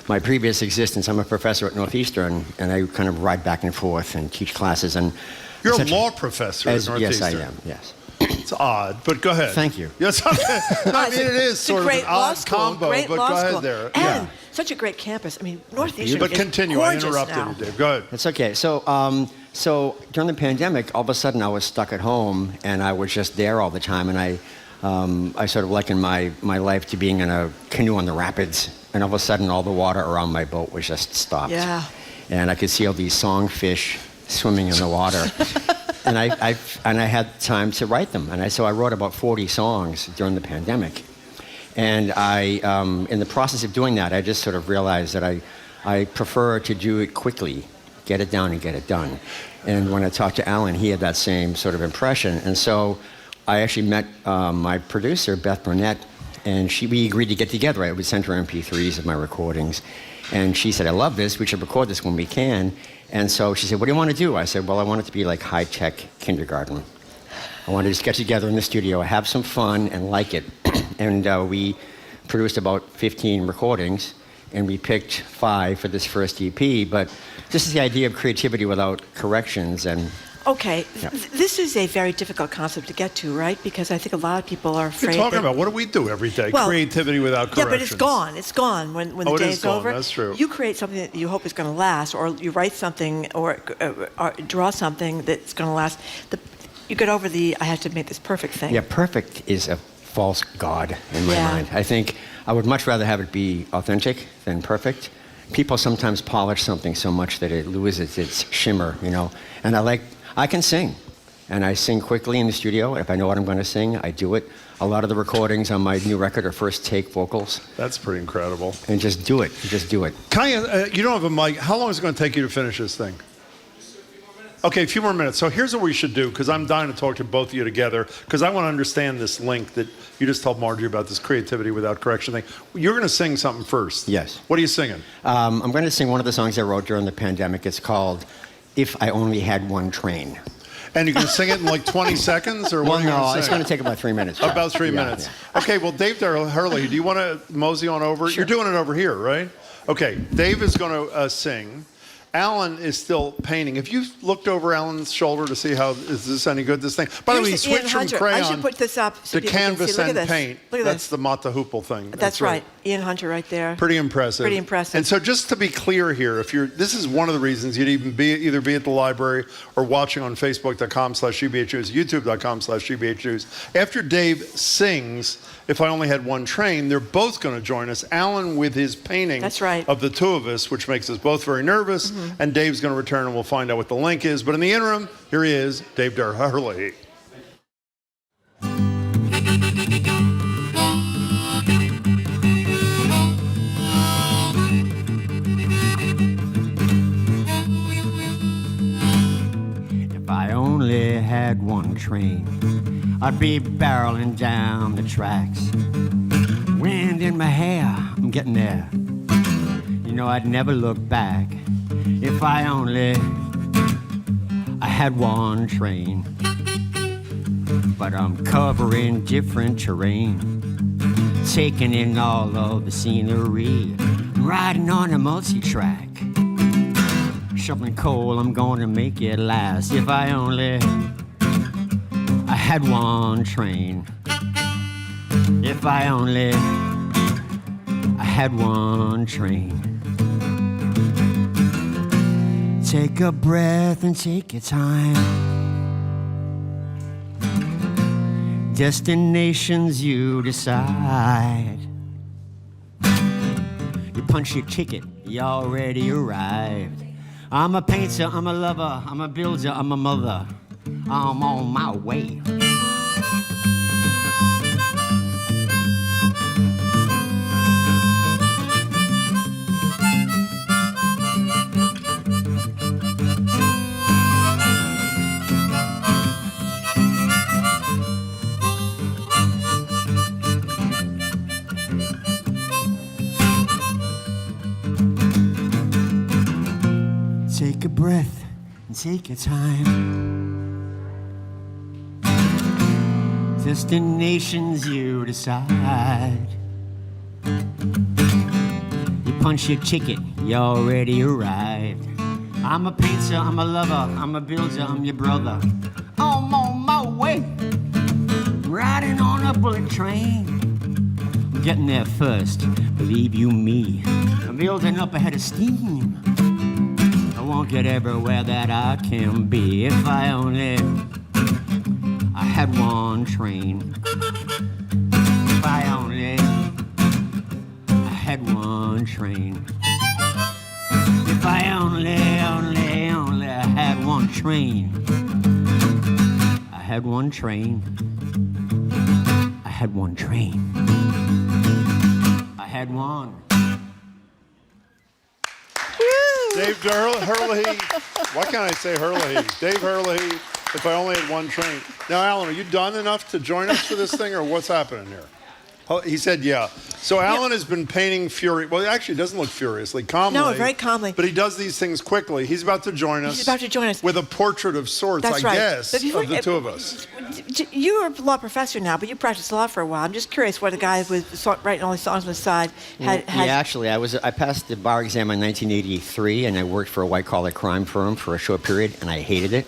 my previous existence. I'm a professor at Northeastern, and I kind of ride back and forth and teach classes. And You're a law professor at Northeastern. Yes, I am. Yes. It's odd, but go ahead. Thank you. Yes, okay. No, I mean, it is sort of an odd combo, great but law go ahead school. there. And such a great campus. I mean, Northeastern But is continue. I gorgeous interrupted now. you, Dave. Go ahead. It's okay. So during the pandemic, all of a sudden I was stuck at home, and I was just there all the time, and I sort of likened my life to being in a canoe on the rapids, and all of a sudden all the water around my boat was just stopped. Yeah. And I could see all these songfish swimming in the water. And I had time to write them. And so I wrote about 40 songs during the pandemic. And in the process of doing that, I just sort of realized that I prefer to do it quickly, get it down and get it done. And when I talked to Alan, he had that same sort of impression. And so I actually met my producer, Beth Burnett, and we agreed to get together. I would send her MP3s of my recordings. And she said, I love this. We should record this when we can. And so she said, what do you want to do? I said, well, I want it to be like high-tech kindergarten. I want to just get together in the studio, have some fun, and like it. And we produced about 15 recordings, and we picked 5 for this first EP. But this is the idea of creativity without corrections. And Okay, Yeah. This is a very difficult concept to get to, right? Because I think a lot of people are afraid. You're talking about what do we do every day? Well, Creativity without corrections. Yeah, but it's gone. It's gone when the it day's is gone. over. That's true. You create something that you hope is going to last, or you write something, or draw something that's going to last. You get over I have to make this perfect thing. yeah, perfect is a false god in my mind. I think I would much rather have it be authentic than perfect. People sometimes polish something so much that it loses its shimmer, And I can sing, and I sing quickly in the studio. If I know what I'm going to sing, I do it. A lot of the recordings on my new record are first take vocals. That's pretty incredible. And just do it. Just do it. Kaya, you don't have a mic. How long is it going to take you to finish this thing? Okay, a few more minutes. So here's what we should do, because I'm dying to talk to both of you together, because I want to understand this link that you just told Marjorie about, this creativity without correction thing. You're going to sing something first. Yes. What are you singing? I'm going to sing one of the songs I wrote during the pandemic. It's called If I Only Had One Train. And you're going to sing it in like 20 seconds? Or what are you going to sing? It's going to take about 3 minutes. About 3 minutes. Yeah. Okay, well, Dave Herlihy, do you want to mosey on over? Sure. You're doing it over here, right? Okay, Dave is going to sing. Alan is still painting. Have you looked over Alan's shoulder to see is this any good, this thing? By the way, he switched from crayon I should put this up so to people can canvas see. Look and at this. paint. Look at That's this. the Matahupo thing. That's right. Ian Hunter right there. Pretty impressive. Pretty impressive. And so just to be clear here, this is one of the reasons you'd either be at the library or watching on Facebook.com/GBHnews, YouTube.com/GBHnews. After Dave sings If I Only Had One Train, they're both going to join us. Alan with his painting of the two of us, which makes us both very nervous, and Dave's going to return and we'll find out what the link is. But in the interim, here he is, Dave Herlihy. If I only had one train, I'd be barreling down the tracks. Wind in my hair, I'm getting there. I'd never look back. If I only had one train. But I'm covering different terrain, taking in all of the scenery, riding on a multi-track. Shoveling coal, I'm gonna make it last. If I only had one train. If I only had one train. Take a breath and take your time. Destinations you decide. You punch your ticket, you already arrived. I'm a painter, I'm a lover, I'm a builder, I'm a mother. I'm on my way. Take a breath and take your time. Destinations you decide. You punch your ticket, you already arrived. I'm a painter, I'm a lover, I'm a builder, I'm your brother. I'm on my way. Riding on a bullet train. I'm getting there first, believe you me. I'm building up a head of steam. I won't get everywhere that I can be if I only I had one train. If I only I had one train. If I only I had one train. I had one train. I had one train. I had one. Dave Herlihy. Why can't I say Herlihy? Dave Herlihy, if I only had one train. Now, Alan, are you done enough to join us for this thing, or what's happening here? He said, yeah. So Alan has been painting well, he actually doesn't look furiously, calmly. No, very calmly. But he does these things quickly. He's about to join us. He's about to join us. With a portrait of sorts, That's I right. guess, But before, of the two of us. You're a law professor now, but you practiced law for a while. I'm just curious what a guy with writing all these songs on the side had. Yeah, actually, I passed the bar exam in 1983, and I worked for a white-collar crime firm for a short period, and I hated it.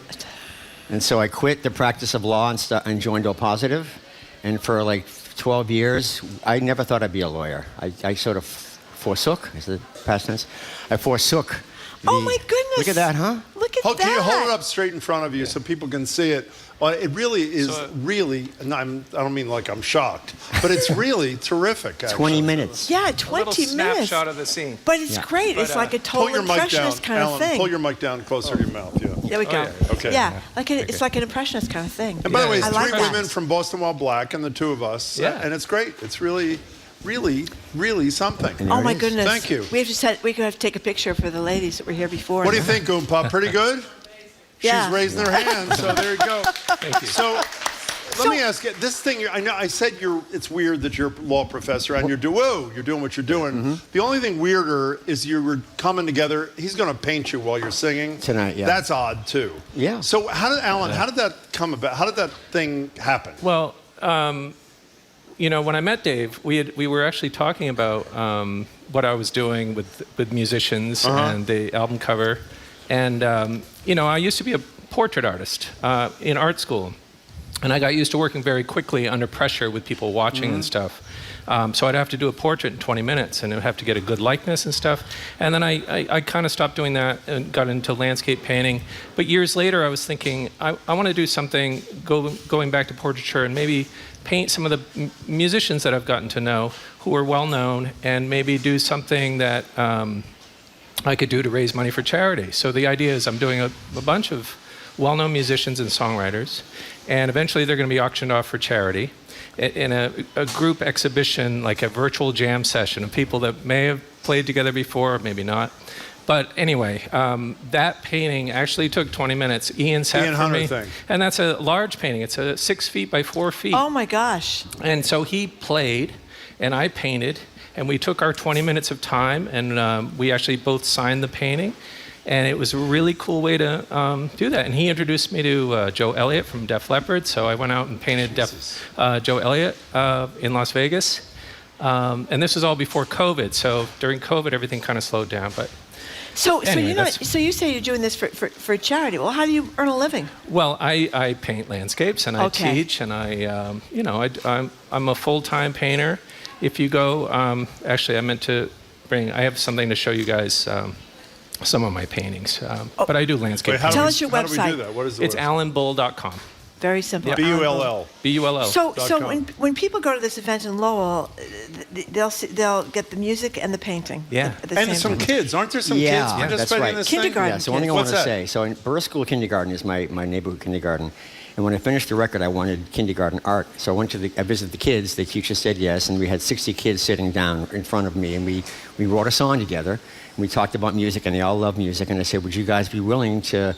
And so I quit the practice of law and joined O Positive. And for like 12 years, I never thought I'd be a lawyer. I sort of forsook, is it past tense? I forsook. Oh my goodness. Look at that, huh? Look at that. Can you hold it up straight in front of you so people can see it? Well, it really is and I don't mean like I'm shocked, but it's really terrific, actually. 20 minutes. Yeah, 20 minutes. Snapshot of the scene. But it's great. It's like a total impressionist kind of thing. Pull your mic down closer to your mouth, yeah. There we go. Okay. Yeah, it's like an impressionist kind of thing. And by the way, it's I like three that. women from Boylston While Black and the two of us. And it's great. It's really, really, really something. Oh my goodness. Thank you. We could have to take a picture for the ladies that were here before. What do you think, Goompa? Pretty good? Yeah. She's raising her hand, so there you go. Thank you. So let me ask you, this thing, I know I said it's weird that you're a law professor and you're doing what you're doing. Mm-hmm. The only thing weirder is you were coming together. He's going to paint you while you're singing. Tonight, yeah. That's odd, too. Yeah. So how did that come about? How did that thing happen? Well, when I met Dave, we were actually talking about what I was doing with musicians and the album cover. And, I used to be a portrait artist in art school. And I got used to working very quickly under pressure with people watching and stuff. So I'd have to do a portrait in 20 minutes, and I'd have to get a good likeness and stuff. And then I kind of stopped doing that and got into landscape painting. But years later, I was thinking, I want to do something going back to portraiture and maybe paint some of the musicians that I've gotten to know who are well-known, and maybe do something that I could do to raise money for charity. So the idea is I'm doing a bunch of well-known musicians and songwriters, and eventually they're going to be auctioned off for charity in a group exhibition, like a virtual jam session of people that may have played together before, maybe not. But anyway, that painting actually took 20 minutes. Ian sat for Hunter me, thing. and that's a large painting. It's a 6 feet by 4 feet. Oh my gosh. And so he played, and I painted, and we took our 20 minutes of time, and we actually both signed the painting. And it was a really cool way to do that. And he introduced me to Joe Elliott from Def Leppard. So I went out and painted Joe Elliott in Las Vegas. And this was all before COVID. So during COVID, everything kind of slowed down. But So anyway, so you say you're doing this for charity. Well, how do you earn a living? Well, I paint landscapes, and I teach, and I'm a full-time painter. If you go, actually, I meant to I have something to show you guys. some of my paintings. But I do landscape. Wait, Tell us your how do we website. do that? What is the It's website? alanbull.com. Very simple. Yeah. B-U-L-L. B-U-L-L. So when people go to this event in Lowell, they'll get the music and the painting. Yeah. at the And same some time. kids. Aren't there some Yeah, kids that's participating right. in this Kindergarten thing? Yeah, so one thing I What's want to that? say. So in Burr School Kindergarten is my neighborhood kindergarten. And when I finished the record, I wanted kindergarten art. So I visited the kids. The teacher said yes, and we had 60 kids sitting down in front of me, and we wrote a song together. And we talked about music, and they all love music. And I said, would you guys be willing to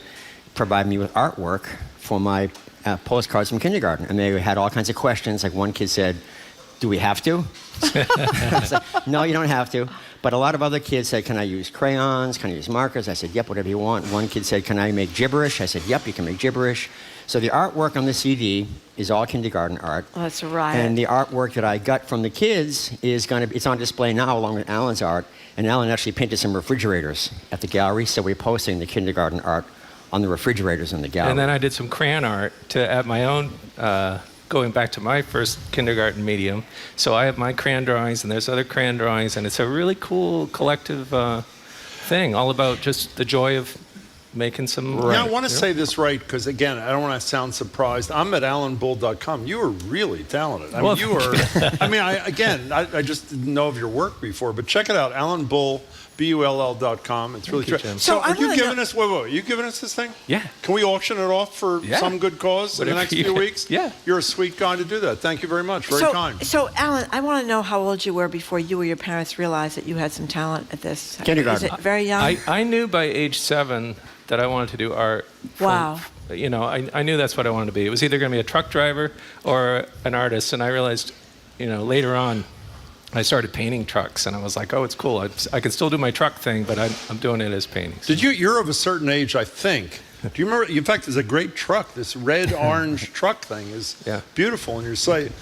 provide me with artwork for my postcards from kindergarten? And they had all kinds of questions. Like one kid said, do we have to? I was like, no, you don't have to. But a lot of other kids said, can I use crayons? Can I use markers? I said, yep, whatever you want. One kid said, can I make gibberish? I said, yep, you can make gibberish. So the artwork on the CD is all kindergarten art. Well, that's a riot. And the artwork that I got from the kids it's on display now along with Alan's art. And Alan actually painted some refrigerators at the gallery. So we're posting the kindergarten art on the refrigerators in the gallery. And then I did some crayon art to add my own, going back to my first kindergarten medium. So I have my crayon drawings, and there's other crayon drawings, and it's a really cool collective thing, all about just the joy of making some... Now, I want to say this right, because, again, I don't want to sound surprised. I'm at alanbull.com. You are really talented. I mean, you are... I mean, I just didn't know of your work before, but check it out, alanbull.com. It's really true. So are you giving us... Wait, are you giving us this thing? Yeah. Can we auction it off for some good cause in the next few weeks? Yeah. You're a sweet guy to do that. Thank you very much. Very kind. So, Alan, I want to know how old you were before you or your parents realized that you had some talent at this. Kindergarten. Is it very young? I knew by age 7 that I wanted to do art. Wow. I knew that's what I wanted to be. It was either going to be a truck driver or an artist, and I realized, later on, I started painting trucks, and I was like, oh, it's cool. I can still do my truck thing, but I'm doing it as paintings. You're of a certain age, I think. Do you remember? In fact, there's a great truck. This red-orange truck thing is beautiful on your site.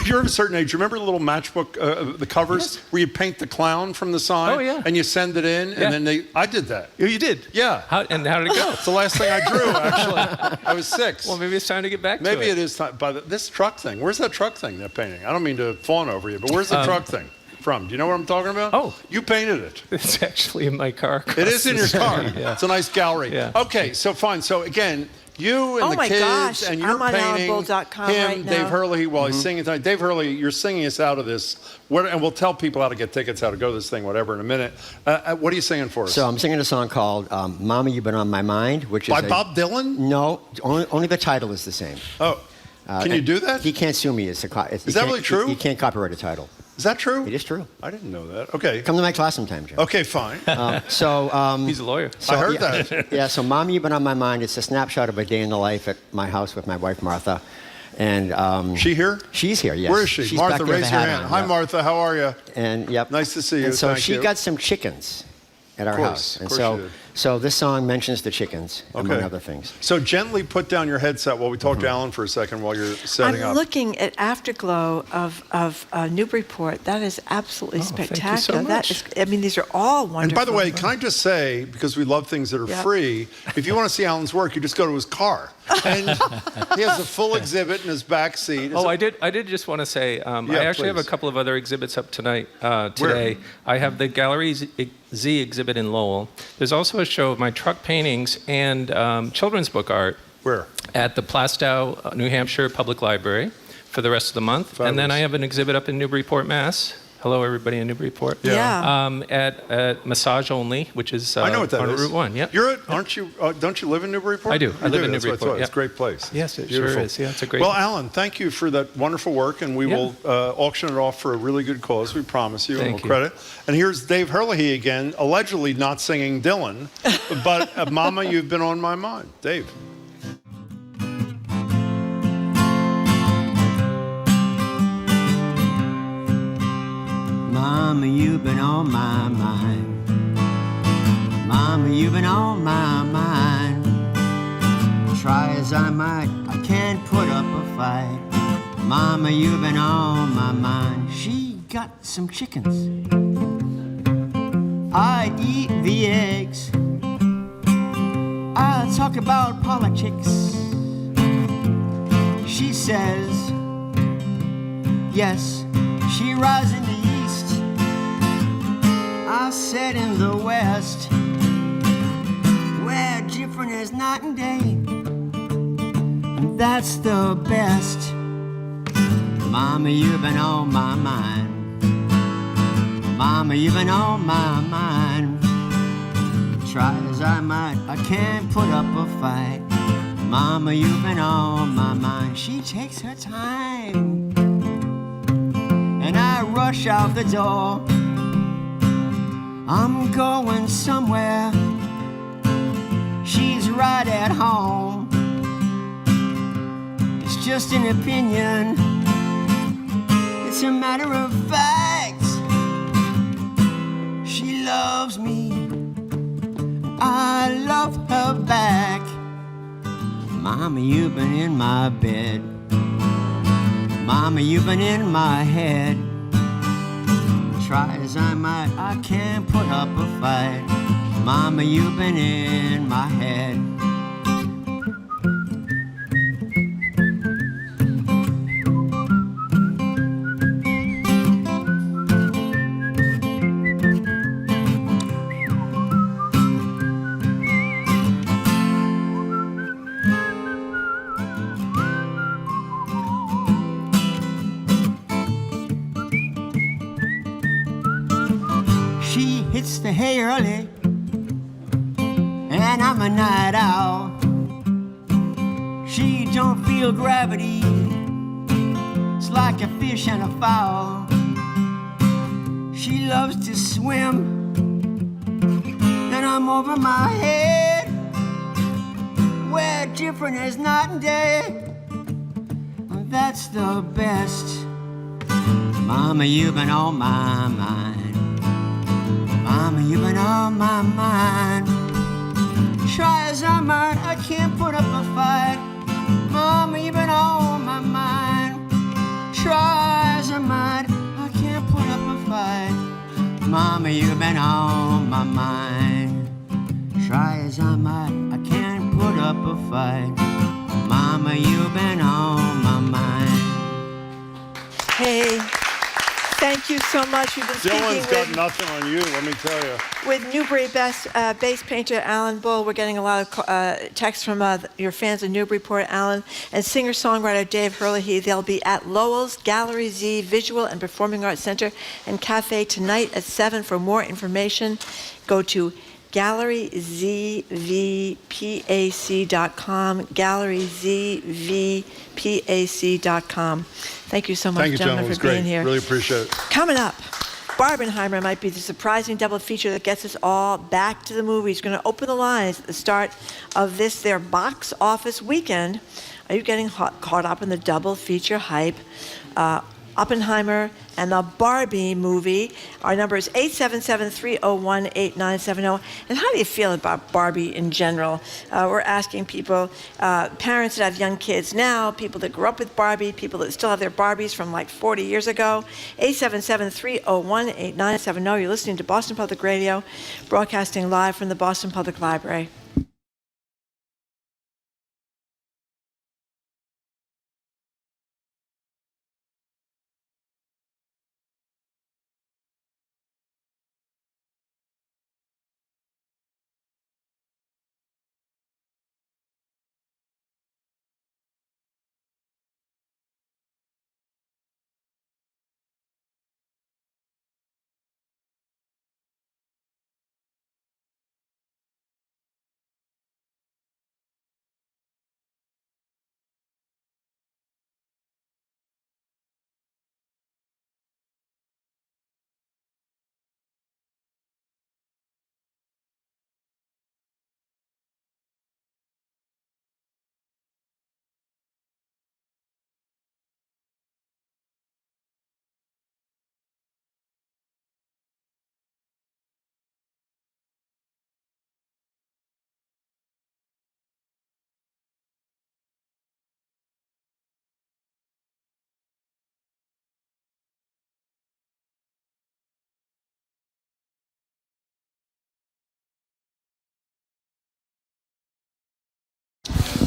You're of a certain age. You remember the little matchbook, the covers, where you paint the clown from the side? Oh, yeah. And you send it in, and then I did that. Oh, you did? Yeah. How did it go? It's the last thing I drew, actually. I was 6. Well, maybe it's time to get back to it. Maybe it is time. But this truck thing, where's that truck thing, that painting? I don't mean to fawn over you, but where's the truck thing from? Do you know what I'm talking about? Oh. You painted it. It's actually in my car. It is in your car. Yeah. It's a nice gallery. Yeah. Okay, so fine. So again, you and Oh the my kids, gosh, and you're I'm on painting alanbull.com him, right now. Dave Herlihy, while he's singing tonight. Dave Herlihy, you're singing us out of this. And we'll tell people how to get tickets, how to go to this thing, whatever, in a minute. What are you singing for us? So I'm singing a song called Mama, You've Been on My Mind, which is By Bob Dylan? No, only the title is the same. Oh, can you do that? He can't sue me. Is that really true? He can't copyright a title. Is that true? It is true. I didn't know that. Okay. Come to my class sometime, Joe. Okay, fine. He's a lawyer. So, I heard that. Yeah, so Mom, You've Been on My Mind. It's a snapshot of a day in the life at my house with my wife, Martha. And she here? She's here, yes. Where is she? She's Martha, back there with raise a your hat hand. on, Hi, yeah. Martha. How are you? And yep. Nice to see you. And so Thank she you. got some chickens at our house. Of And course so, she did. so this song mentions the chickens, among other things. So gently put down your headset while we talk to Alan for a second while you're setting I'm up. looking at Afterglow of Newburyport. That is absolutely spectacular. thank you so much. That is, I mean, these are all wonderful. And by the way, can I just say, because we love things that are free, if you want to see Alan's work, you just go to his car. And he has a full exhibit in his back seat. I did just want to say, I actually have a couple of other exhibits up today. I have the Gallery Z exhibit in Lowell. There's also a show of my truck paintings and children's book art. Where? At the Plastow, New Hampshire Public Library for the rest of the month. Fabulous. And then I have an exhibit up in Newburyport, Mass. Hello, everybody in Newburyport. Yeah. At Massage Only, which is I know what that on is. Route 1. Yep. Aren't you? Don't you live in Newburyport? I do. I live in That's what I Newburyport. thought. It's Yep. a great place. Yes, it Beautiful. sure is. Yeah, it's a great. Well, Alan, thank you for that wonderful work, and we will auction it off for a really good cause. We promise you, and Thank we'll credit. And here's Dave Herlihy again, allegedly not singing Dylan, but "Mama, You've Been on My Mind." Dave. Mama, you've been on my mind. Mama, you've been on my mind. Try as I might, I can't put up a fight. Mama, you've been on my mind. She got some chickens. I eat the eggs. I talk about politics. She says, yes, she rides in the east. I said in the west, as night and day. That's the best. Mama, you've been on my mind. Mama, you've been on my mind. Try as I might, I can't put up a fight. Mama, you've been on my mind. She takes her time, and I rush out the door. I'm going somewhere. She's right at home. It's just an opinion. It's a matter of fact. She loves me. I love her back. Mama, you've been in my bed. Mama, you've been in my head. Try as I might, I can't put up a fight. Mama, you've been in my head. She hits the hay early, and I'm a night owl. She don't feel gravity. It's like a fish and a fowl. She loves to swim, and I'm over my head. We're different as night and day. That's the best. Mama, you've been on my mind. Mama, you've been on my mind. Try as I might, I can't put up a fight. Mama, you've been on my mind. Try as I might, I can't put up a fight. Mama, you've been on my mind. Try as I might, I can't put up a fight. Mama, you've been on my mind. Hey, thank you so much. We've been Dylan's got speaking nothing on you, let me tell you. with Newbury bass painter Alan Bull. We're getting a lot of texts from your fans of Newburyport, Alan, and singer-songwriter Dave Herlihy. They'll be at Lowell's Gallery Z Visual and Performing Arts Center and Cafe tonight at 7. For more information, go to galleryzvpac.com, galleryzvpac.com. Thank you so much, Thank you, gentlemen, gentlemen. It was for being great. here. Really appreciate it. Coming up, Barbenheimer might be the surprising double feature that gets us all back to the movies. Going to open the lines at the start of their box office weekend. Are you getting caught up in the double feature hype? Oppenheimer and the Barbie movie. Our number is 877-301-8970. And how do you feel about Barbie in general? We're asking people, parents that have young kids now, people that grew up with Barbie, people that still have their Barbies from like 40 years ago. 877-301-8970. You're listening to Boston Public Radio, broadcasting live from the Boston Public Library.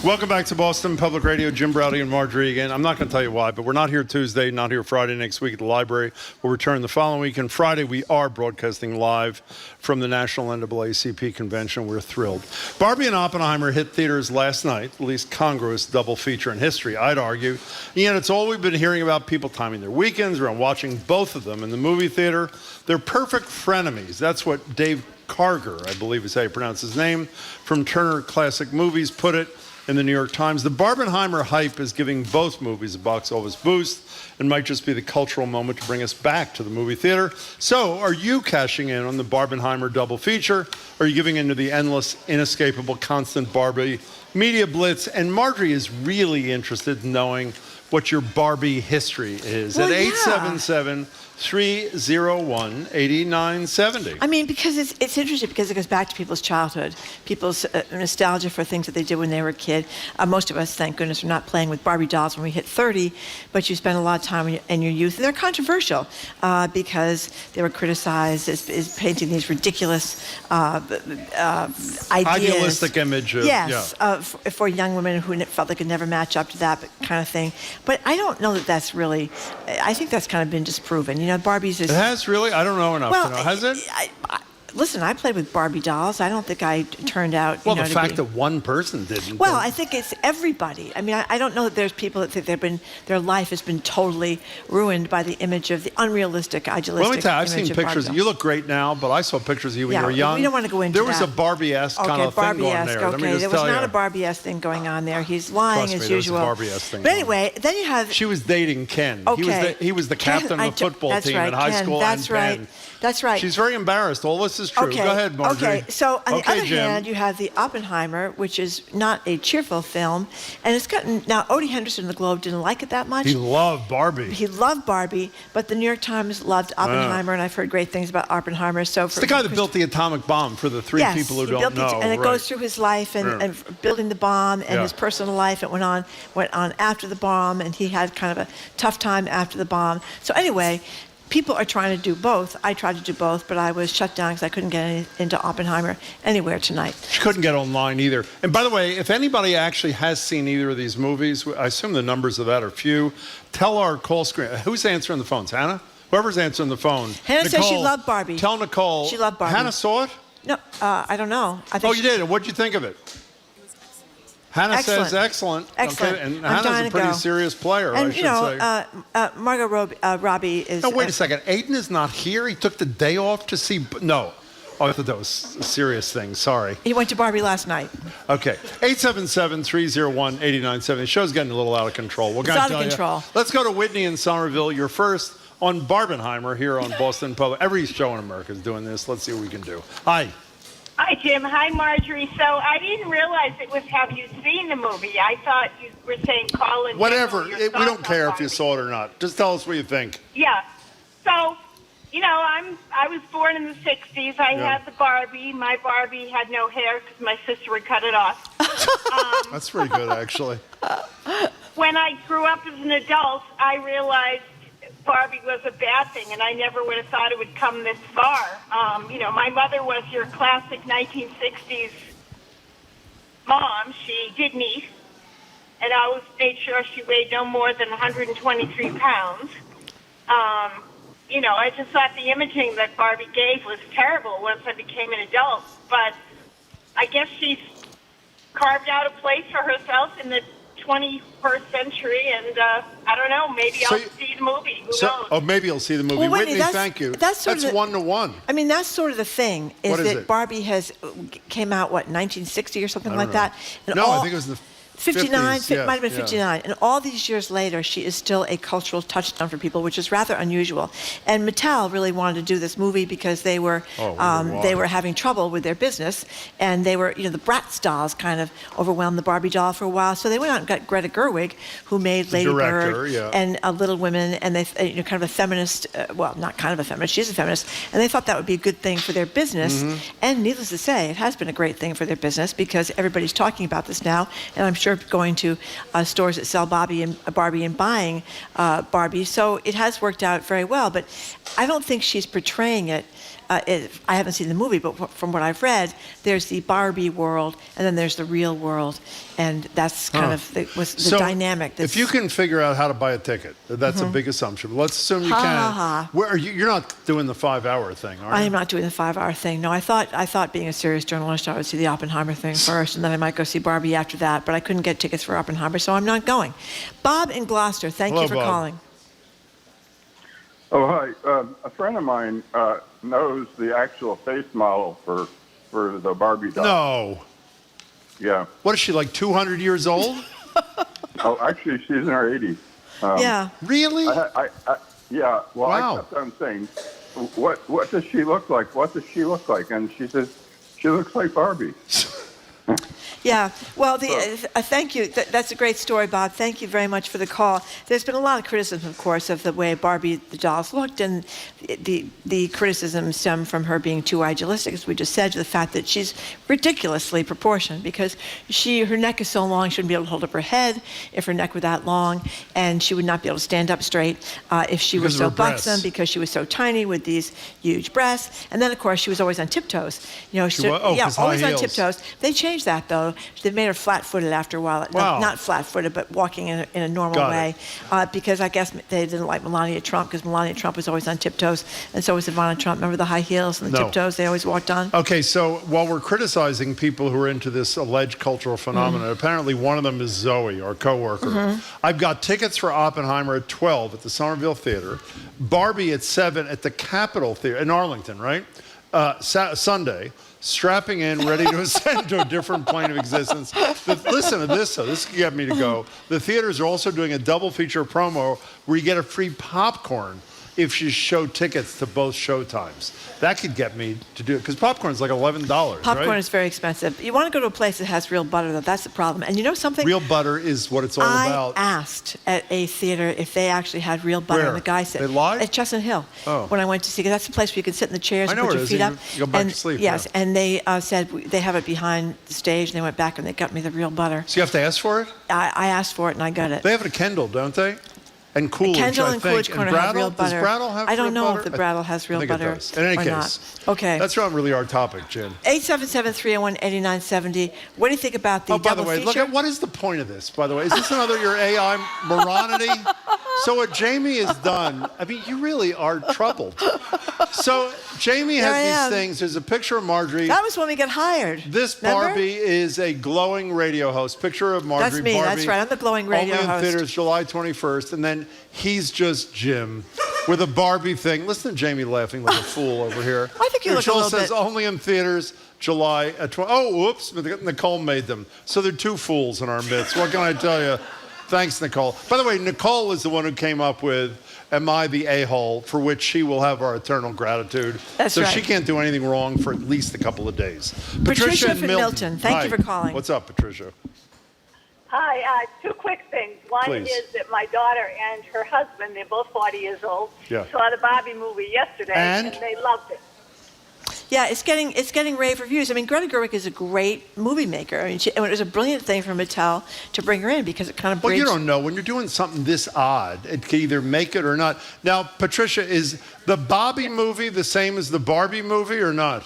Welcome back to Boston Public Radio. Jim Browdy and Marjorie again. I'm not going to tell you why, but we're not here Tuesday, not here Friday next week at the library. We'll return the following week. And Friday, we are broadcasting live from the National NAACP convention. We're thrilled. Barbie and Oppenheimer hit theaters last night, the least congruous double feature in history, I'd argue. And yet it's all we've been hearing about people timing their weekends around watching both of them in the movie theater. They're perfect frenemies. That's what Dave Karger, I believe is how you pronounce his name, from Turner Classic Movies put it in the New York Times. The Barbenheimer hype is giving both movies a box office boost and might just be the cultural moment to bring us back to the movie theater. So, are you cashing in on the Barbenheimer double feature? Or are you giving into the endless, inescapable, constant Barbie media blitz? And Marjorie is really interested in knowing what your Barbie history is at 877-301-8970. I mean, because it's interesting because it goes back to people's childhood, people's nostalgia for things that they did when they were a kid. Most of us, thank goodness, are not playing with Barbie dolls when we hit 30, but you spend a lot of time in your youth. And they're controversial because they were criticized as painting these ridiculous ideas. Idealistic image of, for young women who felt they could never match up to that kind of thing. But I don't know that that's really, I think that's kind of been disproven. You know, Barbie's is... It has, really? I don't know enough to know. Has it? Listen, I played with Barbie dolls. I don't think I turned out. Well, the fact that one person didn't. Well, I think it's everybody. I mean, I don't know that there's people that think their life has been totally ruined by the image of the unrealistic, idealistic. Let me tell you, I've image seen of pictures. Barbie You look great now, but I saw pictures of you when you were young. We don't want to go into There was a Barbie-esque kind of thing going there. Okay, there was not a Barbie-esque thing going on there. He's lying as usual. There was a Barbie-esque thing. But anyway, then you have. She was dating Ken. Okay. He was the captain of the football team in high school. That's right. That's right. She's very embarrassed. All this is true. Okay. Go ahead, Marjorie. Okay, so on the other Jim. hand, you have the Oppenheimer, which is not a cheerful film, and it's gotten, now Odie Henderson of the Globe didn't like it that much. He loved Barbie. He loved Barbie, but the New York Times loved Oppenheimer, and I've heard great things about Oppenheimer. So it's the guy that built the atomic bomb for the three people who don't know. And it goes through his life and building the bomb and his personal life. It went on after the bomb, and he had kind of a tough time after the bomb. So anyway, people are trying to do both. I tried to do both, but I was shut down because I couldn't get into Oppenheimer anywhere tonight. She couldn't get online either. And by the way, if anybody actually has seen either of these movies, I assume the numbers of that are few, tell our call screen. Who's answering the phones? Hannah? Whoever's answering the phone. Hannah says she loved Barbie. Tell Nicole. She loved Barbie. Hannah saw it? No, I don't know. You did? And what'd you think of it? Hannah says excellent. Excellent. Okay. And Hannah's a pretty serious player, and, I should say. Margot Robbie is... No, wait a second. Aiden is not here? He took the day off to see... No. Oh, I thought that was a serious thing. Sorry. He went to Barbie last night. Okay. 877-301-8970. The show's getting a little out of control. It's out of control. Let's go to Whitney in Somerville. You're first on Barbenheimer here on Boston Public. Every show in America is doing this. Let's see what we can do. Hi. Hi, Jim. Hi, Marjorie. So I didn't realize it was have you seen the movie. I thought you were saying call and... Whatever. We don't care if you saw it or not. Just tell us what you think. Yeah. So, you know, I was born in the 60s. I had the Barbie. My Barbie had no hair because my sister would cut it off. That's pretty good, actually. When I grew up as an adult, I realized Barbie was a bad thing, and I never would have thought it would come this far. You know, my mother was your classic 1960s mom. She didn't eat, and I always made sure she weighed no more than 123 pounds. You know, I just thought the imaging that Barbie gave was terrible once I became an adult, but I guess she's carved out a place for herself in the 21st century, and I don't know, maybe I'll see the movie. Who knows? Oh, maybe you'll see the movie. Well, Whitney, thank you. That's 1-to-1. I mean, that's sort of the thing, is that it? Barbie came out, 1960 or something like that? And I think it was the 59, 50s, might have been 59. And all these years later, she is still a cultural touchstone for people, which is rather unusual. And Mattel really wanted to do this movie because they were having trouble with their business, and they were, the Bratz dolls kind of overwhelmed the Barbie doll for a while. So they went out and got Greta Gerwig, who made Lady Bird and Little Women, and they, kind of a feminist. Well, not kind of a feminist. She's a feminist, and they thought that would be a good thing for their business. And needless to say, it has been a great thing for their business because everybody's talking about this now, and I'm sure going to stores that sell Barbie and buying Barbie. So it has worked out very well, but I don't think she's portraying it I haven't seen the movie, but from what I've read, there's the Barbie world, and then there's the real world, and that's kind of the dynamic. If you can figure out how to buy a ticket, that's a big assumption. But let's assume you Ha, can. ha, ha. Where are you? You're not doing the 5-hour thing, are you? I am not doing the 5-hour thing. No, I thought being a serious journalist, I would see the Oppenheimer thing first, and then I might go see Barbie after that. But I couldn't get tickets for Oppenheimer, so I'm not going. Bob in Gloucester, thank you for calling. Oh, hi. A friend of mine knows the actual face model for the Barbie doll. No. Yeah. What is she, like 200 years old? Oh, actually, she's in her 80s. Yeah. Really? Yeah. Well, Wow. I kept on saying, what does she look like? What does she look like? And she says, she looks like Barbie. Yeah, well, thank you. That's a great story, Bob. Thank you very much for the call. There's been a lot of criticism, of course, of the way Barbie the dolls looked, and the criticism stemmed from her being too idealistic, as we just said, to the fact that she's ridiculously proportioned, because her neck is so long, she wouldn't be able to hold up her head if her neck were that long, and she would not be able to stand up straight if she was so buxom, because she was so tiny with these huge breasts. And then, of course, she was always on tiptoes. You know, always on tiptoes. They changed that, though. They made her flat-footed after a while. Wow. Not flat-footed, but walking in a normal way. Because I guess they didn't like Melania Trump, because Melania Trump was always on tiptoes, and so was Ivana Trump. Remember the high heels and the tiptoes they always walked on? Okay, so while we're criticizing people who are into this alleged cultural phenomenon, apparently one of them is Zoe, our coworker. I've got tickets for Oppenheimer at 12 at the Somerville Theater, Barbie at 7 at the Capitol Theater in Arlington, right? Sunday. Strapping in, ready to ascend to a different plane of existence. Listen to this, though. This could get me to go. The theaters are also doing a double feature promo where you get a free popcorn if you show tickets to both showtimes. That could get me to do it, because popcorn's like $11, Popcorn right? is very expensive. You want to go to a place that has real butter, though. That's the problem. And you know something? Real butter is what it's all about. I asked at a theater if they actually had real butter. Where? And the guy said, They lied? At Chestnut Hill. Oh. When I went to see, because that's the place where you can sit in the chairs and I know put where your it is. feet up. You go back to sleep. Yes, yeah. and they said they have it behind the stage, and they went back and they got me the real butter. So you have to ask for it? I asked for it and I got it. They have it at Kendall, don't they? And Coolidge, Kendall I and think. Coolidge Corner have real butter. Does Brattle have I don't real know butter? if the Brattle has real I think butter it does. In any or case. not. Okay. That's not really our topic, Jen. 877-301-8970. What do you think about the by the double way, feature? look at what is the point of this, by the way? Is this another your AI moronity? So what Jamie has done, I mean, you really are troubled. So Jamie has these things. There's a picture of Marjorie. That was when we got hired. This Remember? Barbie is a glowing radio host. Picture of Marjorie. That's me. Barbie, That's right. I'm the glowing radio only in host. theaters July 21st. And then he's just Jim with a Barbie thing. Listen to Jamie laughing like a fool over here. I think you look a Jill little says bit... only in theaters July 20. Oh, whoops. Nicole made them. So there are two fools in our midst. What can I tell you? Thanks, Nicole. By the way, Nicole is the one who came up with "Am I the A-hole?" for which she will have our eternal gratitude. That's right. right. So she can't do anything wrong for at least a couple of days. Patricia in from Milton. Thank you for calling. What's up, Patricia? Hi, two quick things. One Please. is that my daughter and her husband, they're both 40 years old, Yeah. saw the Barbie movie yesterday, And? they loved it. Yeah, it's getting rave reviews. I mean, Greta Gerwig is a great movie maker. I mean, it was a brilliant thing for Mattel to bring her in because it kind of Well, bridged... you don't know. When you're doing something this odd, it can either make it or not. Now, Patricia, is the Bobby movie the same as the Barbie movie or not?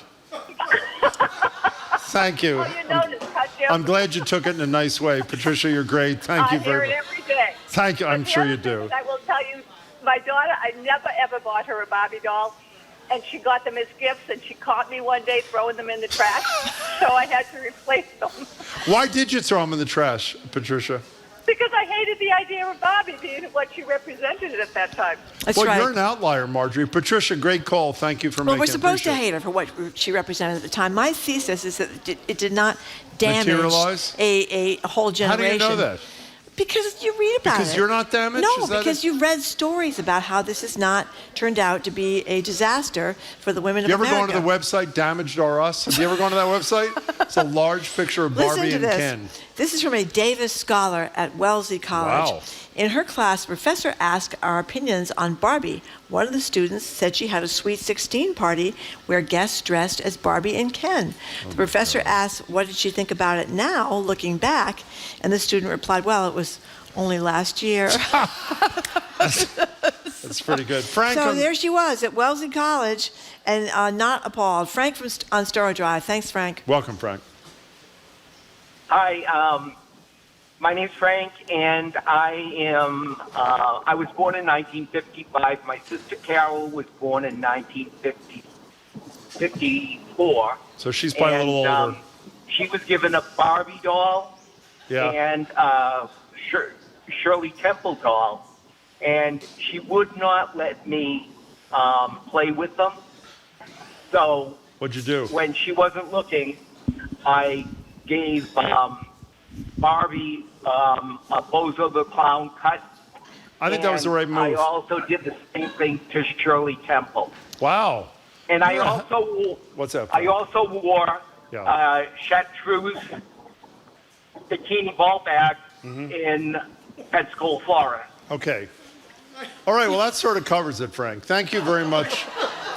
Thank you. Oh, you noticed, huh, Jim? I'm glad you took it in a nice way. Patricia, you're great. Thank you I hear very it much. every day. Thank you. I'm But the sure other you thing do. is, I will tell you, my daughter, I never ever bought her a Barbie doll, and she got them as gifts, and she caught me one day throwing them in the trash, so I had to replace them. Why did you throw them in the trash, Patricia? Because I hated the idea of Barbie being what she represented at that time. That's well, right. you're an outlier, Marjorie. Patricia, great call. Thank you for Well, making we're it. supposed to Appreciate hate her for what she represented at the time. My thesis is that it did not damage Materialize? a whole generation. How do you know that? Because you read about it. Because you're not damaged? No, Is that because you read stories about how this has not turned out to be a disaster for the women You of ever America. gone to the website Damaged R Us? Have you ever gone to that website? It's a large picture of Listen Barbie to and this. Ken. This is from a Davis scholar at Wellesley College. Wow. In her class, the professor asked our opinions on Barbie. One of the students said she had a Sweet 16 party where guests dressed as Barbie and Ken. The professor asked, what did she think about it now, looking back? And the student replied, well, it was only last year. That's That's pretty good. Frank. So there she was at Wellesley College, and not appalled. Frank on Storrow Drive. Thanks, Frank. Welcome, Frank. Hi, my name's Frank, and I was born in 1955. My sister Carol was born in 1954. So she's probably a little older. She was given a Barbie doll and Shirley Temple doll, and she would not let me play with them. So what'd you do? When she wasn't looking, I gave Barbie a Bozo the Clown cut. I think that was the right move. I also did the same thing to Shirley Temple. Wow. And I also wore. What's that? I also wore Chartreuse bikini ball bag in Pensacola, Florida. Okay. All right. Well, that sort of covers it, Frank. Thank you very much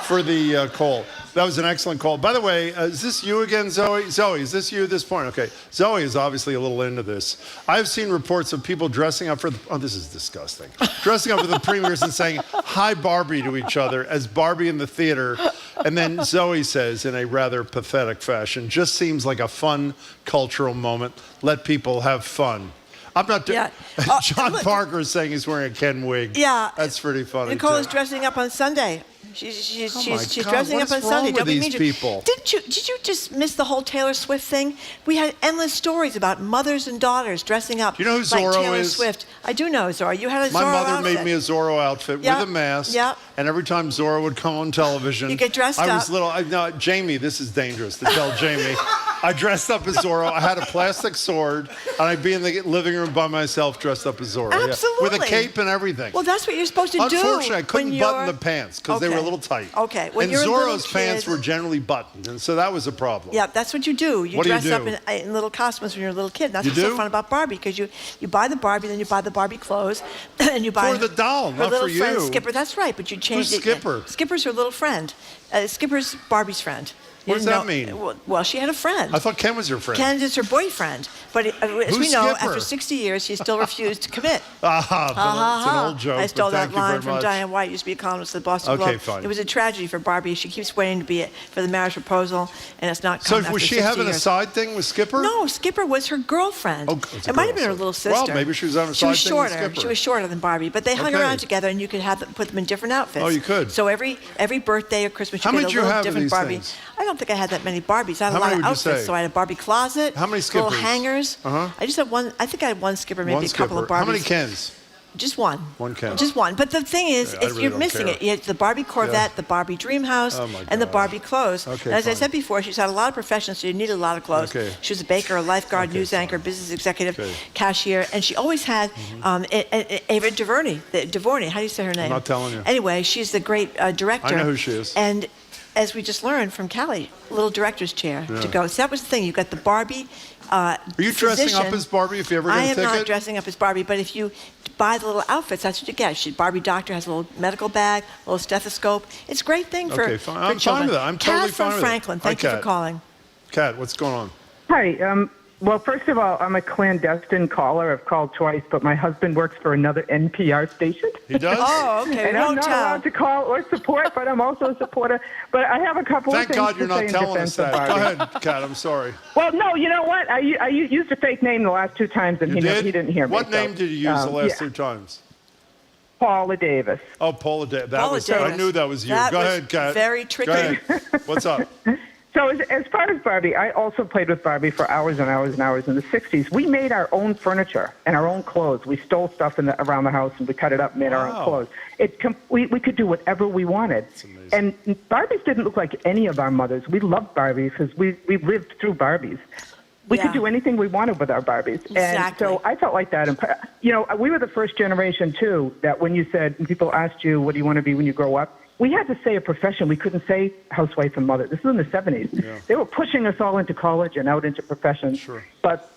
for the call. That was an excellent call. By the way, is this you again, Zoe? Zoe, is this you at this point? Okay. Zoe is obviously a little into this. I've seen reports of people dressing up for this is disgusting. Dressing up for the premieres and saying, hi, Barbie to each other as Barbie in the theater. And then Zoe says in a rather pathetic fashion, just seems like a fun cultural moment. Let people have fun. I'm not doing John Parker is saying he's wearing a Ken wig. Yeah. That's pretty funny. Nicole is dressing up on Sunday. She's dressing up on Sunday. Don't be mean to people. Did you just miss the whole Taylor Swift thing? We had endless stories about mothers and daughters dressing up Do you know who like Zorro Taylor is? Swift. I do know Zorro. You had a Zorro My mother outfit. made me a Zorro outfit with a mask. Yep. And every time Zorro would come on television, You get dressed I was up. little. No, Jamie, this is dangerous to tell Jamie. I dressed up as Zorro. I had a plastic sword, and I'd be in the living room by myself dressed up as Zorro. Yeah. Absolutely. With a cape and everything. Well, that's what you're supposed to do. Unfortunately, I couldn't when button you're- the pants because they were a little tight. Okay. When And you're a little Zorro's pants kid- were generally buttoned, and so that was a problem. Yeah, that's what you do. You What do you dress up do? in little costumes when you're a little kid. That's You what's so do? fun about Barbie, because you buy the Barbie, then you buy the Barbie clothes, and you buy For the doll, her not little for friend you. Skipper. That's right, but you change Who's Skipper? Skipper's her little friend. Skipper's Barbie's friend. You What does didn't that know- mean? Well, she had a friend. I thought Ken was your friend. Ken is her boyfriend, but as Who's we know, Skipper? after 60 years, she still refused to commit. But it's an old joke. I stole but that thank you very line from much. Diane White, used to be a columnist at the Boston Okay, Globe. fine. It was a tragedy for Barbie. She keeps waiting to be for the marriage proposal, and it's not So come after was she 60 having a years. side thing with Skipper? No, Skipper was her girlfriend. Oh, it's a it might have been her girl, little so- sister. Well, maybe she was having a She was side thing with shorter. Skipper. She was shorter than Barbie, but they hung Okay. around together, and you could put them in different outfits. Oh, you could. So every birthday or Christmas, How you many get did a you little have of different these Barbie. things? I don't think I had that many Barbies. I had How a lot many of would you outfits, say? so I had a Barbie closet. How many Little Skippers? hangers. Uh-huh. I just had one. I think I had one Skipper, maybe One a couple of Skipper. Barbies. How many Kens? Just one. One Ken. Just one. But the thing is, Yeah, I is really you're don't missing care. it. You had the Barbie Corvette, Yeah. the Barbie Dream House, Oh, my and the God. Barbie clothes. Okay, and as I fine. said before, she's had a lot of professions, so you needed a lot of clothes. Okay. She was a baker, a lifeguard, news anchor, business executive, Okay. cashier, and she always had Ava DuVernay. How do you say her name? not telling you. Anyway, she's the great director. I know who she is. And as we just learned from Callie, little director's chair Yeah. to go. So that was the thing. You got the Barbie. Are you dressing up physician. as Barbie if you ever get I a am ticket? not dressing up as Barbie, but if you buy the little outfits, that's what you get. Barbie doctor has a little medical bag, a little stethoscope. It's a great thing for, Okay, fine. for I'm fine children. with that. I'm totally Kat fine from with it. Franklin, Hi, thank you for Kat. calling. Kat, what's going on? Hi. Well, first of all, I'm a clandestine caller. I've called twice, but my husband works for another NPR station. He does? Oh, okay. And We I'm won't not tell. allowed to call or support, but I'm also a supporter. But I have a couple Thank of things God you're to say not in telling us defense of that. Go Barbie. ahead, Kat. I'm sorry. Well, no, you know what? I used a fake name the last two times, and You he did? didn't hear me. What so, name did you use the last yeah. two times? Paula Davis. Oh, Paula Davis. Paula I Davis. knew that was you. That Go was ahead, Kat. very tricky. Go ahead. What's up? So as far as Barbie, I also played with Barbie for hours and hours and hours in the 60s. We made our own furniture and our own clothes. We stole stuff around the house and we cut it up and made our own clothes. We could do whatever we wanted. And Barbies didn't look like any of our mothers. We loved Barbies because we lived through Barbies. We could do anything we wanted with our Barbies. Exactly. And so I felt like that. And, we were the first generation, too, that when people asked you, what do you want to be when you grow up? We had to say a profession. We couldn't say housewife and mother. This was in the 70s. Yeah. They were pushing us all into college and out into professions. Sure. But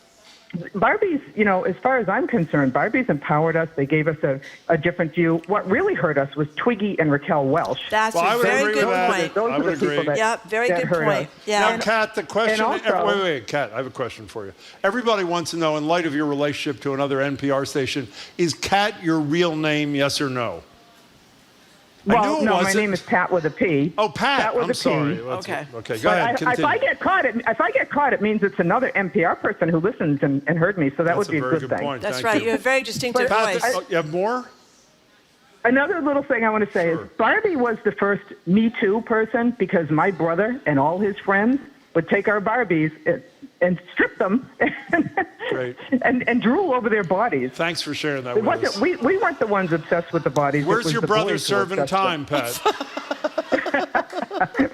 Barbies, as far as I'm concerned, Barbies empowered us. They gave us a different view. What really hurt us was Twiggy and Raquel Welch. That's Well, I a would very agree good with that. point. Those I were would the people agree. that, Yeah, very that good hurt point. us. Yeah. Now, Kat, the question. And also- wait, Kat, I have a question for you. Everybody wants to know, in light of your relationship to another NPR station, is Kat your real name, yes or no? Well, knew it no, my wasn't. name is Pat with a P. Oh, Pat. Pat with I'm a P. sorry. Okay. Okay, go But ahead. if I get caught, it means it's another NPR person who listens and heard me. So that would be a good thing. Point. That's Thank right. you. You have a very distinctive Pat, voice. you have more? Another little thing I want to say is Barbie was the first Me Too person because my brother and all his friends would take our Barbies and strip them Great. and drool over their bodies. Thanks for sharing that It with us. wasn't, we weren't the ones obsessed with the bodies. It Where's was your the brother boys who were serving obsessed time, with Pat?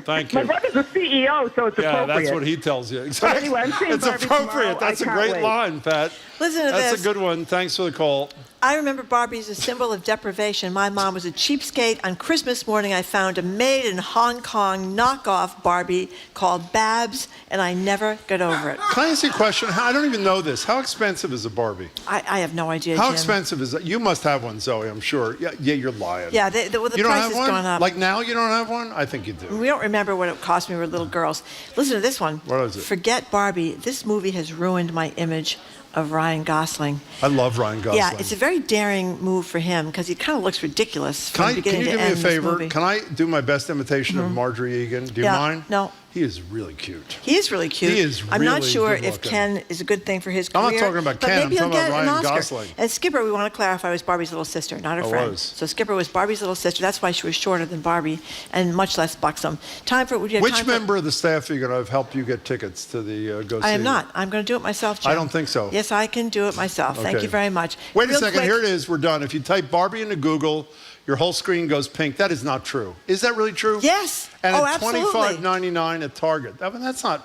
Thank you. My brother's a CEO, so it's Yeah, appropriate. that's what he tells you. But Exactly. anyway, I'm seeing It's Barbie appropriate. tomorrow. That's a I can't great wait. line, Pat. Listen to That's this. a good one. Thanks for the call. I remember Barbie as a symbol of deprivation. My mom was a cheapskate. On Christmas morning, I found a made in Hong Kong knockoff Barbie called Babs, and I never got over it. Can I ask you a question? I don't even know this. How expensive is a Barbie? I have no idea, How Jim. expensive is that? You must have one, Zoe, I'm sure. Yeah, you're lying. Yeah, the you don't price have has one? gone up. Like now you don't have one? I think you do. We don't remember what it cost when we were little girls. Listen to this one. What is it? Forget Barbie. This movie has ruined my image of Ryan Gosling. I love Ryan Gosling. Yeah, it's a very daring move for him because he kind of looks ridiculous Can from you beginning do to me a end. This favor? movie. Can I do my best imitation of Marjorie Egan? Do you Yeah, mind? no. He is really cute. He is really cute. He is I'm not really sure good if looking. Ken is a good thing for his I'm career. not talking about but Ken, maybe I'm he'll talking get about an Ryan Oscar. Gosling. And Skipper, we want to clarify, was Barbie's little sister, not her Oh, friend. was. So Skipper was Barbie's little sister. That's why she was shorter than Barbie and much less buxom. Time for would you have Which time for- member of the staff are you going to have help you get tickets to the go see? I am not. I'm going to do it myself, Jim. I don't think so. Yes, I can do it myself. Thank Okay. you very much. Wait a Real second. quick- Here it is. We're done. If you type Barbie into Google, your whole screen goes pink. That is not true. Is that really true? Yes. And Oh, at absolutely. $25.99 at Target. I mean, that's not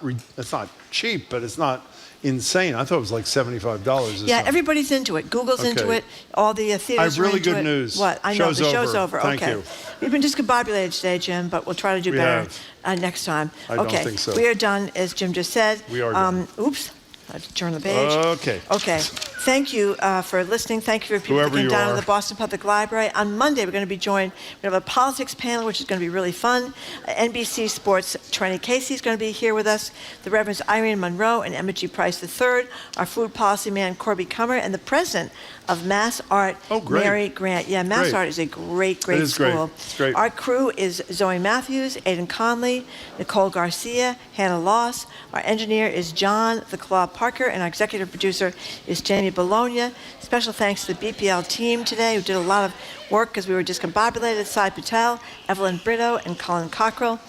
cheap, but it's not insane. I thought it was like $75 or Yeah, something. everybody's into it. Google's into Okay. it. All the theaters I have are really into good it. news. What? I know Show's the show's over. over. Thank Okay. you. We've been discombobulated today, Jim, but we'll try to do We better have. next time. I don't okay. think so. We are done, as Jim just said. We are done. Oops. I have to turn the page. Okay. Okay. Thank you for listening. Thank you for people Whoever that came you down are. to the Boston Public Library. On Monday, we're going to be joined. We have a politics panel, which is going to be really fun. NBC Sports' Trenny Casey is going to be here with us. The Reverends Irene Monroe and Emma G. Price III. Our food policy man, Corby Cummer, and the president of Mass Art, great. Mary Grant. Yeah, Mass Great. Art is a great, It great is great. school. It's great. Our crew is Zoe Matthews, Aidan Conley, Nicole Garcia, Hannah Loss. Our engineer is John the Claw Parker, and our executive producer is Jamie Bologna. Special thanks to the BPL team today, who did a lot of work because we were discombobulated. Sai Patel, Evelyn Brito, and Colin Cockrell.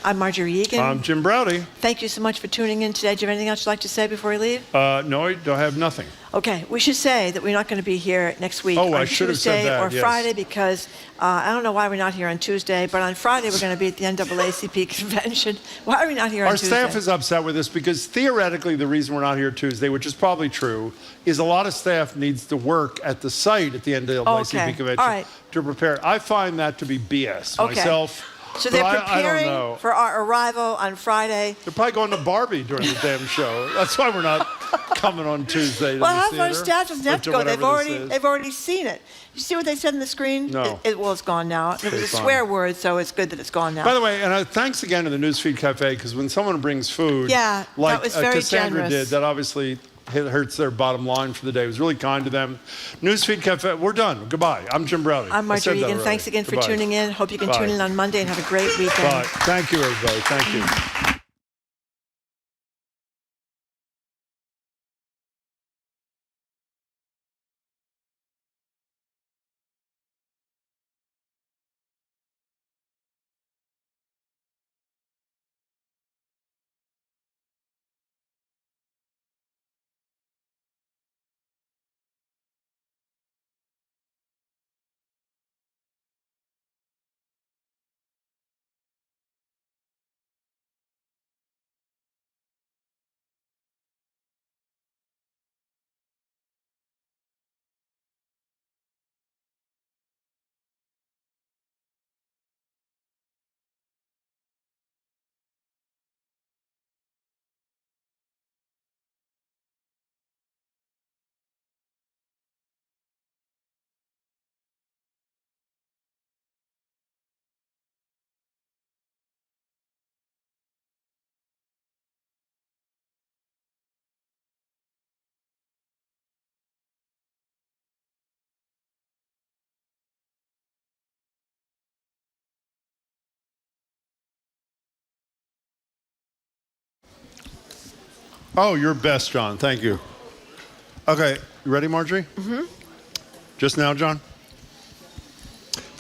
I'm Marjorie Egan. I'm Jim Browdy. Thank you so much for tuning in today. Do you have anything else you'd like to say before we leave? No, I don't have nothing. Okay, we should say that we're not going to be here next week Oh, on I should have Tuesday said that, or yes. Friday because I don't know why we're not here on Tuesday, but on Friday we're going to be at the NAACP convention. Why are we not here on Our Tuesday? staff is upset with us because theoretically the reason we're not here Tuesday, which is probably true, is a lot of staff needs to work at the site at the NAACP Okay. convention All right. to prepare. I find that to be BS Okay. myself. So but they're I don't preparing know. for our arrival on Friday. They're probably going to Barbie during the damn show. That's why we're not coming on Tuesday to Well, the half our theater, staff doesn't or have to to go. They've whatever this already is. seen it. You see what they said on the screen? No. Well, it's gone now. It was Okay, a fine. swear word, so it's good that it's gone now. By the way, and thanks again to the Newsfeed Cafe, because when someone brings food, Yeah, that like was very Cassandra generous. did, that obviously hurts their bottom line for the day. It was really kind to them. Newsfeed Cafe, we're done. Goodbye. I'm Jim Browdy. I'm I said Marjorie that Egan. already. Thanks again for Goodbye. tuning in. Hope you can Bye. tune in on Monday and have a great weekend. Bye. Thank you, everybody. Thank you. Oh, you're best, John. Thank you. Okay, you ready, Marjorie? Mm-hmm. Just now, John?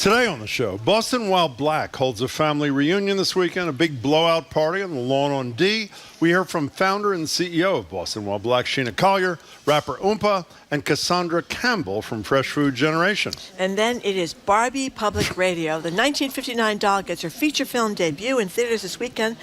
Today on the show, Boston While Black holds a family reunion this weekend, a big blowout party on the lawn on D. We hear from founder and CEO of Boston While Black, Sheena Collier, rapper Oompa, and Cassandra Campbell from Fresh Food Generation. And then it is Barbie Public Radio. The 1959 doll gets her feature film debut in theaters this weekend